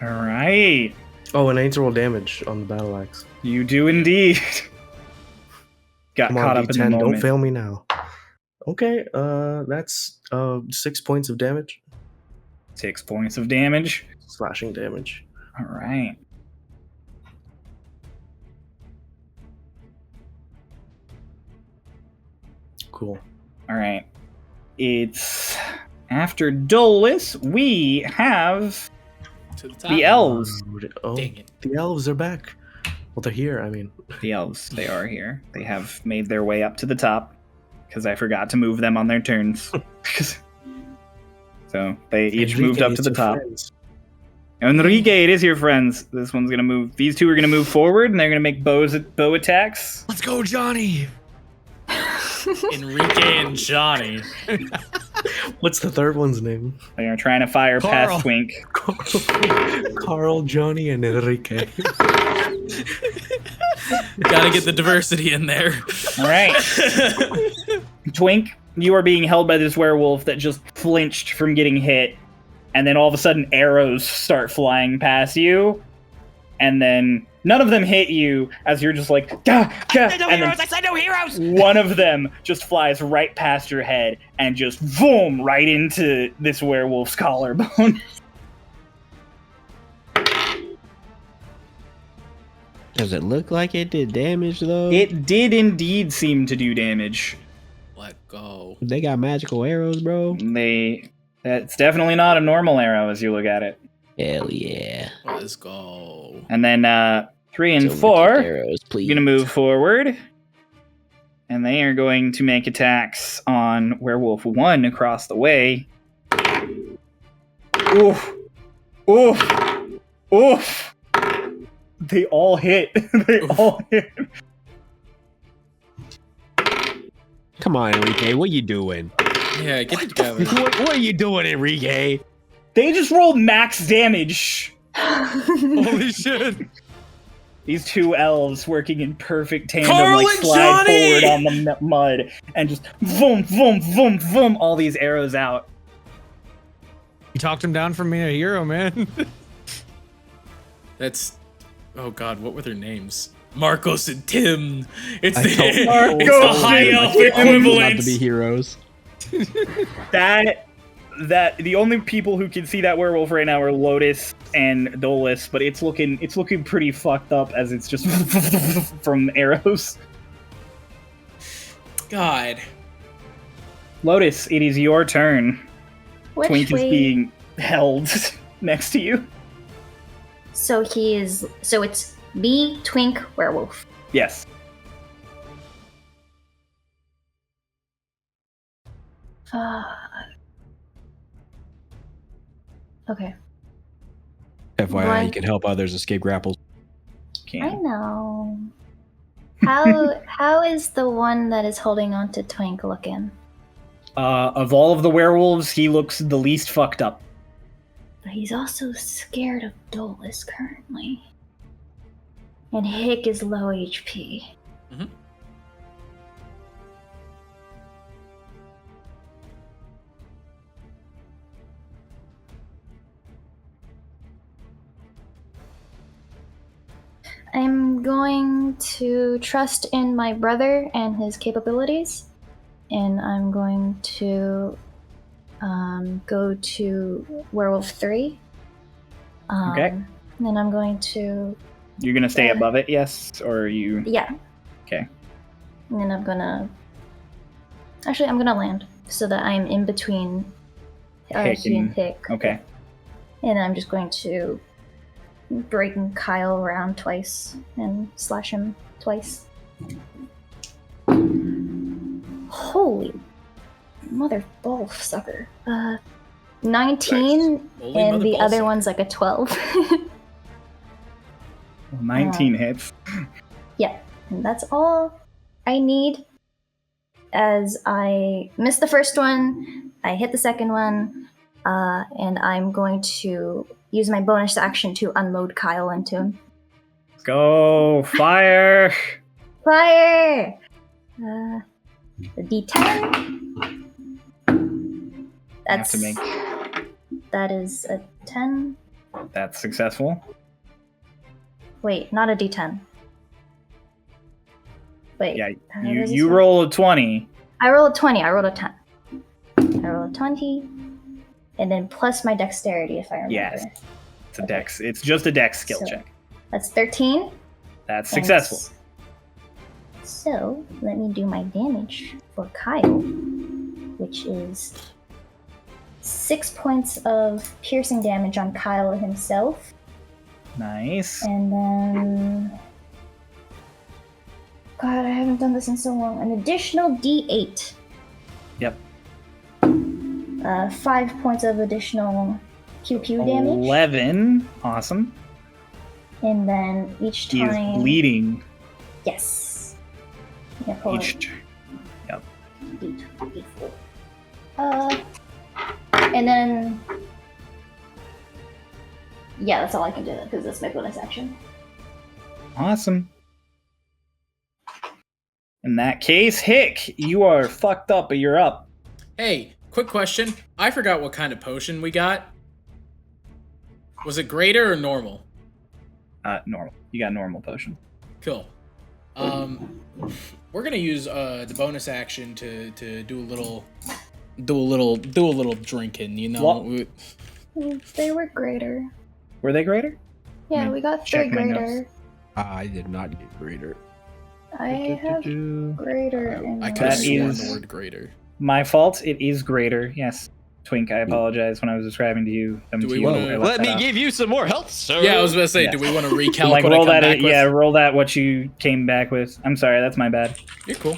All right. Oh, and I need to roll damage on the battle axe. You do indeed. Got Come caught on, up in D10, the moment. don't fail me now. Okay, that's 6 points of damage. 6 points of damage. Slashing damage. All right. Cool. All right. It's after Dulles, we have To the top. the elves. Oh, Dang it. the elves are back. Well, they're here, I mean. The elves, they are here. They have made their way up to the top because I forgot to move them on their turns. So they each moved up to the top. Enrique, it is your friends. This one's gonna move. These two are gonna move forward, and they're gonna make bow attacks. Let's go, Johnny. Enrique and Johnny. What's the third one's name? They are trying to fire Carl. past Twink. Carl, Johnny, and Enrique. Gotta get the diversity in there. All right, Twink, you are being held by this werewolf that just flinched from getting hit, and then all of a sudden arrows start flying past you, and then none of them hit you as you're just like, gah, gah, and then I said no heroes. one of them just flies right past your head and just boom right into this werewolf's collarbone. Does it look like it did damage though? It did indeed seem to do damage. Let go. They got magical arrows, bro. That's definitely not a normal arrow as you look at it. Hell yeah. Let's go. And then 3 and Silver 4 tipped arrows, please. are going to move forward. And they are going to make attacks on Werewolf 1 across the way. Oof. Oof. Oof. They all hit. They all hit. Come on, Enrique. What you doing? Yeah, get it together. What are you doing, Enrique? They just rolled max damage. Holy shit. These two elves working in perfect tandem, Carl like and slide Johnny! forward on the mud and just boom, boom, boom, boom, all these arrows out. You talked him down from being a hero, man. That's. Oh god, what were their names? Marcos and Tim. It's I the, told- it's the high elf equivalent. Not to be heroes. That the only people who can see that werewolf right now are Lotus and Dolus, but it's looking pretty fucked up as it's just from arrows. God. Lotus, it is your turn. Which Twink way? is being held next to you. So it's me, Twink, werewolf. Yes. Okay. FYI, What? you can help others escape grapples. I Can. know. How is the one that is holding on to Twink looking? Of all of the werewolves, he looks the least fucked up. But he's also scared of Dolus currently. And Hick is low HP. Mhm. I'm going to trust in my brother and his capabilities. And I'm going to go to Werewolf 3. Okay. And then I'm going to... You're gonna stay Yeah. above it, yes? Or are you... Yeah. Okay. And then I'm gonna... Actually, I'm gonna land so that I'm in between Hick he and and- Hick. Okay. And I'm just going to break Kyle around twice and slash him twice. Holy mother ball sucker. 19 Holy and mother the ball other sucker. one's like a 12. 19 hits. Yeah, and that's all I need. As I missed the first one, I hit the second one, and I'm going to use my bonus action to unload Kyle into him. Go! Fire! Fire! The D10. Have to make... That is a 10. That's successful. Wait, not a D10. Wait. Yeah, how you does this you work? roll a 20. I rolled a 20. I rolled a 10. I rolled a 20. And then plus my dexterity, if I remember. Yes. It's a dex. It's just a dex skill So- check. That's 13. That's And successful. So, let me do my damage for Kyle, which is 6 points of piercing damage on Kyle himself. Nice. And then... God, I haven't done this in so long. An additional D8. Yep. 5 points of additional QQ damage. 11. Awesome. And then each He is time... bleeding Yes. Yeah, pull each... D4. And then... Yeah, that's all I can do because that's my bonus action. Awesome. In that case, Hick, you are fucked up, but you're up. Hey, quick question. I forgot what kind of potion we got. Was it greater or normal? Normal. You got normal potion. Cool. We're gonna use the bonus action to do a little drinking. You know. What? They were greater. Were they greater? Yeah, Let me we got 3 check my greater. notes. I did not get greater. I have greater in I could That have sworn is- the word greater. My fault. It is greater. Yes. Twink, I apologize when I was describing to you. Do we to you, wanna- I left Let that me out. give you some more health, sir. Yeah, I was gonna say, Yeah. do we want to recalc Like what I roll come that. back with? Yeah, roll that. What you came back with. I'm sorry. That's my bad. You're cool.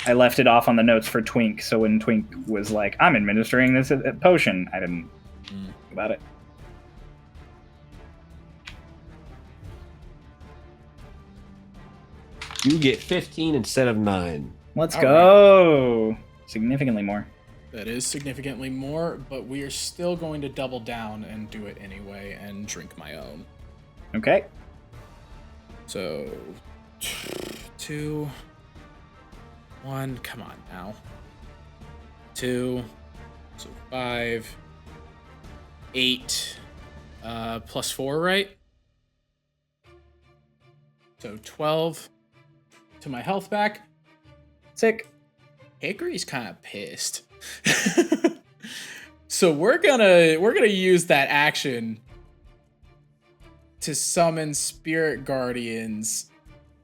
I left it off on the notes for Twink. So when Twink was like, "I'm administering this potion," I didn't think about it. You get 15 instead of 9. Let's All go. Significantly more. That is significantly more, but we are still going to double down and do it anyway and drink my own. Okay. So, 2, 1, come on now. 2, so 5, 8, plus 4, right? So 12 to my health back. Sick. Hickory's kind of pissed. So we're gonna use that action to summon spirit guardians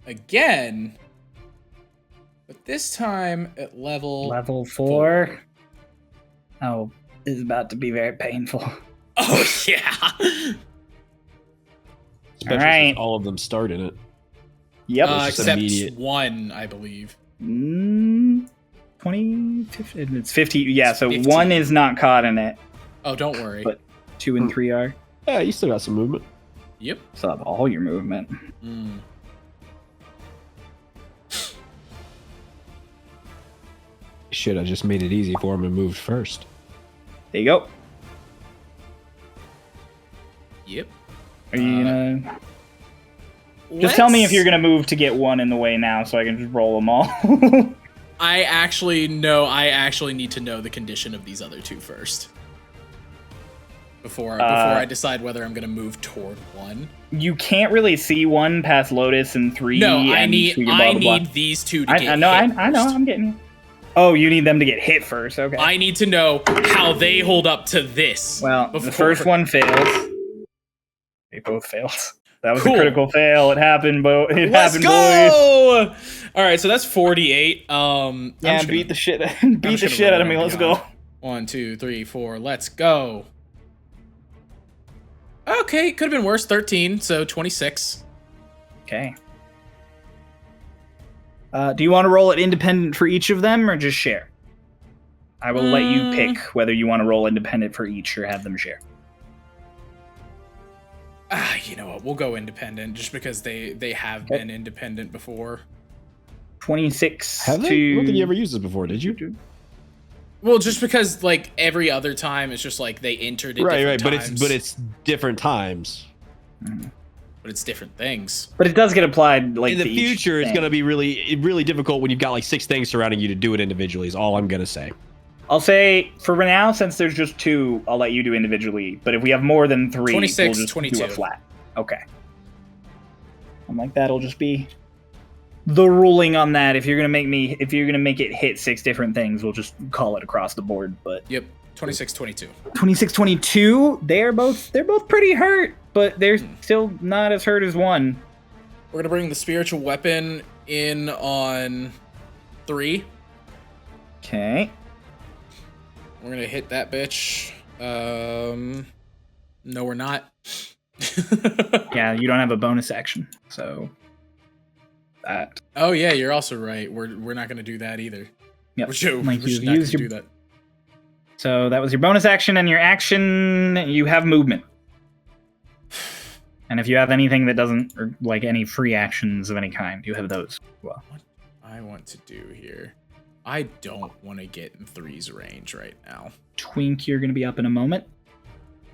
again, but this time at Level 4. Oh, this is about to be very painful. Oh yeah. Especially right. since all of them start in it. Yep. It's just Except immediate. 1, I believe. 20, 50, it's 50. Yeah, so 15. 1 is not caught in it. Oh, don't worry. But 2 and 3 are. Yeah, you still got some movement. Yep. Still have all your movement. Mm. Shit, I just made it easy for him and moved first. There you go. Yep. Are you gonna... Just tell me if you're gonna move to get 1 in the way now so I can just roll them all. I actually need to know the condition of these other 2 first. Before I decide whether I'm gonna move toward 1. You can't really see 1 past Lotus and 3. No, I and need blah, blah, blah. these 2 to get I know, hit I know, first. I'm getting you. Oh, you need them to get hit first. Okay. I need to know how they hold up to this. Well, before- the first one fails. They both failed. That was Cool. a critical fail. It happened, It Let's happened, boys. go! All right, so that's 48. I'm Yeah, just beat gonna- the shit, I'm beat just the gonna shit out of roll me. on Let's beyond. go. 1, 2, 3, 4. Let's go. Okay, could have been worse. 13, so 26. Okay. Do you want to roll it independent for each of them, or just share? I will let you pick whether you want to roll independent for each or have them share. You know what? We'll go independent just because they have been independent before. 26 Have they? to... I don't think you ever used this before, did you? Well, just because like every other time it's just like they entered at different times. But it's different times. But it's different things. But it does get applied like In the to each future, it's thing. going to be really difficult when you've got like 6 things surrounding you to do it individually. Is all I'm going to say. I'll say for now, since there's just 2, I'll let you do individually. But if we have more than 3, 26, we'll just 22. do a flat. Okay. I'm like, that'll just be the ruling on that. If you're gonna make it hit 6 different things, we'll just call it across the board. But Yep, 26, 22. 26, 22, they're both pretty hurt, but they're still not as hurt as 1. We're gonna bring the spiritual weapon in on 3. Okay. We're gonna hit that bitch. No, we're not. Yeah, you don't have a bonus action, so that. Oh yeah, you're also right. We're not gonna do that either. Yep. We're should Like not you've gonna used do your. that. So that was your bonus action, and your action. You have movement. And if you have anything that doesn't, or like any free actions of any kind, you have those. Well, What I want to do here, I don't want to get in 3's range right now. Twink, you're gonna be up in a moment.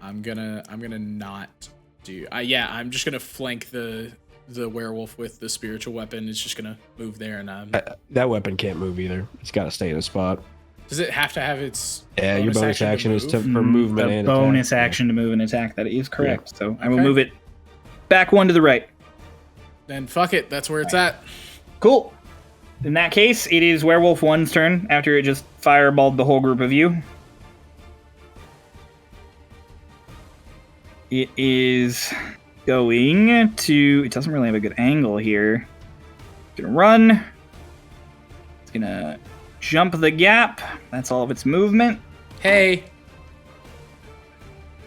I'm gonna not do. I'm just gonna flank the werewolf with the spiritual weapon. It's just gonna move there, and That weapon can't move either. It's got to stay in a spot. does it have to have its? Yeah, your bonus action is move? for movement The and bonus attack. action to move and attack. That is correct. So I will Okay. move it back 1 to the right. Then fuck it. That's where it's at. Cool. In that case, it is Werewolf 1's turn after it just fireballed the whole group of you. It is going to... It doesn't really have a good angle here. It's gonna run. It's gonna jump the gap. That's all of its movement. Hey.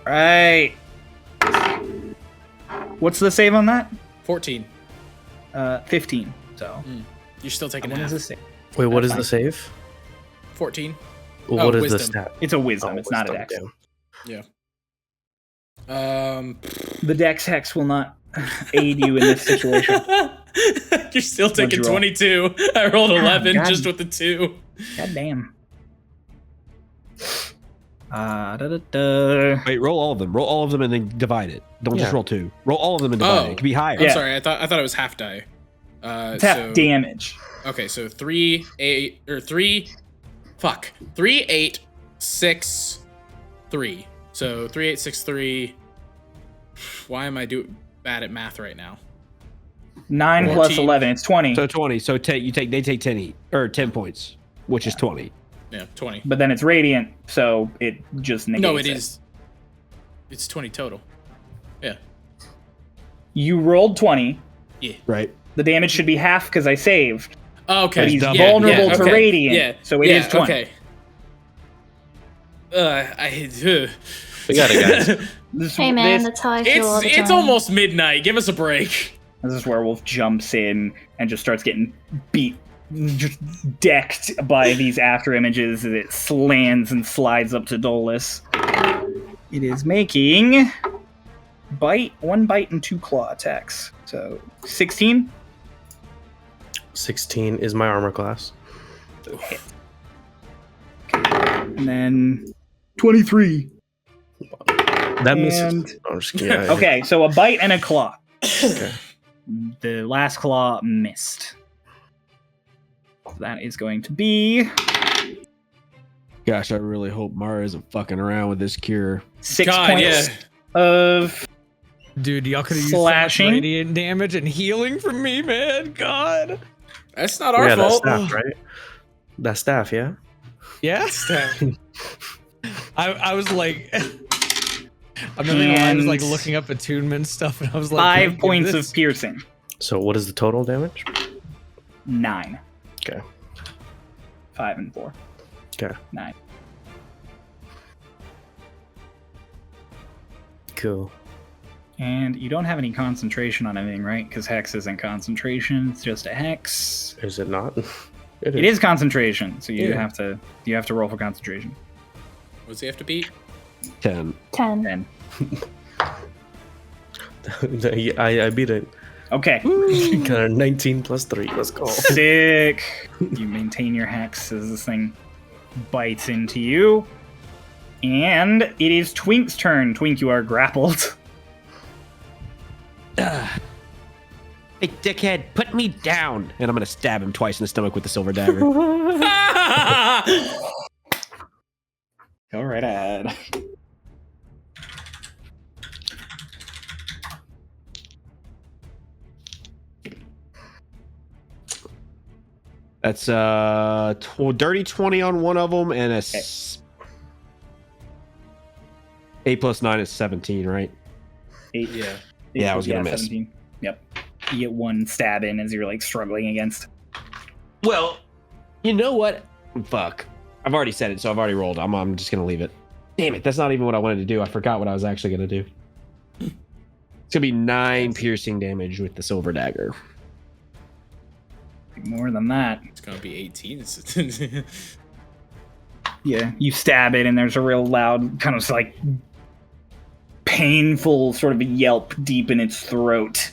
Right. What's the save on that? 14. 15. So. You're still taking What half. is this save? Wait, what That's is the save? 14. What is the wisdom. stat? It's a wisdom. Oh, It's not a wisdom, dex. damn. The dex hex will not aid you in this situation. You're still taking you roll? 22. I rolled 11 God. just with the 2. God damn. Da-da-da. Wait, roll all of them. Roll all of them and then divide it. Don't just Yeah. roll 2. Roll all of them and divide it. It could be higher. I'm Yeah. sorry. I thought it was half die. It's half damage. Okay, so 3, 8, or 3. Fuck. 3, 8, 6, 3. So 3, 8, 6, 3. Why am I bad at math right now? 9 plus 14. 11. It's 20. So 20. So they take 10 each, or 10 points, which is 20. Yeah, 20. But then it's radiant, so it just negates No, it is. It's 20 total. Yeah. You rolled 20. Right. The damage should be half because I saved. Okay. But he's yeah, vulnerable yeah, to okay. radiant, Yeah. so it is 20. Okay. We got it, guys. Hey man, that's how I feel all the time. It's almost midnight. Give us a break. This werewolf jumps in and just starts getting beat, just decked by these after images as it slams and slides up to Dolus. It is making one bite and 2 claw attacks. So 16. 16 is my armor class. Hit. And then 23. That misses. And- No, I'm just kidding. Okay, so a bite and a claw. Okay. The last claw missed. That is going to be Gosh, I really hope Mara isn't fucking around with this cure. 6 God, points yeah. of Dude, y'all could have used so much Slashing. radiant damage and healing from me, man. God. That's not our Yeah, that's fault. staff, right? That staff, yeah? Yeah. I was like, I'm not gonna lie, I was like And- looking up attunement stuff, and I was like, 5 points of piercing. So what is the total damage? 9. Okay. 5 and 4. Okay. 9. Cool. And you don't have any concentration on anything, right? Because hex isn't concentration; it's just a hex. Is it not? It is concentration, so you Yeah. have to roll for concentration. What's he have to beat? 10. 10. And I beat it. okay, Got a 19 plus 3. Let's go. sick. You maintain your hex as this thing bites into you, and it is Twink's turn. Twink, you are grappled. Hey, dickhead, put me down! And I'm gonna stab him twice in the stomach with the silver dagger. Go right ahead. That's dirty 20 on one of them, and 8 plus 9 is 17, right? 8. Yeah. Yeah, I was gonna miss. 17. Yep. You get one stab in as you're like struggling against. Well, you know what? Fuck. I've already said it, so I've already rolled. I'm just gonna leave it. Damn it, that's not even what I wanted to do. I forgot what I was actually gonna do. It's gonna be 9 piercing damage with the silver dagger. More than that. It's gonna be 18. Yeah, you stab it, and there's a real loud, kind of like painful sort of a yelp deep in its throat.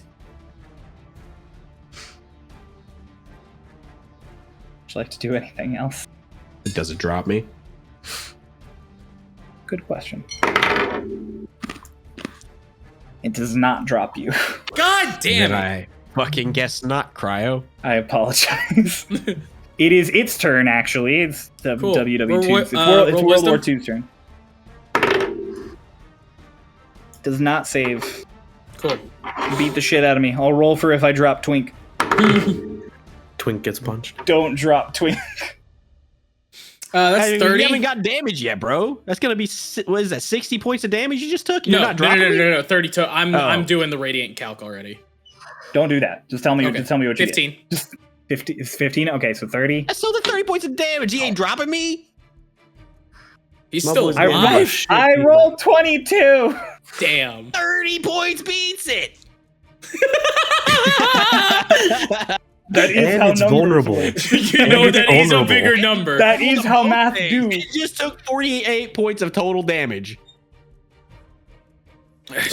Would you like to do anything else? It doesn't drop me. Good question. It does not drop you. God damn Then it! I fucking guess not, Cryo. I apologize. It is its turn, actually. It's Cool. WW2's. Roll It's World wisdom. War II's turn. Does not save. Cool. Beat the shit out of me. I'll roll for if I drop Twink. Twink gets punched. Don't drop Twink. That's I mean, 30. You haven't got damage yet, bro. That's gonna be what is that? 60 points of damage you just took? You're No, not dropping me? no. 32. I'm Oh. doing the radiant calc already. Don't do that. Just tell me. Okay. Just tell me what you 15. get. Just 50. It's 15. Okay, so 30. That's still the 30 points of damage. He ain't dropping me. He's My still boy's alive. I rolled 22. Damn. 30 points beats it. That is And how it's numbers vulnerable. work. You know it's that is a vulnerable. bigger number. That is how math do. He just took 48 points of total damage.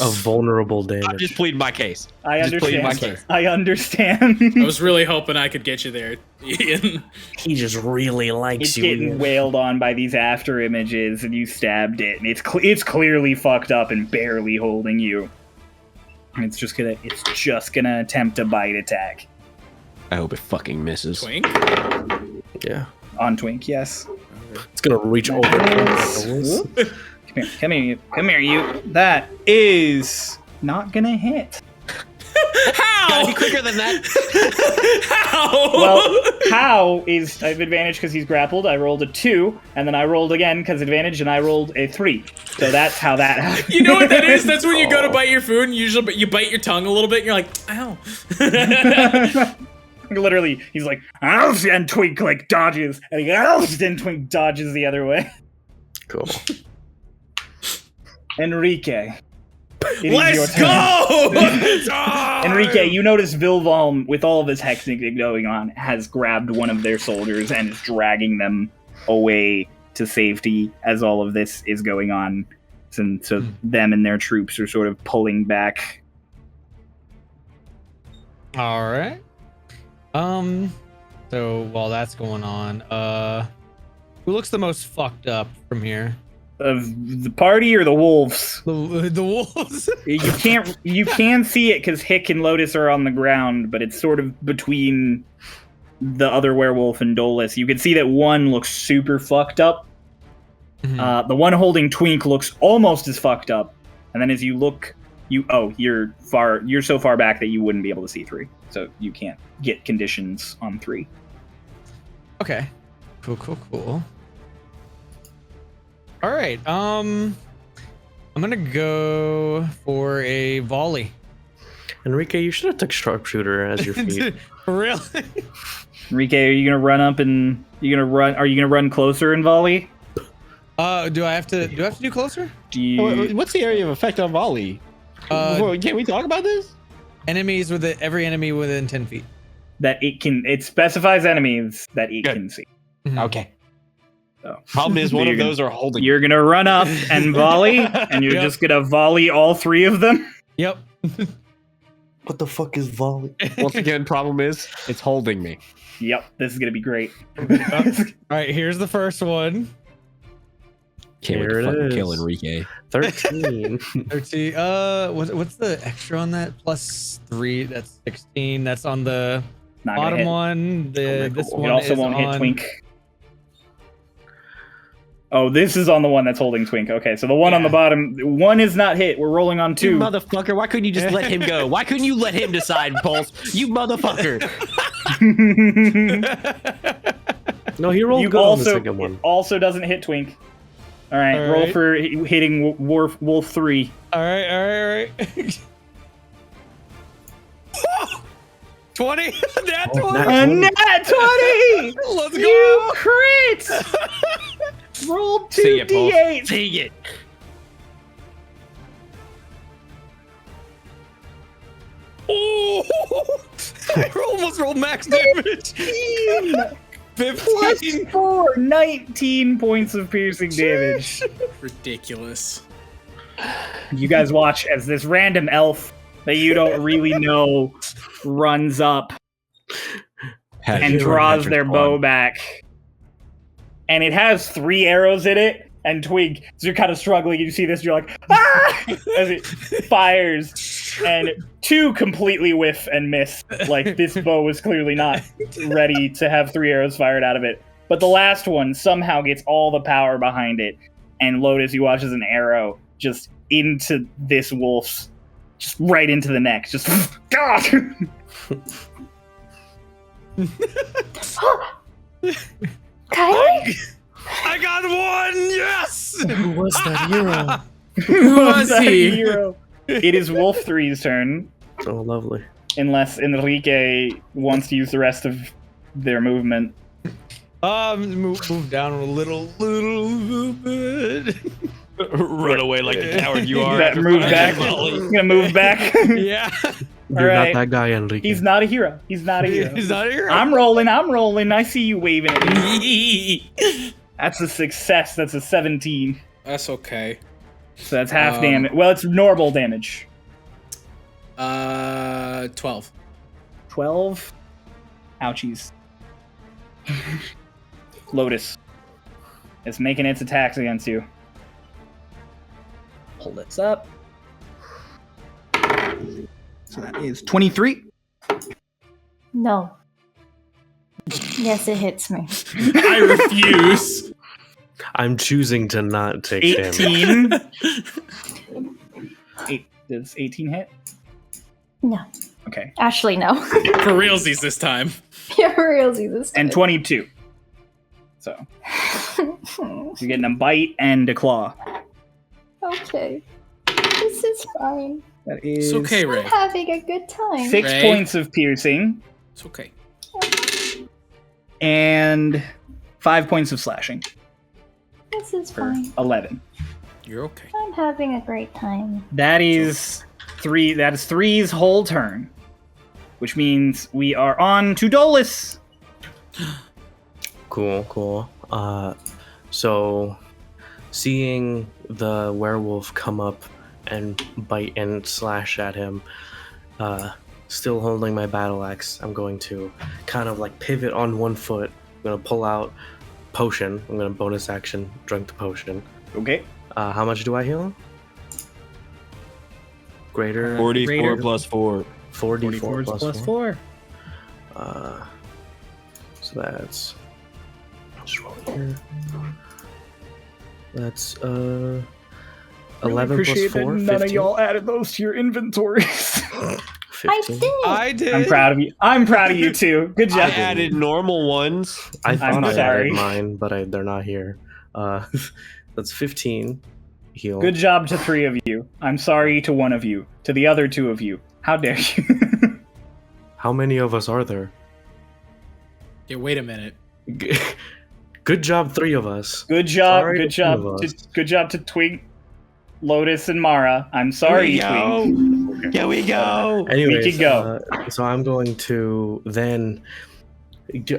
Of vulnerable I'm damage. just pleading my case. I Just pleading my understand. case. I understand. I was really hoping I could get you there, Ian. He just really likes It's you. getting Ian. wailed on by these after images, and you stabbed it, and it's clearly fucked up and barely holding you. And it's just gonna attempt a bite attack I hope it fucking misses. Twink? Yeah. on Twink. Yes. It's gonna reach over. Come here, you. That is not gonna hit. How? Gotta be quicker than that. How? Well, how is I have advantage because he's grappled. I rolled a 2, and then I rolled again because advantage, and I rolled a 3. So that's how that happened. You know what that is? That's when you go to bite your food and usually you bite your tongue a little bit and you're like, ow. Literally, he's like, "Ow," and Twink like dodges, and he goes, and Twink dodges the other way. Cool. Enrique. it is your Let's turn. go! Enrique, you notice Vilvalm, with all of his hexing going on, has grabbed one of their soldiers and is dragging them away to safety as all of this is going on. And so them and their troops are sort of pulling back. All right. So while that's going on, who looks the most fucked up from here? Of the party or the wolves? The wolves. You can see it because Hick and Lotus are on the ground, but it's sort of between the other werewolf and Dolus. You can see that one looks super fucked up. The one holding Twink looks almost as fucked up. And then as you look, you're so far back that you wouldn't be able to see 3. So you can't get conditions on 3. Okay. Cool. All right. I'm gonna go for a volley. Enrique, you should have took sharpshooter as your feet. Really? Enrique, are you gonna run up and are you gonna run closer and volley? Do I have to do closer? Do you What's the area of effect on volley? Can we talk about this? Enemies with every enemy within 10 feet. that it specifies enemies that it can see. Okay. So Problem is, one You're of gonna- those are holding. You're gonna run up and volley, and you're Yep. just gonna volley all 3 of them. Yep. What the fuck is volley? Once again, problem is, it's holding me. Yep, this is gonna be great. All right, here's the first one. Can't wait Here to it fucking kill is. Enrique. 13. 13. What's the extra on that? Plus 3. That's 16. That's on the Not gonna bottom hit. one. This It one also is won't on... hit Twink. Oh, this is on the one that's holding Twink. Okay, so the one on the bottom, 1 is not hit. We're rolling on 2. You motherfucker! Why couldn't you just let him go? Why couldn't you let him decide, Pulse? You motherfucker! No, he rolled You good on the also second one. it also doesn't hit Twink. All right, All roll right. for hitting Wolf 3. All right. 20. That 20. nat- A nat 20! Let's go. You crit! Roll See ya, Pulse. 2d8. Take it. Oh, I almost rolled max damage. 15. Plus 4, 19 points of piercing damage. Ridiculous. You guys watch as this random elf that you don't really know runs up and draws their bow back. And it has 3 arrows in it. And Twig, so you're kind of struggling. You see this, you're like, ah! As it fires. And 2 completely whiff and miss. Like, this bow was clearly not ready to have 3 arrows fired out of it. But the last one somehow gets all the power behind it. And Lotus, you watch as an arrow just into this wolf's, just right into the neck. Just, God! Kylie? I got one. Yes. Who was that hero? Who was that he? hero? It is Wolf 3's turn, Oh, lovely. unless Enrique wants to use the rest of their movement. Move down a little bit. Run away like the coward you are. That move back. Volley. Gonna move back. Yeah. You're right. not that guy, Enrique. He's not a hero. He's not a hero. He's not here. I'm rolling. I see you waving at me. That's a success. That's a 17. That's okay. So that's half damage. Well, it's normal damage. 12. 12. Ouchies. Lotus is making its attacks against you. Pull this up. So that is 23. No. Yes, it hits me. I refuse. I'm choosing to not take damage. 18. Does 18 hit? No. Okay. Actually, no. For realsies this time. Yeah, for realsy this And time. 22. So you're getting a bite and a claw. Okay. This is fine. That is It's okay, I'm Ray. having a good time. 6 Ray. points of piercing It's okay. and 5 points of slashing. This is For fine. 11. You're okay. I'm having a great time. That is 3. That is 3's whole turn, which means we are on to Dolus. Cool. So seeing the werewolf come up and bite and slash at him, still holding my battle axe, I'm going to kind of like pivot on one foot. I'm gonna pull out potion. I'm gonna bonus action drink the potion. Okay. How much do I heal? Greater 44 Greater. plus 4. 44 plus 4. 4. So that's just roll here. That's 11 plus 4. 15. added those to your inventories. 15. I did. I'm proud of you. I'm proud of you too. Good I job. added normal ones. I thought I'm I sorry. added mine, but they're not here. That's 15 heal. Good job to 3 of you. I'm sorry to 1 of you. To the other 2 of you. How dare you? How many of us are there? Yeah, wait a minute. Good job, 3 of us. Good job. Sorry Good to job. 2 of us. Good job to Twig, Lotus, and Mara. I'm sorry, Twig. Here we go. Anyways, We can go. So I'm going to then,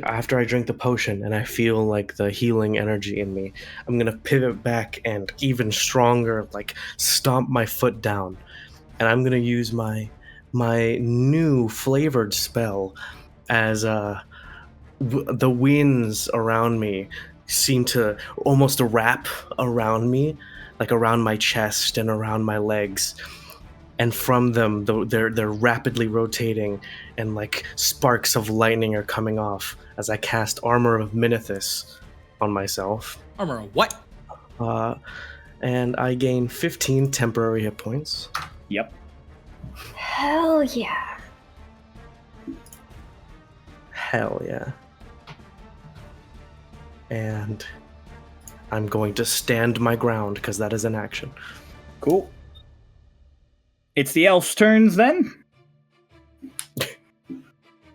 after I drink the potion and I feel like the healing energy in me, I'm gonna pivot back and even stronger, like stomp my foot down, and I'm gonna use my new flavored spell as the winds around me seem to almost wrap around me, like around my chest and around my legs. And from them, they're rapidly rotating, and like sparks of lightning are coming off as I cast Armor of Minithus on myself. Armor, what? And I gain 15 temporary hit points. Yep. Hell yeah. Hell yeah. And I'm going to stand my ground because that is an action. Cool. It's the elf's turns then.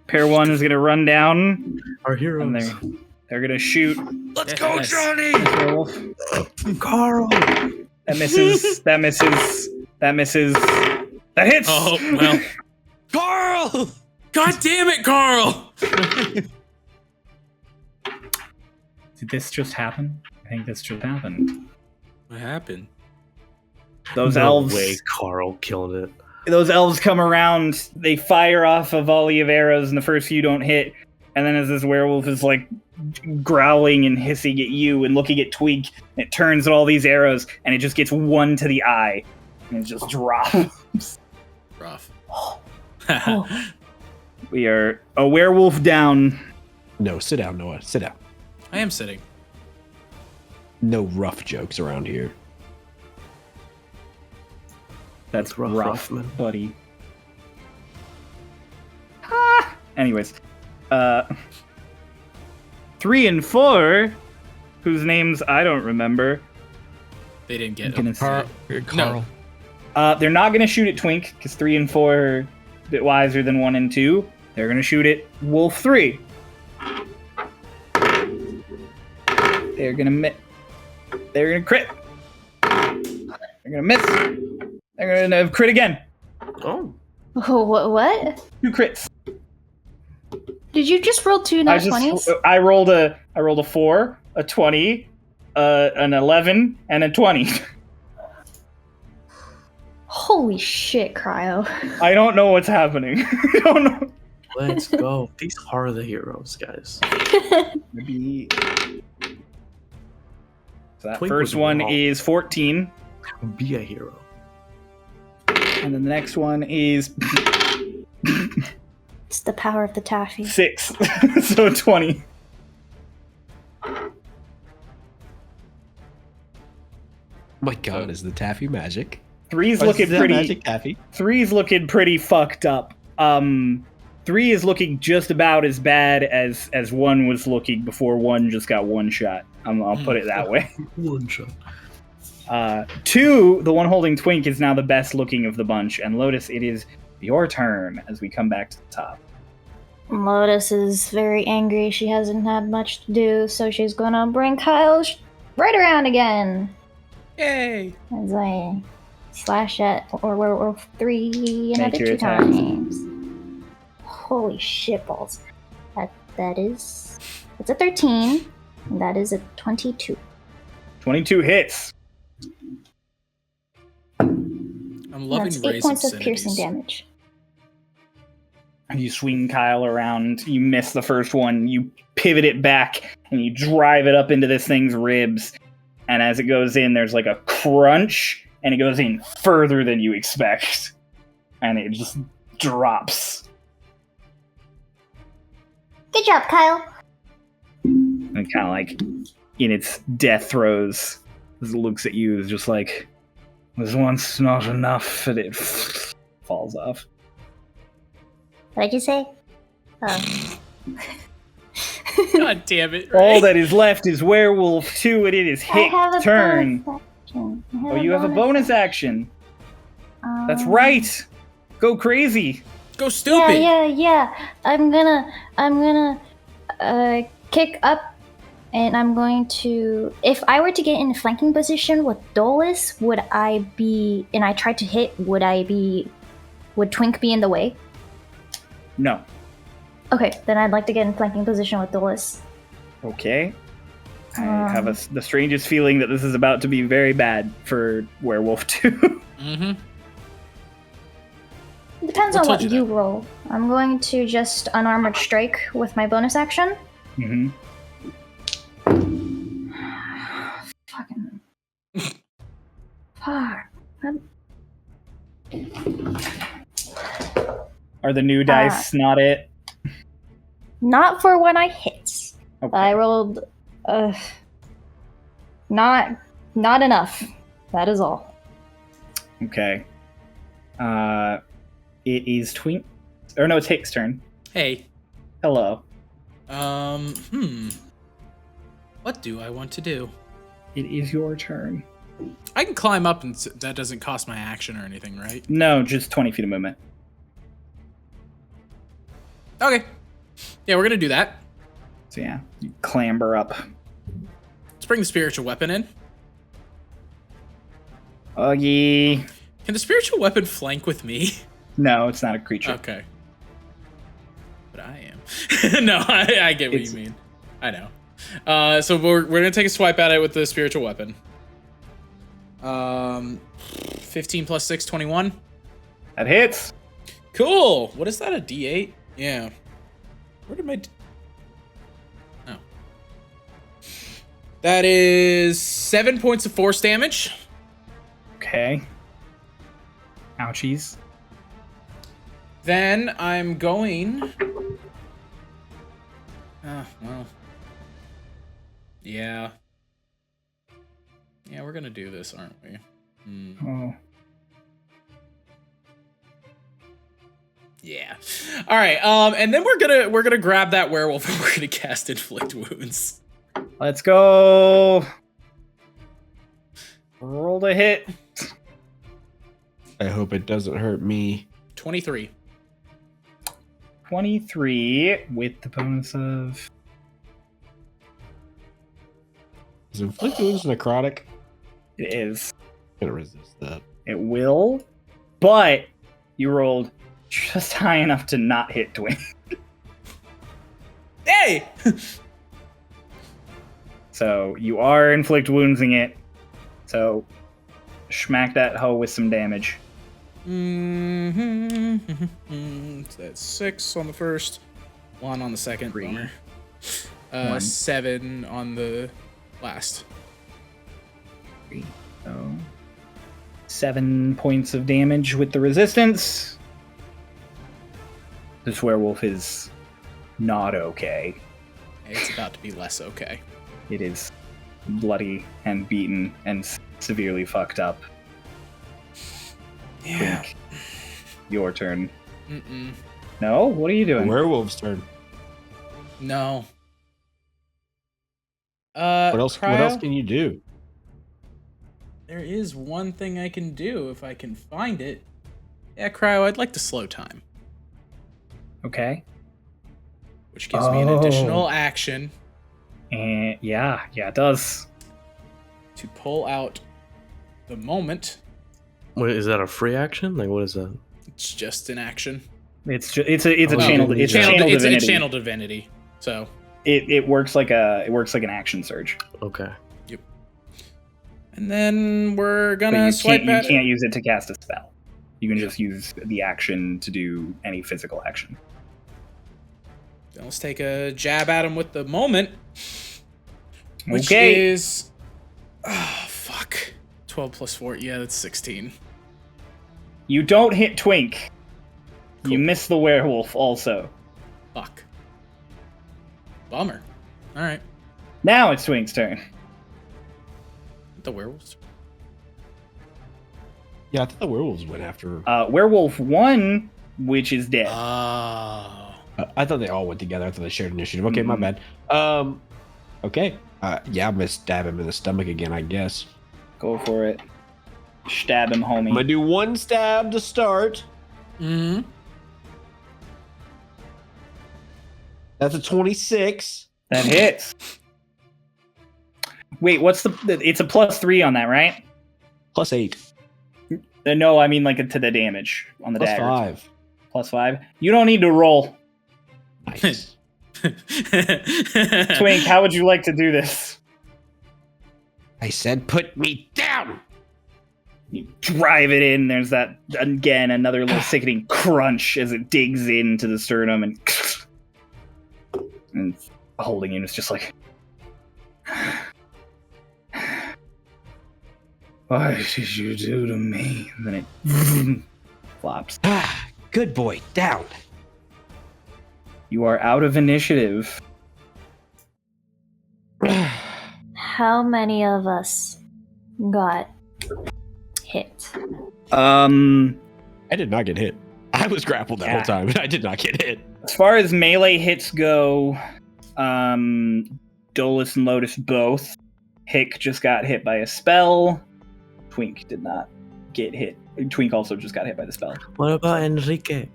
Pair 1 is gonna run down, Our heroes. and they're gonna shoot. Let's go, Johnny! Werewolf. Carl! That misses. That misses. That misses. That hits. Oh, well. Carl! God damn it, Carl! Did this just happen? I think this just happened. What happened? Those No elves. way Carl killed it. Those elves come around. They fire off a volley of arrows, and the first few don't hit. And then as this werewolf is like growling and hissing at you and looking at Twig, it turns at all these arrows, and it just gets 1 to the eye, and it just drops. Rough. We are a werewolf down. No, sit down, Noah. Sit down. I am sitting. No rough jokes around here. That's rough, rough, man. buddy. Anyways, 3 and 4 whose names I don't remember. They didn't get Gonna it. Carl. Carl. They're not going to shoot at Twink, because 3 and 4 are a bit wiser than 1 and 2. They're going to shoot at Wolf 3. They're going to They're going to crit. They're going to miss. They're going to crit again. Oh. Oh, what? 2 crits. Did you just roll 2 nat 20s? I rolled a 4, a 20, an 11, and a 20. Holy shit, Cryo. I don't know what's happening. I don't know. Let's go. These are the heroes, guys. Maybe. So that Twink first was one wrong. is 14, Be a hero. and then the next one is It's the power of the taffy. 6, so 20. My God, is the taffy magic? 3's Or is looking that pretty. magic taffy? 3's looking pretty fucked up. 3 is looking just about as bad as 1 was looking before 1 just got 1 shot. I'll put it that way. One shot. 2, the one holding Twink, is now the best looking of the bunch. And Lotus, it is your turn as we come back to the top. Lotus is very angry. She hasn't had much to do, so she's gonna bring Kyle right around again. Yay! As I slash at werewolf 3 another Make your 2 attack. times. Holy shitballs. That's a 13. And that is a 22. 22 hits. I'm loving That's 8 Ray's points of obscenities. piercing damage. You swing Kyle around, you miss the first one, you pivot it back, and you drive it up into this thing's ribs. And as it goes in, there's like a crunch, and it goes in further than you expect. And it just drops. Good job, Kyle. And kind of like in its death throes, as it looks at you, is just like, was once not enough, and it falls off. What'd you say? Oh. God damn it! All Ray. that is left is Werewolf 2, and it is I have a Hick's turn. bonus action. Oh, you have a bonus action. That's right. Go crazy. Go stupid. Yeah. I'm gonna kick up, and I'm going to. If I were to get in a flanking position with Dolus, would I be? And I tried to hit. Would Twink be in the way? No. Okay, then I'd like to get in flanking position with Dolus. Okay. I have the strangest feeling that this is about to be very bad for Werewolf 2. Mm-hmm. Depends What on told what you you that? roll. I'm going to just unarmored strike with my bonus action. Mm-hmm. Fucking. Fuck. Are the new dice not it? Not for when I hit. Okay. I rolled. Not enough. That is all. Okay. It is Twink. Or no, it's Hick's turn. Hey. Hello. What do I want to do? It is your turn. I can climb up, and that doesn't cost my action or anything, right? No, just 20 feet of movement. Okay. Yeah, we're gonna do that. So yeah, you clamber up. Let's bring the spiritual weapon in. Oggy. Can the spiritual weapon flank with me? No, it's not a creature. Okay. But I am. No, I get what It's- you mean. I know. So we're gonna take a swipe at it with the spiritual weapon. 15 plus 6, 21. That hits. Cool. What is that? A D8? Yeah. Where did my? Oh. That is 7 points of force damage. Okay. Ouchies. Then I'm going. Well. Yeah. Yeah, we're gonna do this, aren't we? Oh. Yeah. All right. And then we're gonna grab that werewolf and we're gonna cast inflict wounds. Let's go. Roll the hit. I hope it doesn't hurt me. 23. 23 with the bonus of... Is inflict wounds necrotic? It is. I'm gonna resist that. It will, but you rolled just high enough to not hit Twink. Hey! So you are inflict woundsing it. So smack that hoe with some damage. Mm-hmm. So that's 6 on the first, 1 on the second. 3. Bummer. 1. 7 on the last. So 7 points of damage with the resistance. This werewolf is not okay. It's about to be less okay. It is bloody and beaten and severely fucked up. Yeah. Twink, your turn. Mm-mm. No? What are you doing? Werewolf's turn. No. What else? What else Cryo? can you do? There is one thing I can do if I can find it. Yeah, Cryo, I'd like to slow time, Okay. which gives me an additional action And yeah, it does. to pull out the moment. Wait, is that a free action? Like, what is that? It's just an action. It's a Oh, channel. yeah. It's a channel It's divinity. a channel divinity. So It works like an action surge. Okay. and then we're But gonna you swipe can't, you at can't use it to cast a spell. You can just use the action to do any physical action. Let's take a jab at him with the moment. Which Okay. is... Oh, fuck. 12 plus 4. Yeah, that's 16. You don't hit Twink. Cool. You miss the werewolf also. Fuck. Bummer. Alright. Now it's Twink's turn. The werewolves. Yeah, I thought the werewolves went after. Werewolf 1, which is dead. Oh. I thought they all went together. I thought they shared initiative. Okay, my bad. Okay. Yeah, I'm gonna stab him in the stomach again, I guess. Go for it. Stab him, homie. I'm gonna do one stab to start. Mm-hmm. That's a 26. That hits. Wait, what's it's a +3 on that, right? Plus 8. No, I mean like to the damage on the Plus dagger. 5. +5. You don't need to roll. Nice. Twink, how would you like to do this? I said put me down. You drive it in. There's that, again, another little sickening crunch as it digs into the sternum and holding you. It's just like, why did you do to me? And then it flops. Good boy, down. You are out of initiative. How many of us got hit? I did not get hit. I was grappled that Yeah. whole time, and I did not get hit. As far as melee hits go, Dolus and Lotus both. Hick just got hit by a spell. Twink did not get hit. Twink also just got hit by the spell. What about Enrique?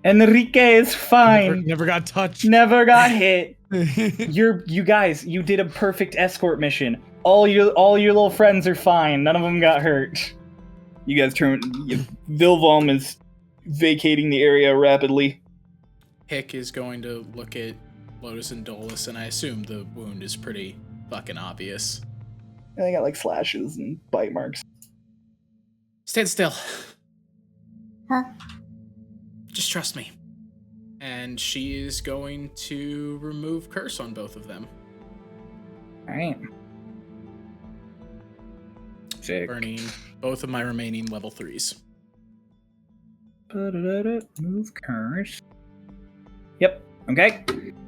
Enrique is fine. Never got touched. Never got hit. You guys, you did a perfect escort mission. All your little friends are fine. None of them got hurt. You guys Vilvom is vacating the area rapidly. Hick is going to look at Lotus and Dolus, and I assume the wound is pretty fucking obvious. And they got like slashes and bite marks. Stand still. Huh? Just trust me. And she is going to remove curse on both of them, All right. Sick. burning both of my remaining level 3s. Move curse. Yep. Okay.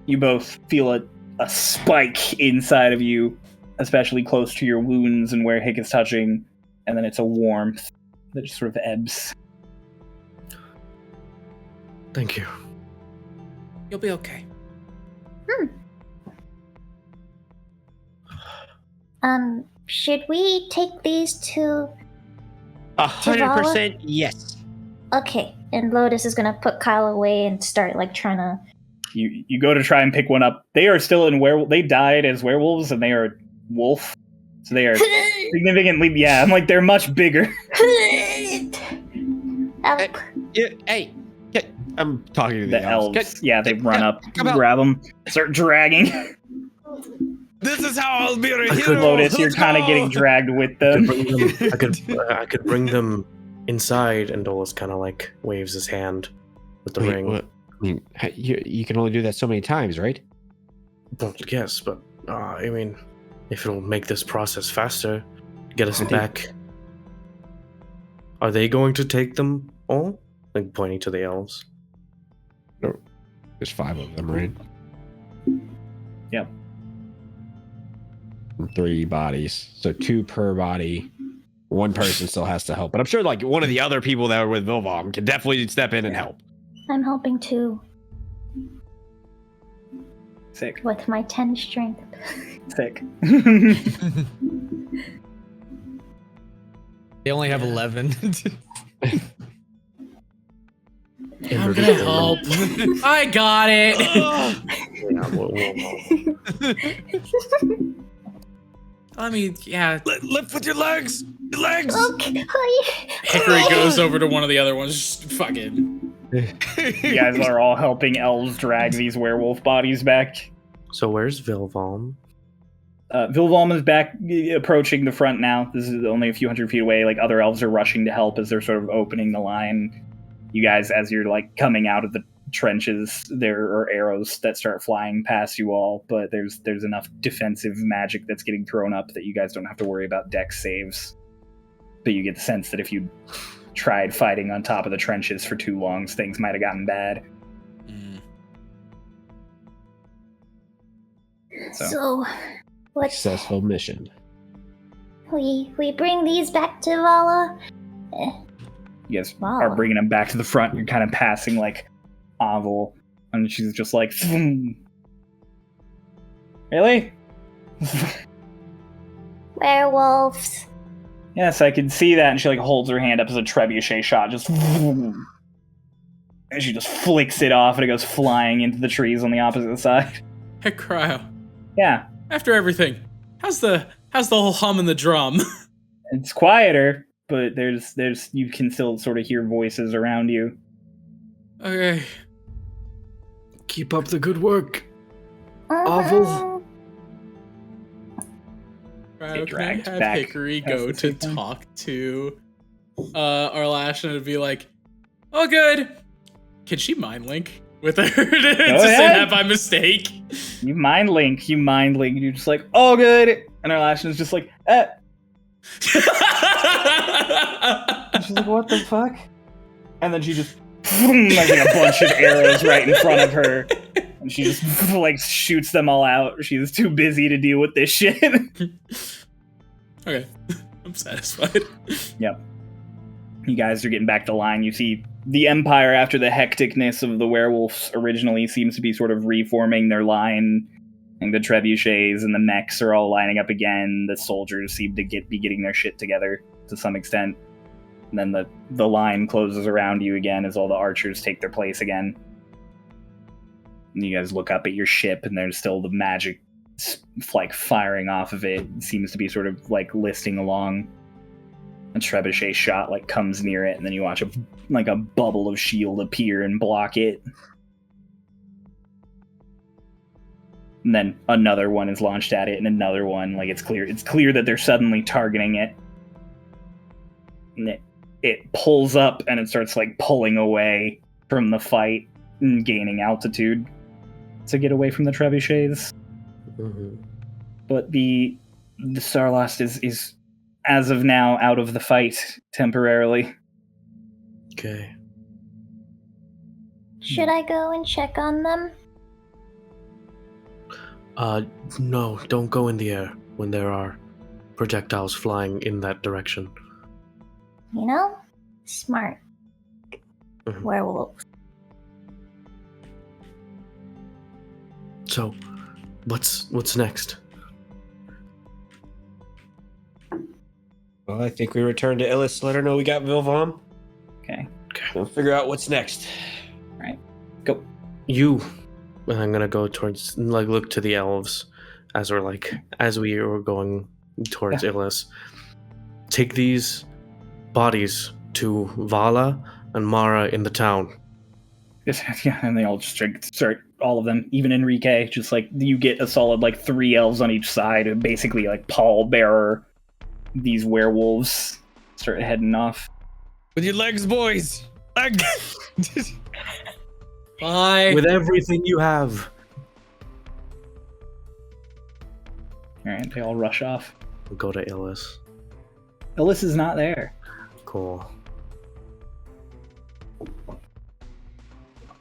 You both feel a spike inside of you, especially close to your wounds and where Hick is touching, and then it's a warmth that just sort of ebbs. Thank you. You'll be okay. Should we take these to 100% yes. Okay, and Lotus is gonna put Kyle away and start like trying to. You go to try and pick one up. They are still in werewolf. They died as werewolves, and they are wolf. So they are significantly. Yeah, I'm like they're much bigger. Help. Hey, I'm talking to The elves. Yeah, they run up, grab them, start dragging. This is how I'll be a hero. Lotus, you're kind of getting dragged with them. I could bring them inside, and Dolus kind of like waves his hand with the ring. What? I mean, you can only do that so many times, right? Well, yes, but I mean, if it'll make this process faster, get us back. Are they going to take them all? Like pointing to the elves. There's 5 of them, right? Yep. 3 bodies, so 2 per body. 1 person still has to help, but I'm sure like one of the other people that were with Vilvom can definitely step in and help. I'm helping too. Sick. With my 10 strength. Sick. They only have 11. I'm gonna help. I got it. Yeah, I mean, yeah. Lift with your legs. Your legs. Okay. Hickory goes over to one of the other ones. Just fucking. You guys are all helping elves drag these werewolf bodies back. So where's Vilvom? Vilvom is back, approaching the front now. This is only a few hundred feet away. Like, other elves are rushing to help as they're sort of opening the line. You guys, as you're like coming out of the trenches, there are arrows that start flying past you all, but there's enough defensive magic that's getting thrown up that you guys don't have to worry about dex saves. But you get the sense that if you tried fighting on top of the trenches for too long, things might have gotten bad. So what? Successful mission. We bring these back to Valla. You guys Wow. are bringing them back to the front. You're kind of passing like Oval, and she's just like, really? Werewolves. Yes, I can see that. And she like holds her hand up as a trebuchet shot, just, and she just flicks it off, and it goes flying into the trees on the opposite side. Hey, Cryo. Yeah, After everything, how's the whole hum in the drum? it's quieter, but there's you can still sort of hear voices around you. Okay. Keep up the good work. Uh-huh. Cryo, can I dragged have back Hickory past go the to system. talk to Arlash and be like, oh, good. Can she mind link with her to say ahead. that by mistake? You mind link. You're just like, oh, good. And Arlash is just like, eh. She's like, what the fuck? And then she just there's like a bunch of arrows right in front of her. And she just like shoots them all out. She's too busy to deal with this shit. Okay. I'm satisfied. Yep. You guys are getting back to line. You see the Empire, after the hecticness of the werewolves originally, seems to be sort of reforming their line. And the trebuchets and the mechs are all lining up again. The soldiers seem to be getting their shit together to some extent. And then the line closes around you again as all the archers take their place again. And you guys look up at your ship, and there's still the magic like firing off of it. It seems to be sort of like listing along. A trebuchet shot like comes near it, and then you watch a bubble of shield appear and block it. And then another one is launched at it, and another one. Like it's clear that they're suddenly targeting it. And it pulls up, and it starts like pulling away from the fight and gaining altitude to get away from the trebuchets. Mm-hmm. But the Starlost is as of now out of the fight temporarily. Okay. Should I go and check on them? No, don't go in the air when there are projectiles flying in that direction. You know? Smart. Mhm. Werewolves. So, what's next? Well, I think we return to Illis. Let her know we got Vilvom. Okay. We'll figure out what's next. Go. You. I'm gonna go towards, like, look to the elves as we were going towards Illis. Take these bodies to Valla and Mara in the town. Yeah, and they all just start, all of them, even Enrique, just like, you get a solid, like, 3 elves on each side, and basically, like, pallbearer these werewolves start heading off. With your legs, boys. Bye. With everything you have. Alright, they all rush off. Go to Illis. Alyssa's not there. Cool.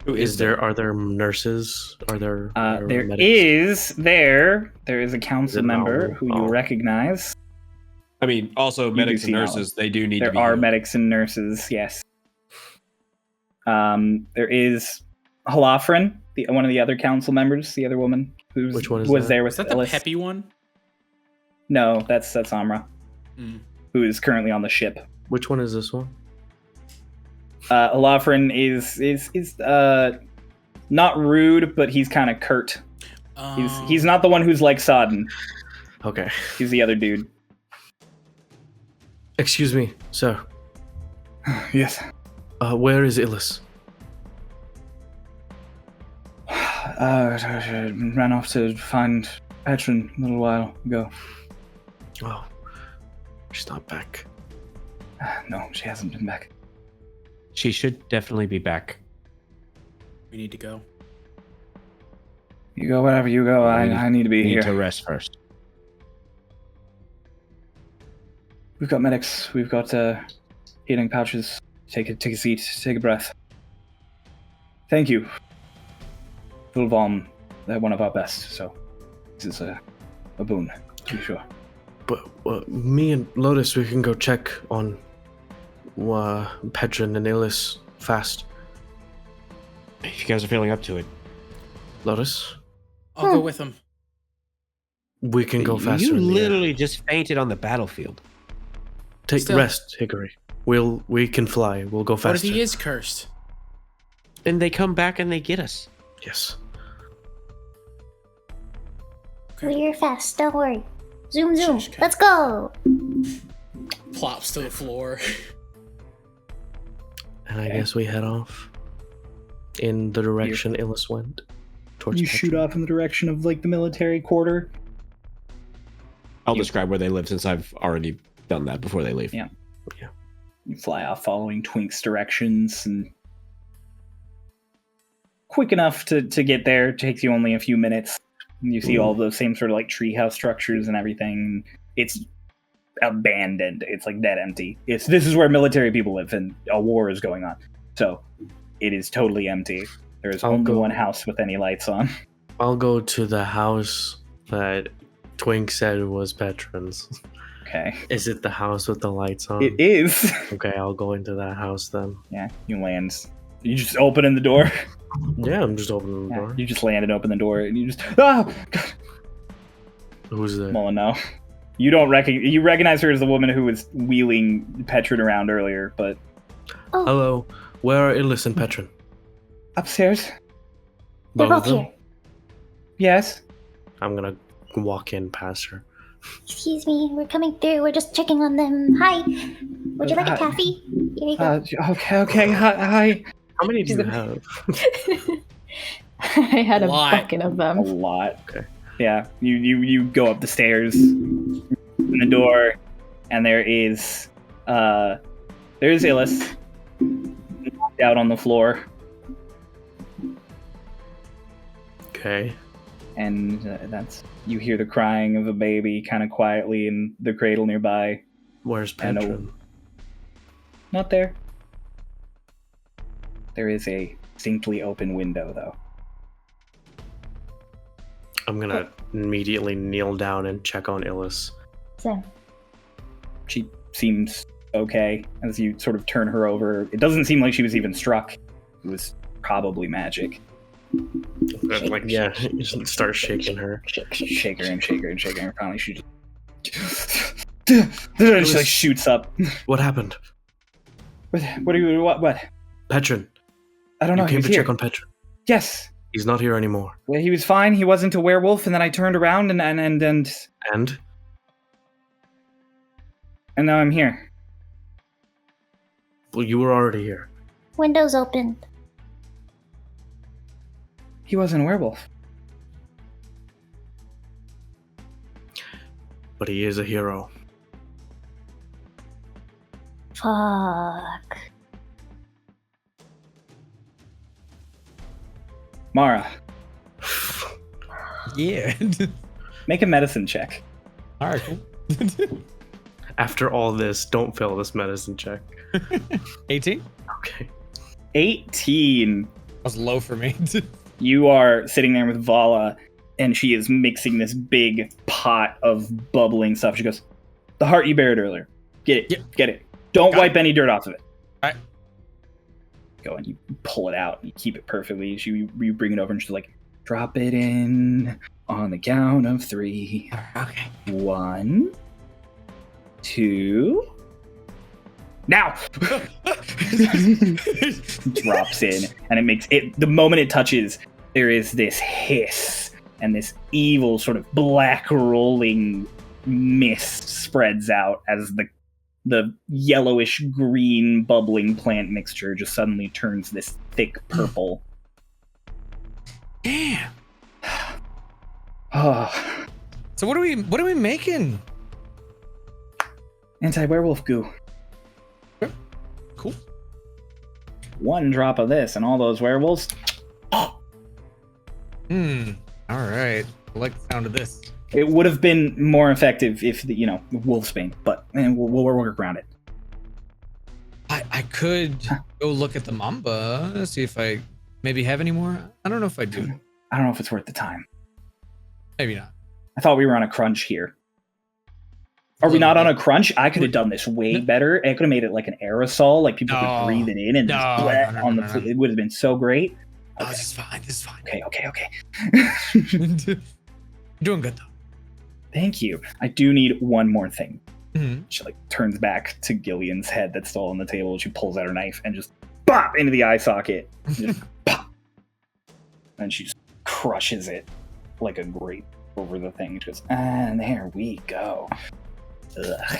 Who Are there nurses? Are there There medics? is a council it member not? who you Oh. recognize. I mean, also do medics see and Nala. nurses, they do need to There be are healed. medics and nurses, yes. There is Halafrin, one of the other council members, the other woman who Which one is was that? there Is with that the Ellis. peppy one? No, that's Amra, who is currently on the ship. Which one is this one? Halafrin is not rude, but he's kind of curt. He's not the one who's like Sodden. Okay. He's the other dude. Excuse me, sir. Yes. Where is Illis? Ran off to find Patran a little while ago. Oh, she's not back. No, she hasn't been back. She should definitely be back. We need to go. You go wherever you go. I need to be We here. need to rest first. We've got medics. We've got healing pouches. Take a seat. Take a breath. Thank you. Vilvom, they're one of our best, so this is a boon, to be sure. But me and Lotus, we can go check on Patran and Illis fast. If you guys are feeling up to it. Lotus, I'll go with him. we can go faster. You in the air. literally just fainted on the battlefield. Take Still- rest, Hickory. We can fly. We'll go What if faster. he is cursed? And they come back and they get us. Yes. We're fast, don't worry. Zoom, zoom. Okay. Let's go. Plops to the floor. And I guess we head off in the direction Illis went. Towards You Patran. shoot off in the direction of like the military quarter. I'll describe where they live since I've already done that before they leave. Yeah. You fly off following Twink's directions, and quick enough to get there. It takes you only a few minutes. You see all those same sort of like treehouse structures and everything. It's abandoned. It's like dead empty. This is where military people live, and a war is going on. So it is totally empty. There is I'll only go- one house with any lights on. I'll go to the house that Twink said was Patran's. Okay. Is it the house with the lights on? It is. Okay, I'll go into that house then. Yeah, you land. You just open in the door. Yeah, I'm just opening the Yeah, door. you just land and open the door, and you just God. Who's there? Well, no. You don't you recognize her as the woman who was wheeling Petron around earlier, but Oh, Hello, where are Illis and Patran? upstairs. they're Both of both them? here. Yes. I'm gonna walk in past her. Excuse me, we're coming through. We're just checking on them. Hi. Would you like a Hi. taffy? Here you go. Okay. Hi. How many do you have? I had a Lot. bucket of A them. lot. Okay. Yeah. You go up the stairs, in the door, and there's Illis knocked out on the floor, Okay. and that's you hear the crying of a baby kind of quietly in the cradle nearby. Where's I know. Patran? Not there. There is a distinctly open window, though. I'm gonna immediately kneel down and check on Illis. So, She seems okay as you sort of turn her over. It doesn't seem like she was even struck. It was probably magic. Like, yeah, you just start shaking her. Shake her and shake her and shake her. And finally, she just She like shoots up. What happened? What are you? What? Patran. I don't know. You He came was to here. check on Patran. Yes. He's not here anymore. Well, he was fine. He wasn't a werewolf, and then I turned around and And? now I'm here. Well, you were already here. Windows open. He wasn't a werewolf. But he is a hero. Fuck. Mara, Yeah. make a medicine check. All right, cool. After all this, don't fail this medicine check. 18? Okay. 18. That was low for me. You are sitting there with Valla, and she is mixing this big pot of bubbling stuff. She goes, "The heart you buried earlier. Get it. Yep. Get it. Don't Got wipe any dirt off of it." Alright. Go and you pull it out and you keep it perfectly. You bring it over and she's like, "Drop it in on the count of 3. Okay. 1, 2. Now!" Drops in, and it makes it. The moment it touches, there is this hiss and this evil sort of black rolling mist spreads out as the yellowish green bubbling plant mixture just suddenly turns this thick purple. Damn. Oh, So what are we making? anti-werewolf goo. Cool. 1 drop of this, and all those werewolves. All right. I like the sound of this. It would have been more effective if wolfsbane, but we'll work around it. I could go look at the Mamba, see if I maybe have any more. I don't know if I do. I don't know if it's worth the time. Maybe not. I thought we were on a crunch here. Are we not on a crunch? I could have done this way better. I could have made it like an aerosol, like people could breathe it in and just bleh on the. It would have been so great. Oh, this is fine. This is fine. Okay. You're doing good though. Thank you. I do need one more thing. Mm-hmm. She like turns back to Gillian's head that's still on the table. She pulls out her knife and just bop into the eye socket. Just pop. And she just crushes it like a grape over the thing. She goes, and there we go. Ugh.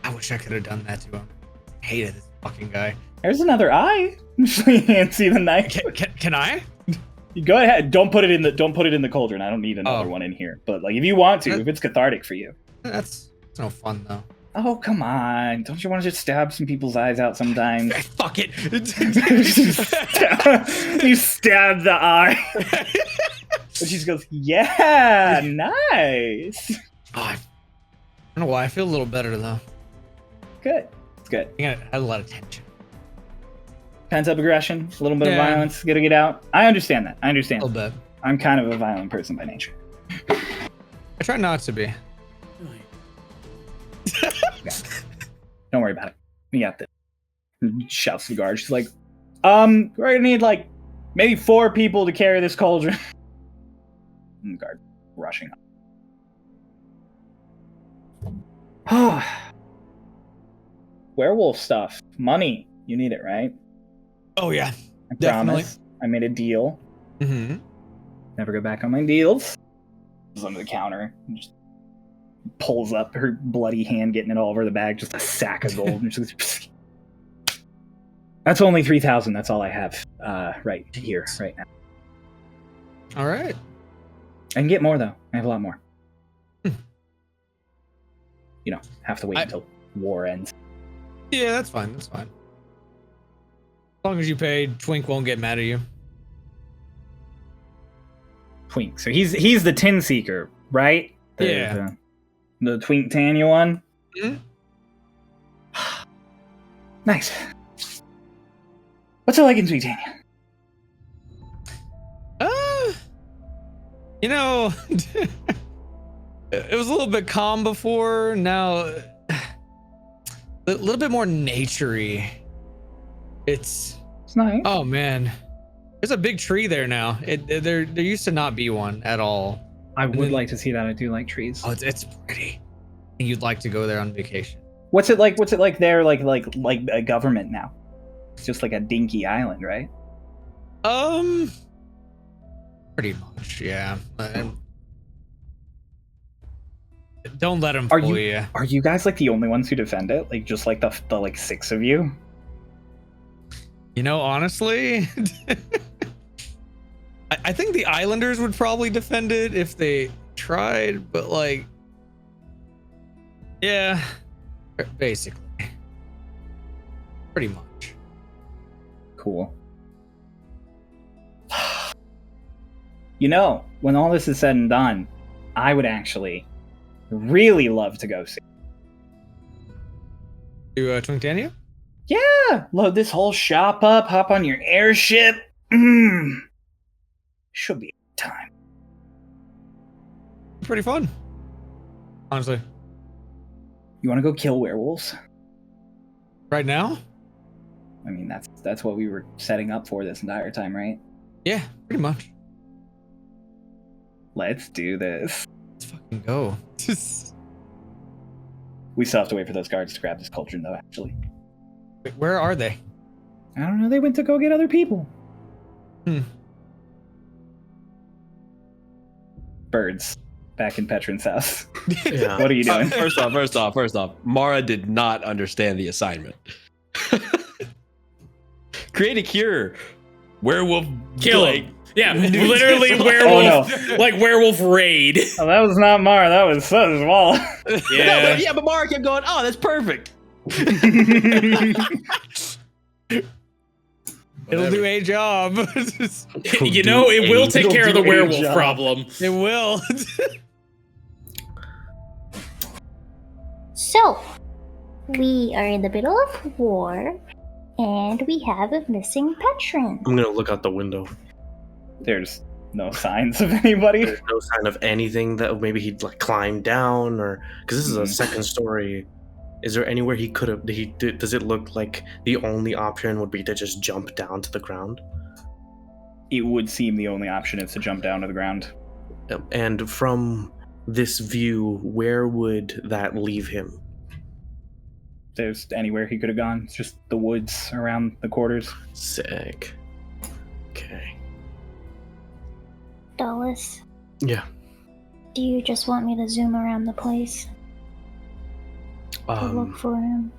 I wish I could have done that to him. I hated this fucking guy. There's another eye. She hands you the knife. Can I? You go ahead. Don't put it in the cauldron. I don't need another one in here. But like, if you want to, if it's cathartic for you. That's no fun though. Oh, come on. Don't you want to just stab some people's eyes out sometimes? Fuck it. You stab the eye. And she just goes, yeah, nice. Oh, I don't know why. I feel a little better though. Good. It's good. I had a lot of tension. Pent up aggression, a little bit of Yeah. violence, gotta get out. I understand that. I understand. A little bit. I'm kind of a violent person by nature. I try not to be. Don't worry about it. We got this. Shouts to the guard. She's like, we're gonna need like maybe 4 people to carry this cauldron. And the guard rushing up. Werewolf stuff. Money. You need it, right? Oh yeah. I Definitely. promise. I made a deal. Mm-hmm. Never go back on my deals. She's under the counter. And just pulls up her bloody hand, getting it all over the bag, just a sack of gold. And she goes, psst. That's only 3,000. That's all I have right here, right now. All right. I can get more, though. I have a lot more. Have to wait until war ends. Yeah, that's fine. That's fine. As long as you pay, Twink won't get mad at you. Twink. So he's the Tin Seeker, right? Yeah. The Twink Tanya one? Mhm. Nice. What's it like in Twink Tanya? It was a little bit calm before. Now, a little bit more naturey. It's nice. Oh man, there's a big tree there now. There used to not be one at all. I would like to see that. I do like trees. Oh, it's pretty. you'd like to go there on vacation. What's it like? What's it like there? Like a government now? It's just like a dinky island, right? Pretty much, yeah. Don't let him Are fool you- you. Are you guys like the only ones who defend it? Like just like the like 6 of you? You know, honestly, I think the Islanders would probably defend it if they tried, but like, yeah, basically, pretty much. Cool. You know, when all this is said and done, I would actually really love to go see. To Twinktania? Yeah, load this whole shop up, hop on your airship. Should be a time. Pretty fun, honestly. You want to go kill werewolves? Right now? I mean, that's what we were setting up for this entire time, right? Yeah, pretty much. Let's do this. Let's fucking go. We still have to wait for those guards to grab this cauldron, though, actually. Wait, where are they? I don't know, they went to go get other people. Birds. Back in Patran's house. Yeah. What are you doing? First off, Mara did not understand the assignment. Create a cure. Werewolf. Kill like, him. Yeah, literally werewolf, like werewolf raid. Oh, that was not Mara, that was Walla. Yeah. but Mara kept going, oh, that's perfect. It'll do a job. You know, it will take care of the do a werewolf job. problem. It will. So, we are in the middle of war, and we have a missing patron. I'm gonna look out the window. There's no signs of anybody. There's no sign of anything that maybe he'd like climb down, or because this is a second story. Is there anywhere he could have? Does it look like the only option would be to just jump down to the ground? It would seem the only option is to jump down to the ground. And from this view, where would that leave him? There's anywhere he could have gone. It's just the woods around the quarters. Sick. Okay. Dallas, Yeah. do you just want me to zoom around the place to look for him?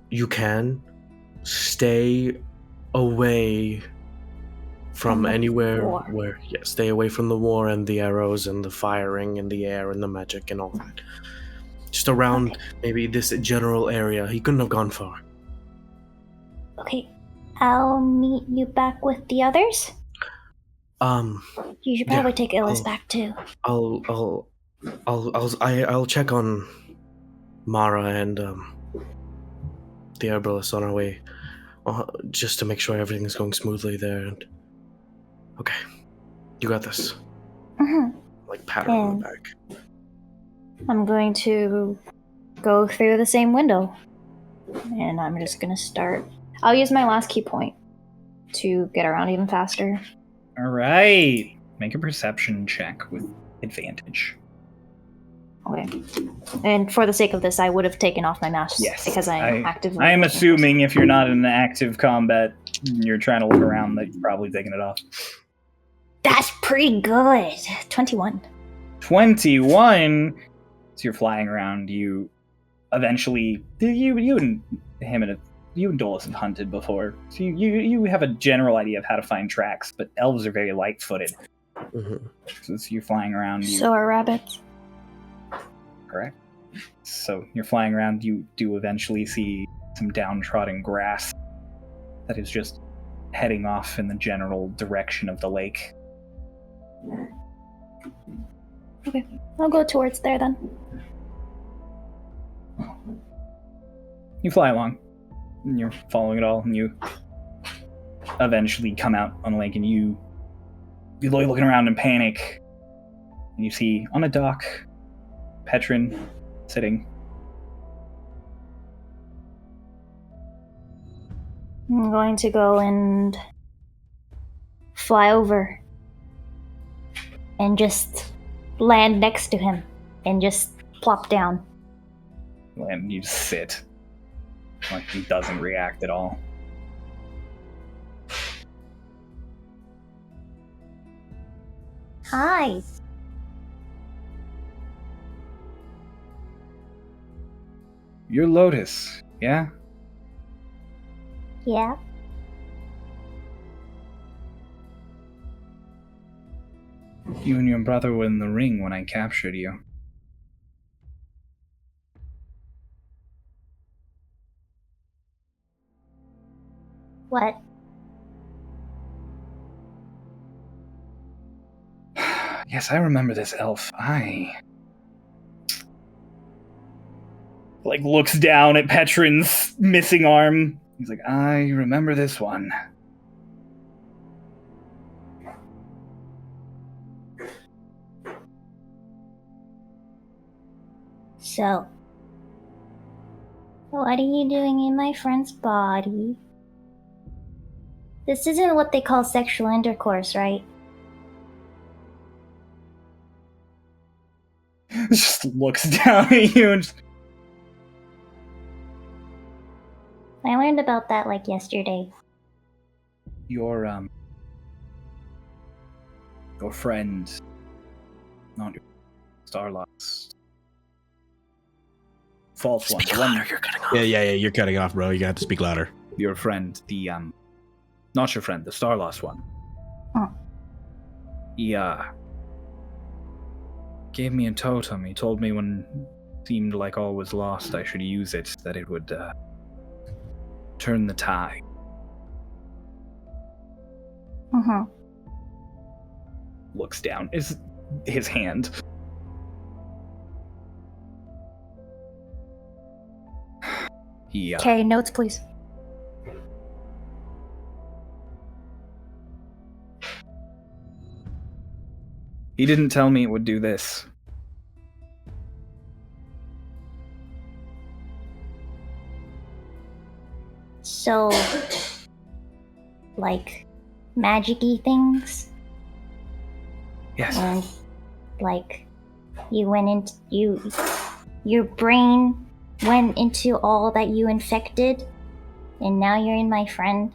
You can stay away from the anywhere war. where stay away from the war and the arrows and the firing and the air and the magic and all that. Just around maybe this general area. He couldn't have gone far. Okay, I'll meet you back with the others. You should probably take Illis back too. I'll check on Mara and the Herbalist on our way, just to make sure everything is going smoothly there. And okay, you got this. Mm-hmm. Like pat her on the back. I'm going to go through the same window, and I'm just gonna start. I'll use my last key point to get around even faster. All right. Make a perception check with advantage. Okay. And for the sake of this, I would have taken off my mask because I'm actively. I am assuming if you're not in active combat, you're trying to look around, that you're probably taking it off. That's pretty good. 21. 21. So you're flying around. You eventually, you and Dolus have hunted before, so you have a general idea of how to find tracks. But elves are very light-footed, so you're flying around. So are rabbits. Correct. So you're flying around. You do eventually see some downtrodden grass that is just heading off in the general direction of the lake. Okay, I'll go towards there then. You fly along, and you're following it all, and you eventually come out on the lake, and you're looking around in panic, and you see on a dock Patran sitting. I'm going to go and fly over and just land next to him and just plop down. And you just sit. Like, he doesn't react at all. Hi. You're Lotus, yeah? Yeah. You and your brother were in the ring when I captured you. What? Yes, I remember this elf. Like, looks down at Patran's missing arm. He's like, I remember this one. So, what are you doing in my friend's body? This isn't what they call sexual intercourse, right? Just looks down at you and just, I learned about that like yesterday. your friend, not your Starloss. False one. Speak The one louder, you're cutting off. Yeah, you're cutting off, bro. You got to speak louder. your friend, the not your friend, the Starloss one. Oh. He gave me a totem. He told me when it seemed like all was lost, I should use it, that it would turn the tide. Mm-hmm. Looks down. Is his hand. He Okay, notes please. he didn't tell me it would do this. So, like, magic-y things? Yes. And, like, you went into, your brain went into all that you infected, and now you're in my friend,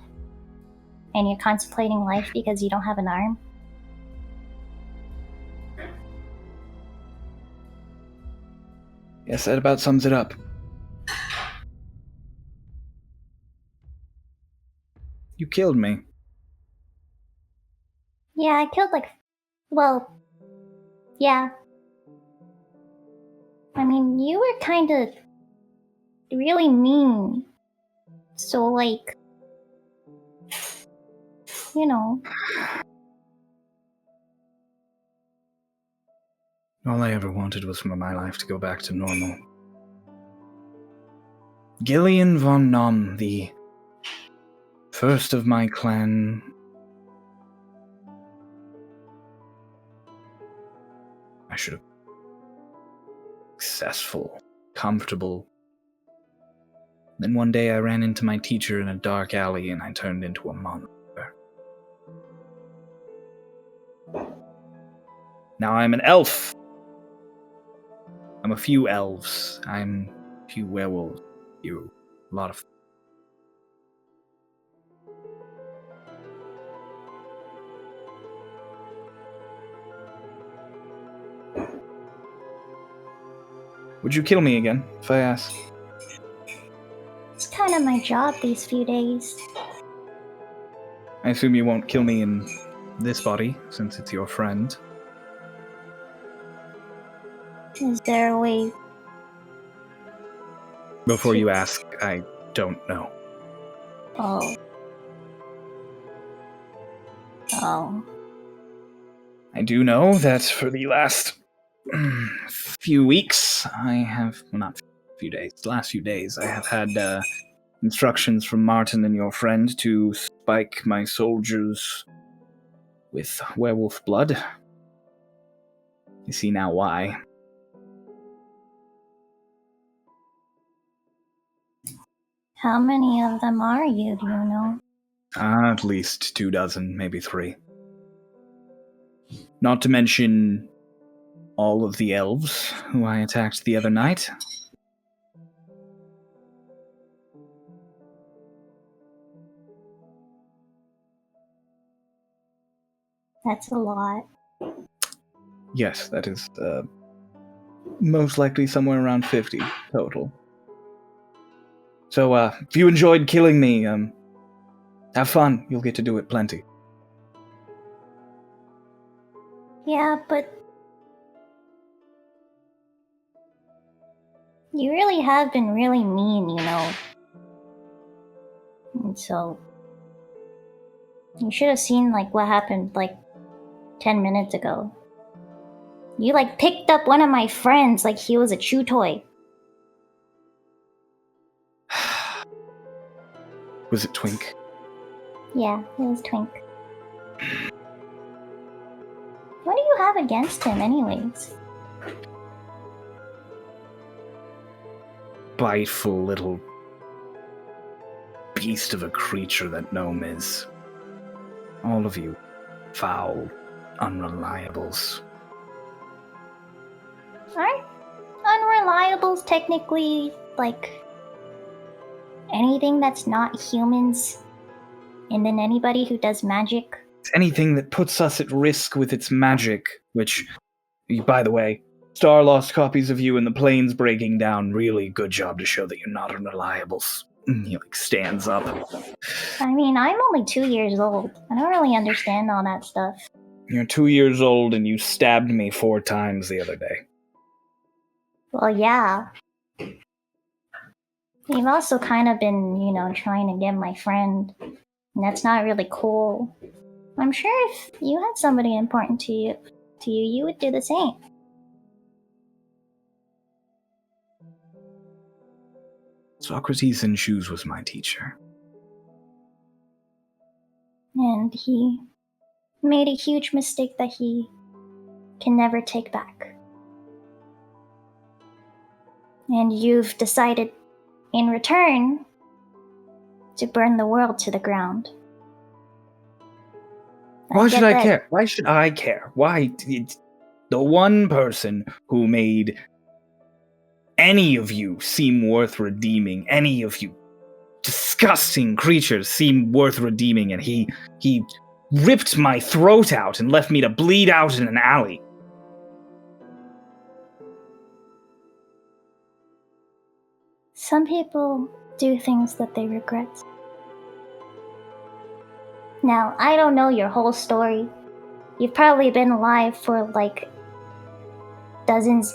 and you're contemplating life because you don't have an arm? Yes, that about sums it up. You killed me. Yeah, I killed yeah. I mean, you were kinda really mean. So, like, you know. All I ever wanted was for my life to go back to normal. Gillian von Nom, the first of my clan. I should have successful, comfortable. Then one day I ran into my teacher in a dark alley and I turned into a monster. Now I'm an elf. I'm a few elves. I'm a few werewolves. A lot of. Would you kill me again, if I ask? It's kind of my job these few days. I assume you won't kill me in this body, since it's your friend. Is there a way? Before you ask, I don't know. Oh. Oh. I do know that for the last few weeks, I have, well, not few days, the last few days, I have had instructions from Martin and your friend to spike my soldiers with werewolf blood. You see now why. How many of them are you, do you know? At least 24, maybe 3. Not to mention all of the elves who I attacked the other night. That's a lot. Yes, that is most likely somewhere around 50 total. So, if you enjoyed killing me, have fun. You'll get to do it plenty. Yeah, but you really have been really mean, you know. And so you should have seen like what happened like 10 minutes ago. You like picked up one of my friends like he was a chew toy. Was it Twink? Yeah, it was Twink. What do you have against him anyways? Biteful little beast of a creature that Gnome is. All of you foul unreliables. Aren't unreliables technically like anything that's not humans? And then anybody who does magic? It's anything that puts us at risk with its magic, which, by the way, Starlost copies of you in the planes breaking down. Really good job to show that you're not unreliables. He like stands up. I mean, I'm only 2 years old. I don't really understand all that stuff. You're 2 years old and you stabbed me 4 times the other day. Well, yeah. You've also kind of been, you know, trying to get my friend. And that's not really cool. I'm sure if you had somebody important to you, you would do the same. Socrates in Shoes was my teacher. And he made a huge mistake that he can never take back. And you've decided, in return, to burn the world to the ground. Why should I care? Why should I care? Why? The one person who made any of you seem worth redeeming, any of you disgusting creatures seem worth redeeming, and he ripped my throat out and left me to bleed out in an alley. Some people do things that they regret. Now, I don't know your whole story. You've probably been alive for like dozens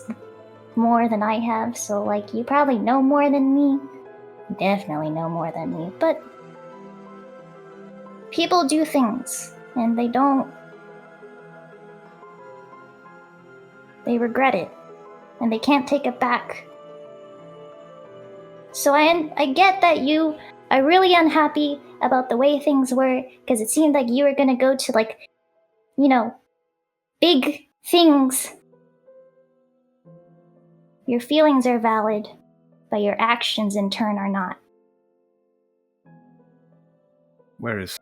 more than I have, so like you probably know more than me. Definitely know more than me, but people do things and they regret it and they can't take it back. So I get that you are really unhappy about the way things were, because it seemed like you were gonna go to like, you know, big things. Your feelings are valid, but your actions in turn are not. Where is...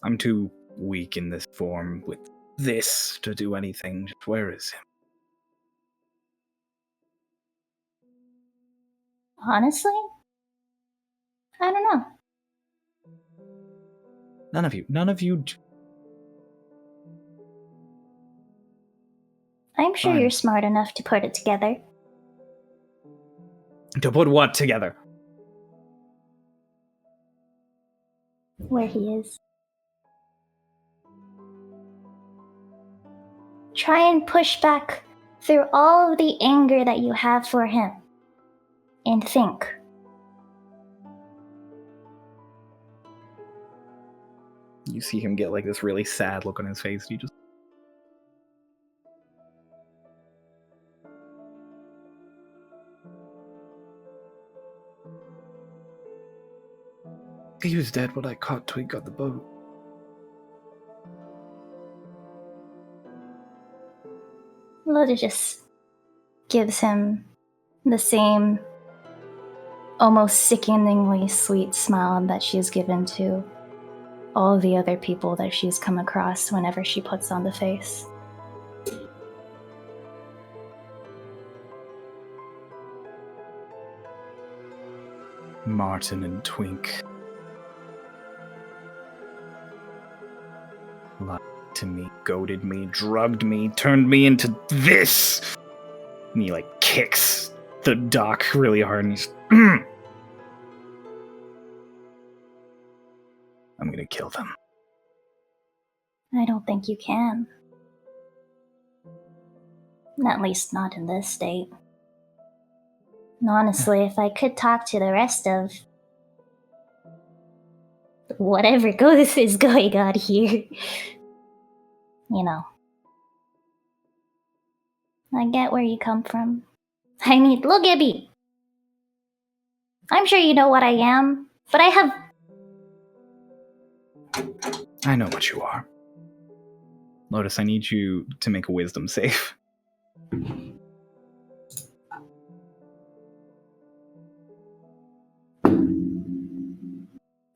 I'm too weak in this form with this to do anything. Just where is him? Honestly? I don't know. None of you... I'm sure Fine. you're smart enough to put it together. To put what together? Where he is. Try and push back through all of the anger that you have for him. And think. You see him get like this really sad look on his face. You just... He was dead when I caught Twink on the boat. Loda just gives him the same almost sickeningly sweet smile that she's given to all the other people that she's come across whenever she puts on the face. Martin and Twink lied to me, goaded me, drugged me, turned me into this. And he kicks the dock really hard and he's I'm gonna kill them. I don't think you can. At least not in this state. And honestly, if I could talk to the rest of whatever is going on here, I get where you come from. I mean, look at me. I'm sure you know what I am, but I know what you are. Lotus, I need you to make a wisdom save.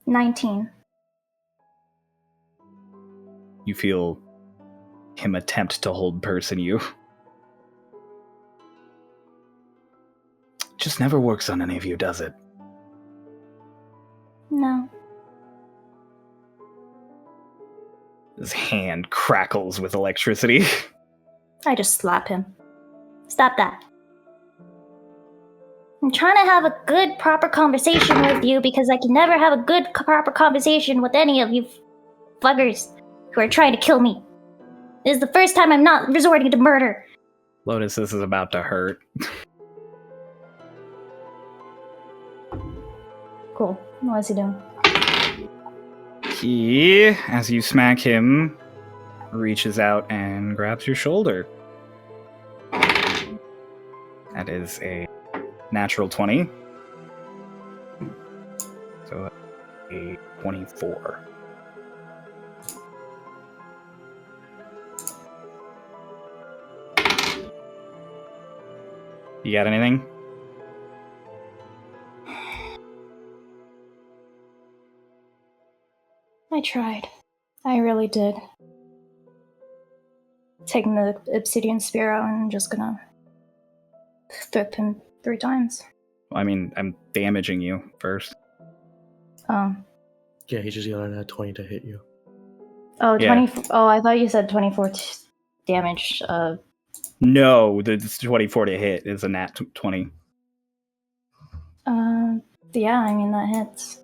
$19. You feel him attempt to hold person you. Just never works on any of you, does it? No. His hand crackles with electricity. I just slap him. Stop that. I'm trying to have a good, proper conversation with you because I can never have a good, proper conversation with any of you fuckers who are trying to kill me. This is the first time I'm not resorting to murder. Lotus, this is about to hurt. Cool. What's he doing? He, as you smack him, reaches out and grabs your shoulder. That is a natural 20. So a 24. You got anything? I tried. I really did. Taking the obsidian spear out and I'm just gonna thwip him 3 times. I mean, I'm damaging you first. Yeah, he just got a 20 to hit you. Oh, Yeah. 20. Oh, I thought you said 24 damage. No, the 24 to hit is a nat 20. Yeah, I mean, that hits.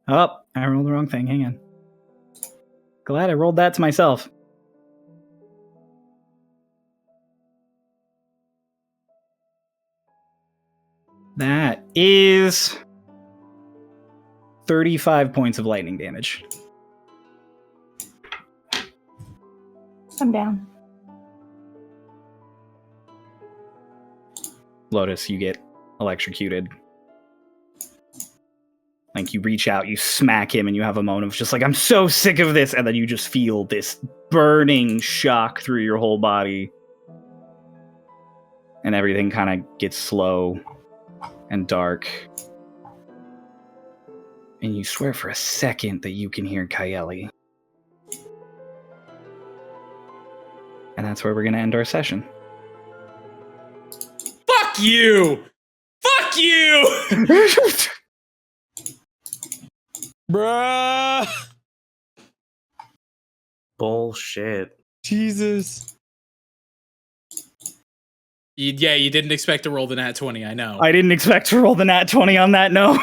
Oh, I rolled the wrong thing. Hang on. Glad I rolled that to myself. That is 35 points of lightning damage. I'm down. Lotus, you get electrocuted. You reach out, you smack him, and you have a moment of just I'm so sick of this, and then you just feel this burning shock through your whole body. And everything kind of gets slow and dark. And you swear for a second that you can hear Kaeli. And that's where we're going to end our session. Fuck you! Fuck you! Bruh. Bullshit. Jesus. You didn't expect to roll the nat 20, I know. I didn't expect to roll the nat 20 on that, no.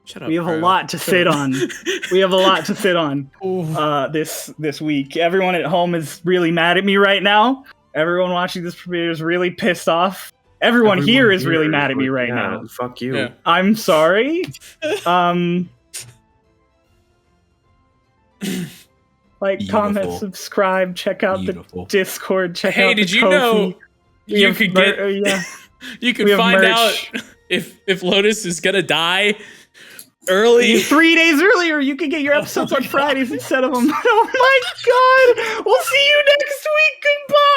Shut up, We have a bro. lot to Shut sit up. on. We have a lot to sit on Ooh. this week. Everyone at home is really mad at me right now. Everyone watching this premiere is really pissed off. Everyone here is really mad at me right now. Fuck you. Yeah. I'm sorry. Beautiful. Comment, subscribe, check out Beautiful. the Discord, check Hey, out the did you Ko-fi. know We you have could mer- get yeah. you could We have find merch. out if Lotus is gonna die early? 3 days earlier, you could get your episodes on Fridays instead of them. Oh my god! We'll see you next week. Goodbye.